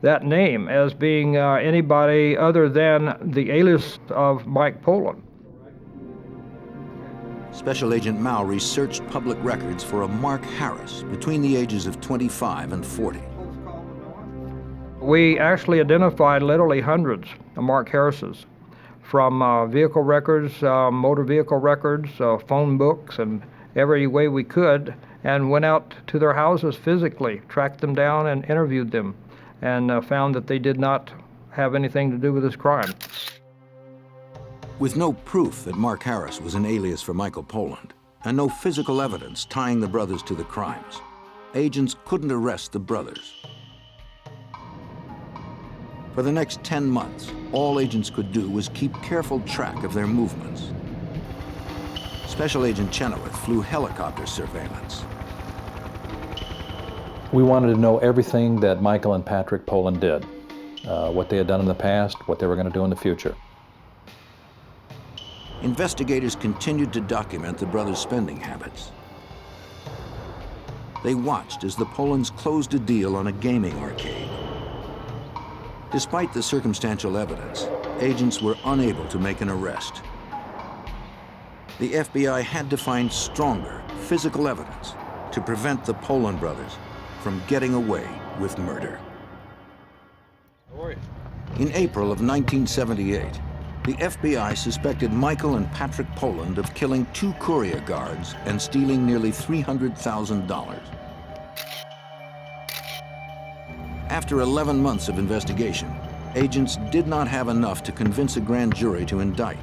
that name as being anybody other than the alias of Mike Poland. Special Agent Mowry searched public records for a Mark Harris between the ages of 25 and 40. We actually identified literally hundreds of Mark Harrises, from vehicle records, motor vehicle records, phone books, and every way we could, and went out to their houses physically, tracked them down and interviewed them, and found that they did not have anything to do with this crime. With no proof that Mark Harris was an alias for Michael Poland, and no physical evidence tying the brothers to the crimes, agents couldn't arrest the brothers. For the next 10 months, all agents could do was keep careful track of their movements. Special Agent Chenoweth flew helicopter surveillance. We wanted to know everything that Michael and Patrick Poland did, what they had done in the past, what they were going to do in the future. Investigators continued to document the brothers' spending habits. They watched as the Polands closed a deal on a gaming arcade. Despite the circumstantial evidence, agents were unable to make an arrest. The FBI had to find stronger physical evidence to prevent the Poland brothers from getting away with murder. In April of 1978, the FBI suspected Michael and Patrick Poland of killing 2 courier guards and stealing nearly $300,000. After 11 months of investigation, agents did not have enough to convince a grand jury to indict.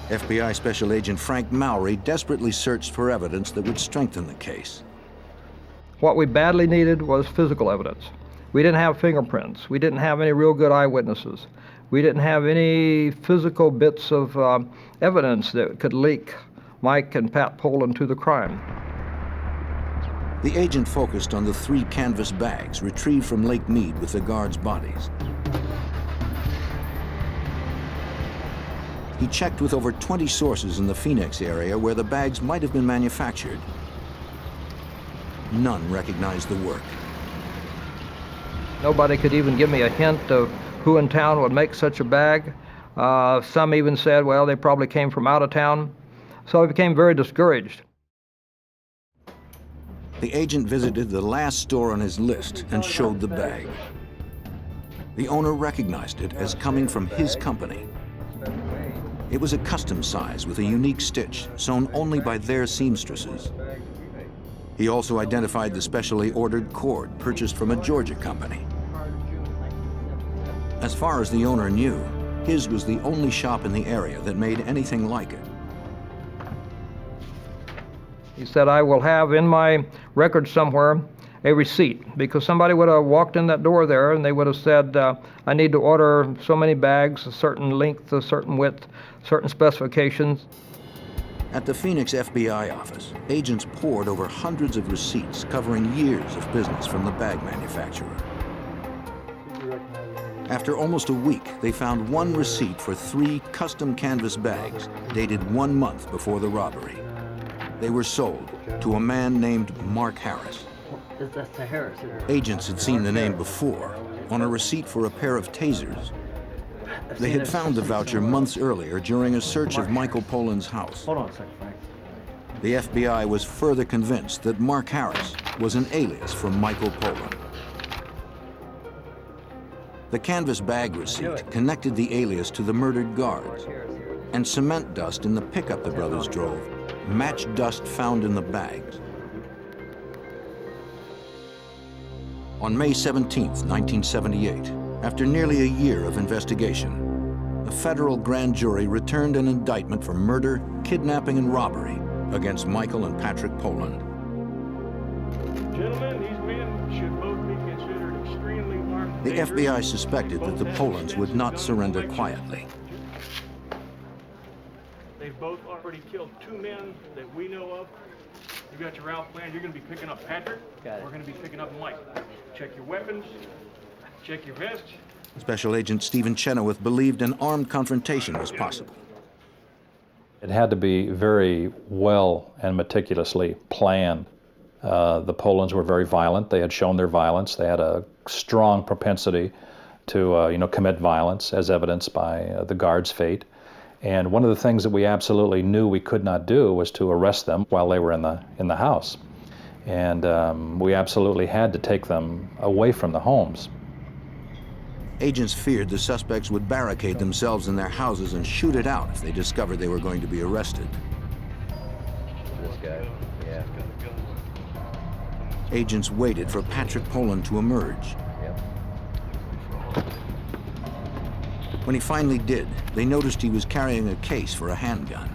FBI Special Agent Frank Mowry desperately searched for evidence that would strengthen the case. What we badly needed was physical evidence. We didn't have fingerprints. We didn't have any real good eyewitnesses. We didn't have any physical bits of evidence that could link Mike and Pat Poland to the crime. The agent focused on the 3 canvas bags retrieved from Lake Mead with the guards' bodies. He checked with over 20 sources in the Phoenix area where the bags might have been manufactured. None recognized the work. Nobody could even give me a hint of who in town would make such a bag. Some even said, well, they probably came from out of town. So I became very discouraged. The agent visited the last store on his list and showed the bag. The owner recognized it as coming from his company. It was a custom size with a unique stitch sewn only by their seamstresses. He also identified the specially ordered cord purchased from a Georgia company. As far as the owner knew, his was the only shop in the area that made anything like it. He said, I will have in my record somewhere a receipt, because somebody would have walked in that door there and they would have said, I need to order so many bags, a certain length, a certain width, certain specifications. At the Phoenix FBI office, agents poured over hundreds of receipts covering years of business from the bag manufacturer. After almost a week, they found one receipt for 3 custom canvas bags dated 1 month before the robbery. They were sold to a man named Mark Harris. That's the Harris. Agents had seen the name before on a receipt for a pair of tasers. They had found the voucher months earlier during a search of Michael Poland's house. Hold on a second, Frank. The FBI was further convinced that Mark Harris was an alias for Michael Poland. The canvas bag receipt connected the alias to the murdered guards, and cement dust in the pickup the brothers drove matched dust found in the bags. On May 17, 1978, after nearly a year of investigation, a federal grand jury returned an indictment for murder, kidnapping, and robbery against Michael and Patrick Poland. Gentlemen, these men should both be considered extremely armed. The FBI suspected that the Polands would not surrender quietly. They've both already killed 2 men that we know of. You got your route plan. You're going to be picking up Patrick. We're going to be picking up Mike. Check your weapons. Check your vest. Special Agent Stephen Chenoweth believed an armed confrontation was possible. It had to be very well and meticulously planned. The Polands were very violent. They had shown their violence. They had a strong propensity to, commit violence, as evidenced by the guards' fate. And one of the things that we absolutely knew we could not do was to arrest them while they were in the house. And we absolutely had to take them away from the homes. Agents feared the suspects would barricade themselves in their houses and shoot it out if they discovered they were going to be arrested. This guy, yeah. Agents waited for Patrick Poland to emerge. When he finally did, they noticed he was carrying a case for a handgun.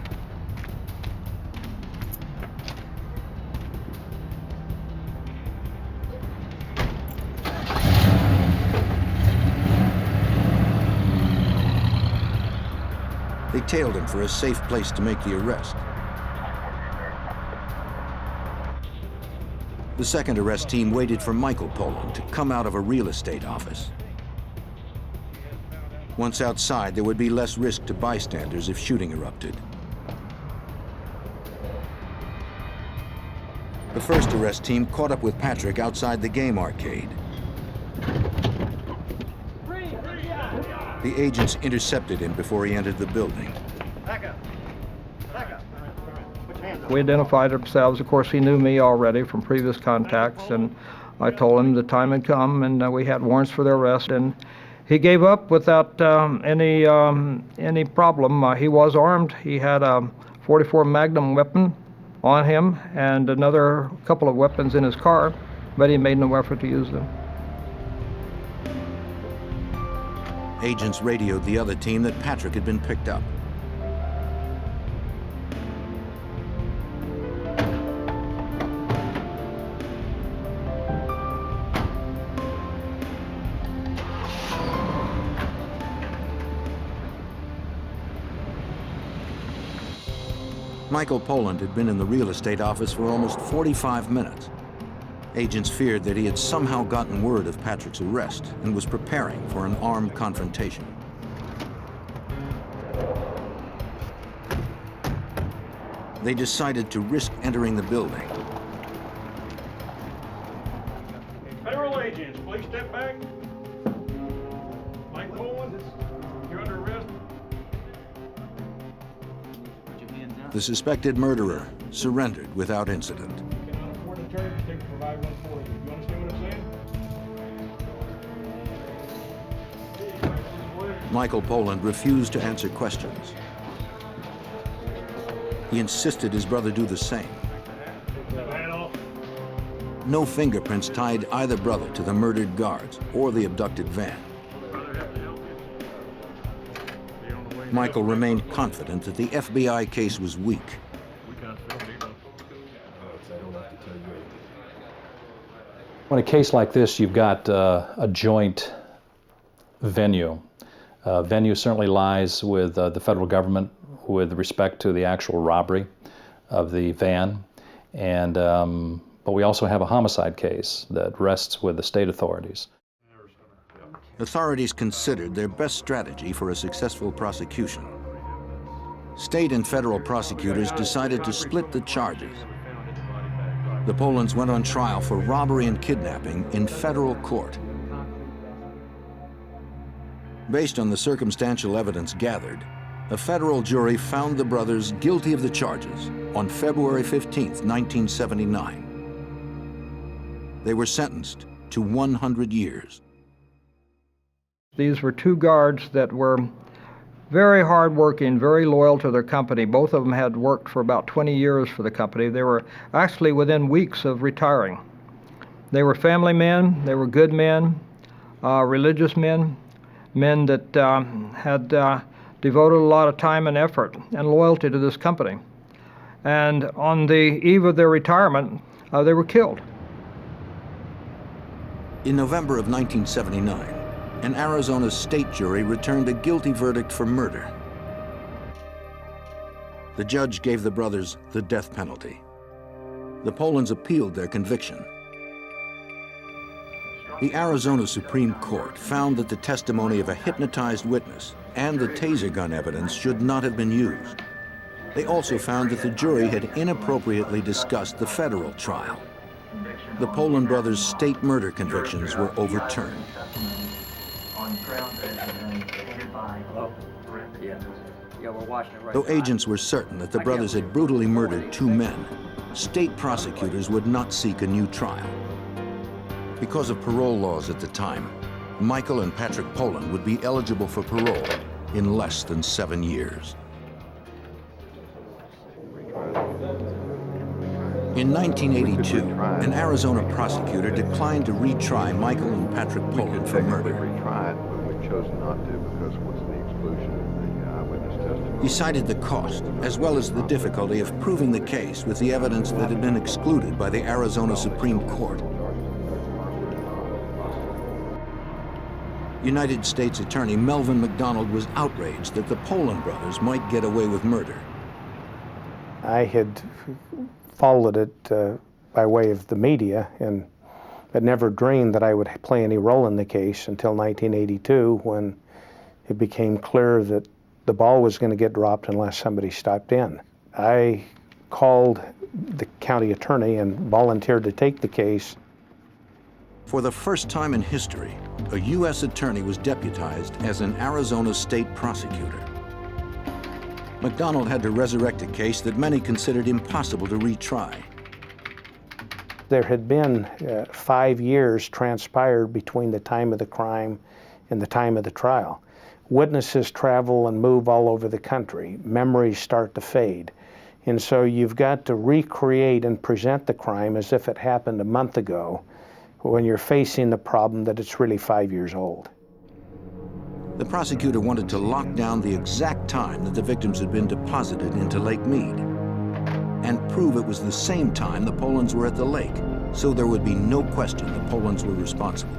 They tailed him for a safe place to make the arrest. The second arrest team waited for Michael Poland to come out of a real estate office. Once outside, there would be less risk to bystanders if shooting erupted. The first arrest team caught up with Patrick outside the game arcade. The agents intercepted him before he entered the building. Back up. Back up. Put your hands up. We identified ourselves. Of course, he knew me already from previous contacts, and I told him the time had come, and we had warrants for their arrest. And he gave up without any problem. He was armed. He had a .44 Magnum weapon on him and another couple of weapons in his car, but he made no effort to use them. Agents radioed the other team that Patrick had been picked up. Michael Poland had been in the real estate office for almost 45 minutes. Agents feared that he had somehow gotten word of Patrick's arrest and was preparing for an armed confrontation. They decided to risk entering the building. Federal agents, please step back. Mike Poland, you're under arrest. The suspected murderer surrendered without incident. Cannot afford an attorney, they can provide one for you. You understand what I'm saying? Michael Poland refused to answer questions. He insisted his brother do the same. No fingerprints tied either brother to the murdered guards or the abducted van. Michael remained confident that the FBI case was weak. In a case like this, you've got a joint venue. Venue certainly lies with the federal government with respect to the actual robbery of the van, and but we also have a homicide case that rests with the state authorities. Authorities considered their best strategy for a successful prosecution. State and federal prosecutors decided to split the charges. The Polands went on trial for robbery and kidnapping in federal court. Based on the circumstantial evidence gathered, a federal jury found the brothers guilty of the charges on February 15, 1979. They were sentenced to 100 years. These were two guards that were very hardworking, very loyal to their company. Both of them had worked for about 20 years for the company. They were actually within weeks of retiring. They were family men, they were good men, religious men, men that had devoted a lot of time and effort and loyalty to this company. And on the eve of their retirement, they were killed. In November of 1979, an Arizona state jury returned a guilty verdict for murder. The judge gave the brothers the death penalty. The Polands appealed their conviction. The Arizona Supreme Court found that the testimony of a hypnotized witness and the taser gun evidence should not have been used. They also found that the jury had inappropriately discussed the federal trial. The Poland brothers' state murder convictions were overturned. Though agents were certain that the brothers had brutally murdered two men, state prosecutors would not seek a new trial. Because of parole laws at the time, Michael and Patrick Poland would be eligible for parole in less than 7 years. In 1982, an Arizona prosecutor declined to retry Michael and Patrick Poland for murder. We chose not to because it was the exclusion of the eyewitness testimony. He cited the cost, as well as the difficulty of proving the case with the evidence that had been excluded by the Arizona Supreme Court. United States Attorney Melvin McDonald was outraged that the Poland brothers might get away with murder. I had followed it by way of the media and had never dreamed that I would play any role in the case until 1982, when it became clear that the ball was going to get dropped unless somebody stepped in. I called the county attorney and volunteered to take the case. For the first time in history, a U.S. attorney was deputized as an Arizona state prosecutor. McDonald had to resurrect a case that many considered impossible to retry. There had been 5 years transpired between the time of the crime and the time of the trial. Witnesses travel and move all over the country. Memories start to fade. And so you've got to recreate and present the crime as if it happened a month ago, when you're facing the problem that it's really 5 years old. The prosecutor wanted to lock down the exact time that the victims had been deposited into Lake Mead and prove it was the same time the Polans were at the lake, so there would be no question the Polans were responsible.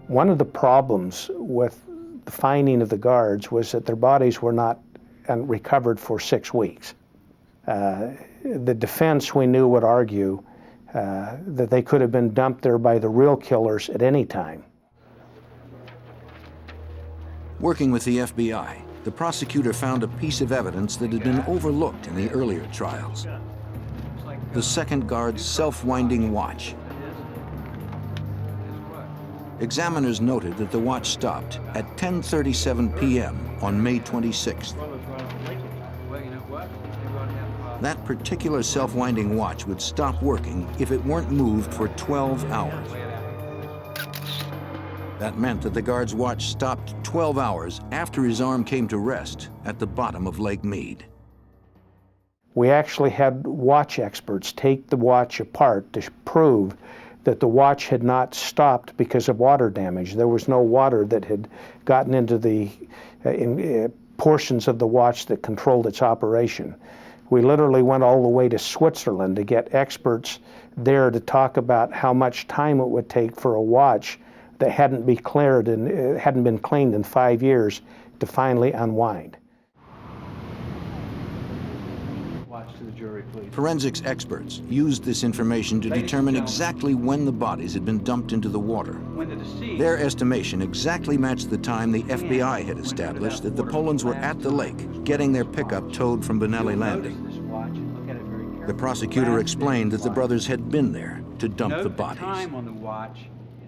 One of the problems with the finding of the guards was that their bodies were not recovered for 6 weeks. The defense, we knew, would argue that they could have been dumped there by the real killers at any time. Working with the FBI, the prosecutor found a piece of evidence that had been overlooked in the earlier trials. The second guard's self-winding watch. Examiners noted that the watch stopped at 10:37 p.m. on May 26th. That particular self-winding watch would stop working if it weren't moved for 12 hours. That meant that the guard's watch stopped 12 hours after his arm came to rest at the bottom of Lake Mead. We actually had watch experts take the watch apart to prove that the watch had not stopped because of water damage. There was no water that had gotten into the portions of the watch that controlled its operation. We literally went all the way to Switzerland to get experts there to talk about how much time it would take for a watch that hadn't been cleaned in 5 years to finally unwind. Watch to the jury, please. Forensics experts used this information to determine exactly when the bodies had been dumped into the water. Their estimation exactly matched the time the FBI had established that the Polans were at the lake, getting their pickup towed from Benelli Landing. The prosecutor explained that the brothers had been there to dump the bodies.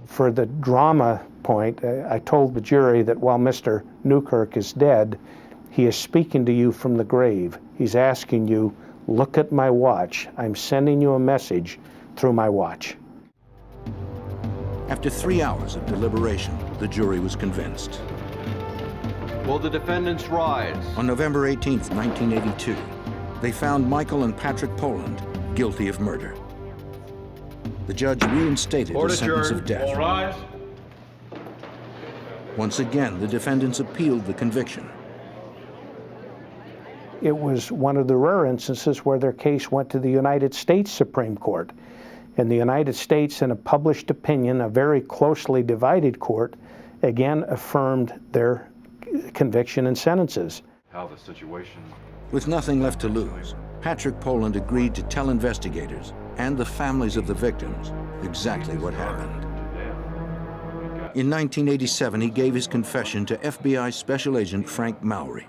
For the drama point, I told the jury that while Mr. Newkirk is dead, he is speaking to you from the grave. He's asking you, look at my watch. I'm sending you a message through my watch. After 3 hours of deliberation, the jury was convinced. Will the defendants rise? On November 18th, 1982, they found Michael and Patrick Poland guilty of murder. The judge reinstated a sentence of death. All rise. Once again, the defendants appealed the conviction. It was one of the rare instances where their case went to the United States Supreme Court. And the United States, in a published opinion, a very closely divided court, again affirmed their conviction and sentences. How the situation... With nothing left to lose, Patrick Poland agreed to tell investigators and the families of the victims exactly what happened. In 1987, he gave his confession to FBI Special Agent Frank Mowry.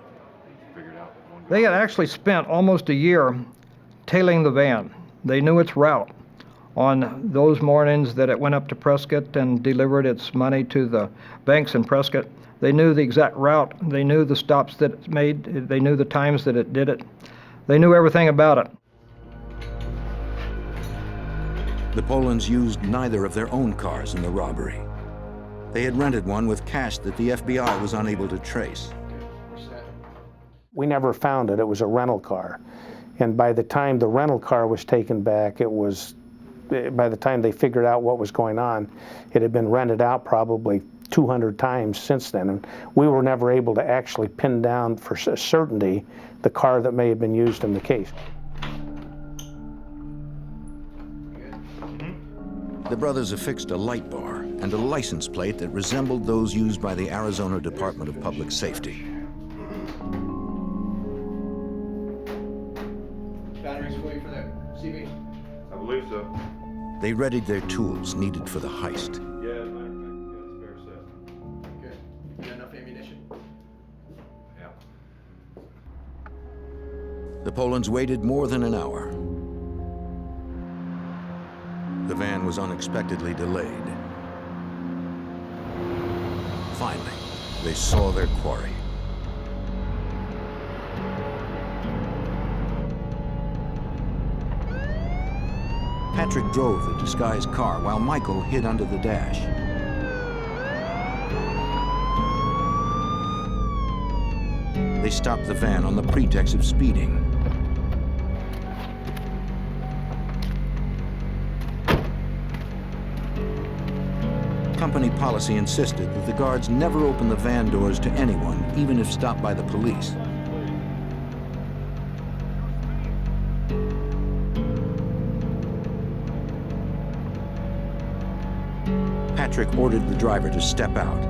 They had actually spent almost a year tailing the van. They knew its route. On those mornings that it went up to Prescott and delivered its money to the banks in Prescott, they knew the exact route. They knew the stops that it made. They knew the times that it did it. They knew everything about it. The Polands used neither of their own cars in the robbery. They had rented one with cash that the FBI was unable to trace. We never found it. It was a rental car. And by the time the rental car was taken back, by the time they figured out what was going on, it had been rented out probably 200 times since then. And we were never able to actually pin down for certainty the car that may have been used in the case. The brothers affixed a light bar and a license plate that resembled those used by the Arizona Department of Public Safety. Batteries for you for the CV? I believe so. They readied their tools needed for the heist. Yeah, as a matter of fact, we got a spare set. Good. You got enough ammunition? Yeah. The Polands waited more than an hour. The van was unexpectedly delayed. Finally, they saw their quarry. Patrick drove the disguised car while Michael hid under the dash. They stopped the van on the pretext of speeding. Company policy insisted that the guards never open the van doors to anyone, even if stopped by the police. Patrick ordered the driver to step out.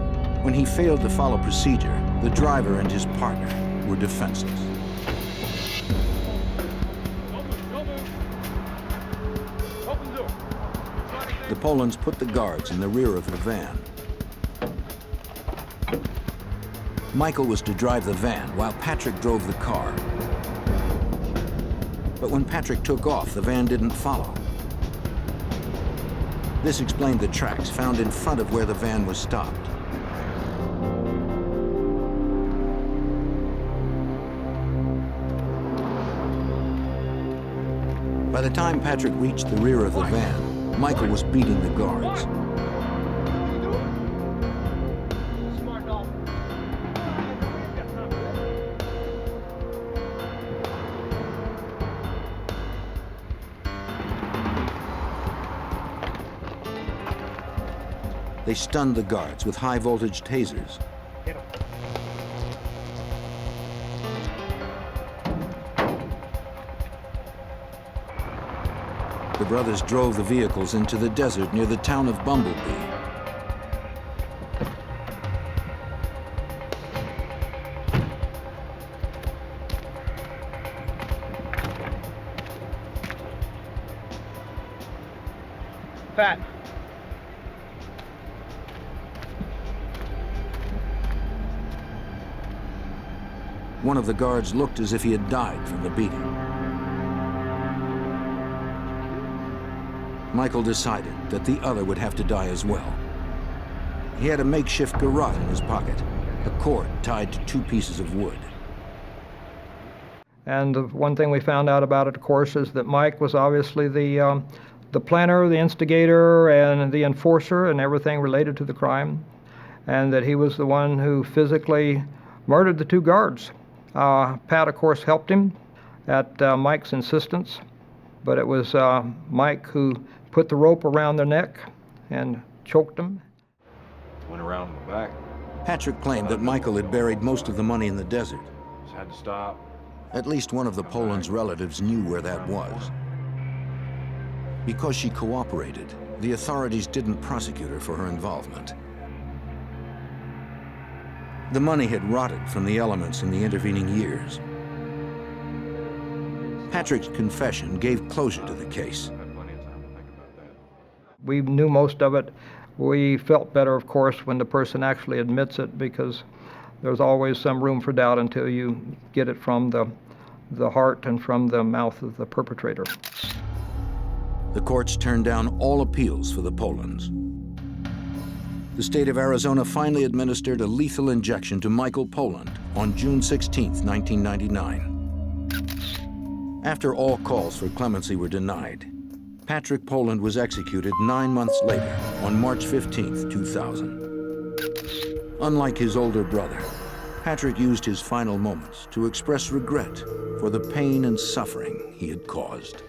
When he failed to follow procedure, the driver and his partner were defenseless. The Polands put the guards in the rear of the van. Michael was to drive the van while Patrick drove the car. But when Patrick took off, the van didn't follow. This explained the tracks found in front of where the van was stopped. By the time Patrick reached the rear of the van, Michael was beating the guards. They stunned the guards with high-voltage tasers. The brothers drove the vehicles into the desert near the town of Bumblebee. Pat. One of the guards looked as if he had died from the beating. Michael decided that the other would have to die as well. He had a makeshift garrote in his pocket, a cord tied to 2 pieces of wood. And the one thing we found out about it, of course, is that Mike was obviously the planner, the instigator, and the enforcer, and everything related to the crime, and that he was the one who physically murdered the 2 guards. Pat, of course, helped him at Mike's insistence, but it was Mike who put the rope around their neck and choked them. Went around in the back. Patrick claimed that Michael had buried most of the money in the desert. Just had to stop. At least one of the Polands' relatives knew where that was. Because she cooperated, the authorities didn't prosecute her for her involvement. The money had rotted from the elements in the intervening years. Patrick's confession gave closure to the case. We knew most of it. We felt better, of course, when the person actually admits it, because there's always some room for doubt until you get it from the heart and from the mouth of the perpetrator. The courts turned down all appeals for the Polands. The state of Arizona finally administered a lethal injection to Michael Poland on June 16, 1999. After all calls for clemency were denied, Patrick Poland was executed 9 months later on March 15, 2000. Unlike his older brother, Patrick used his final moments to express regret for the pain and suffering he had caused.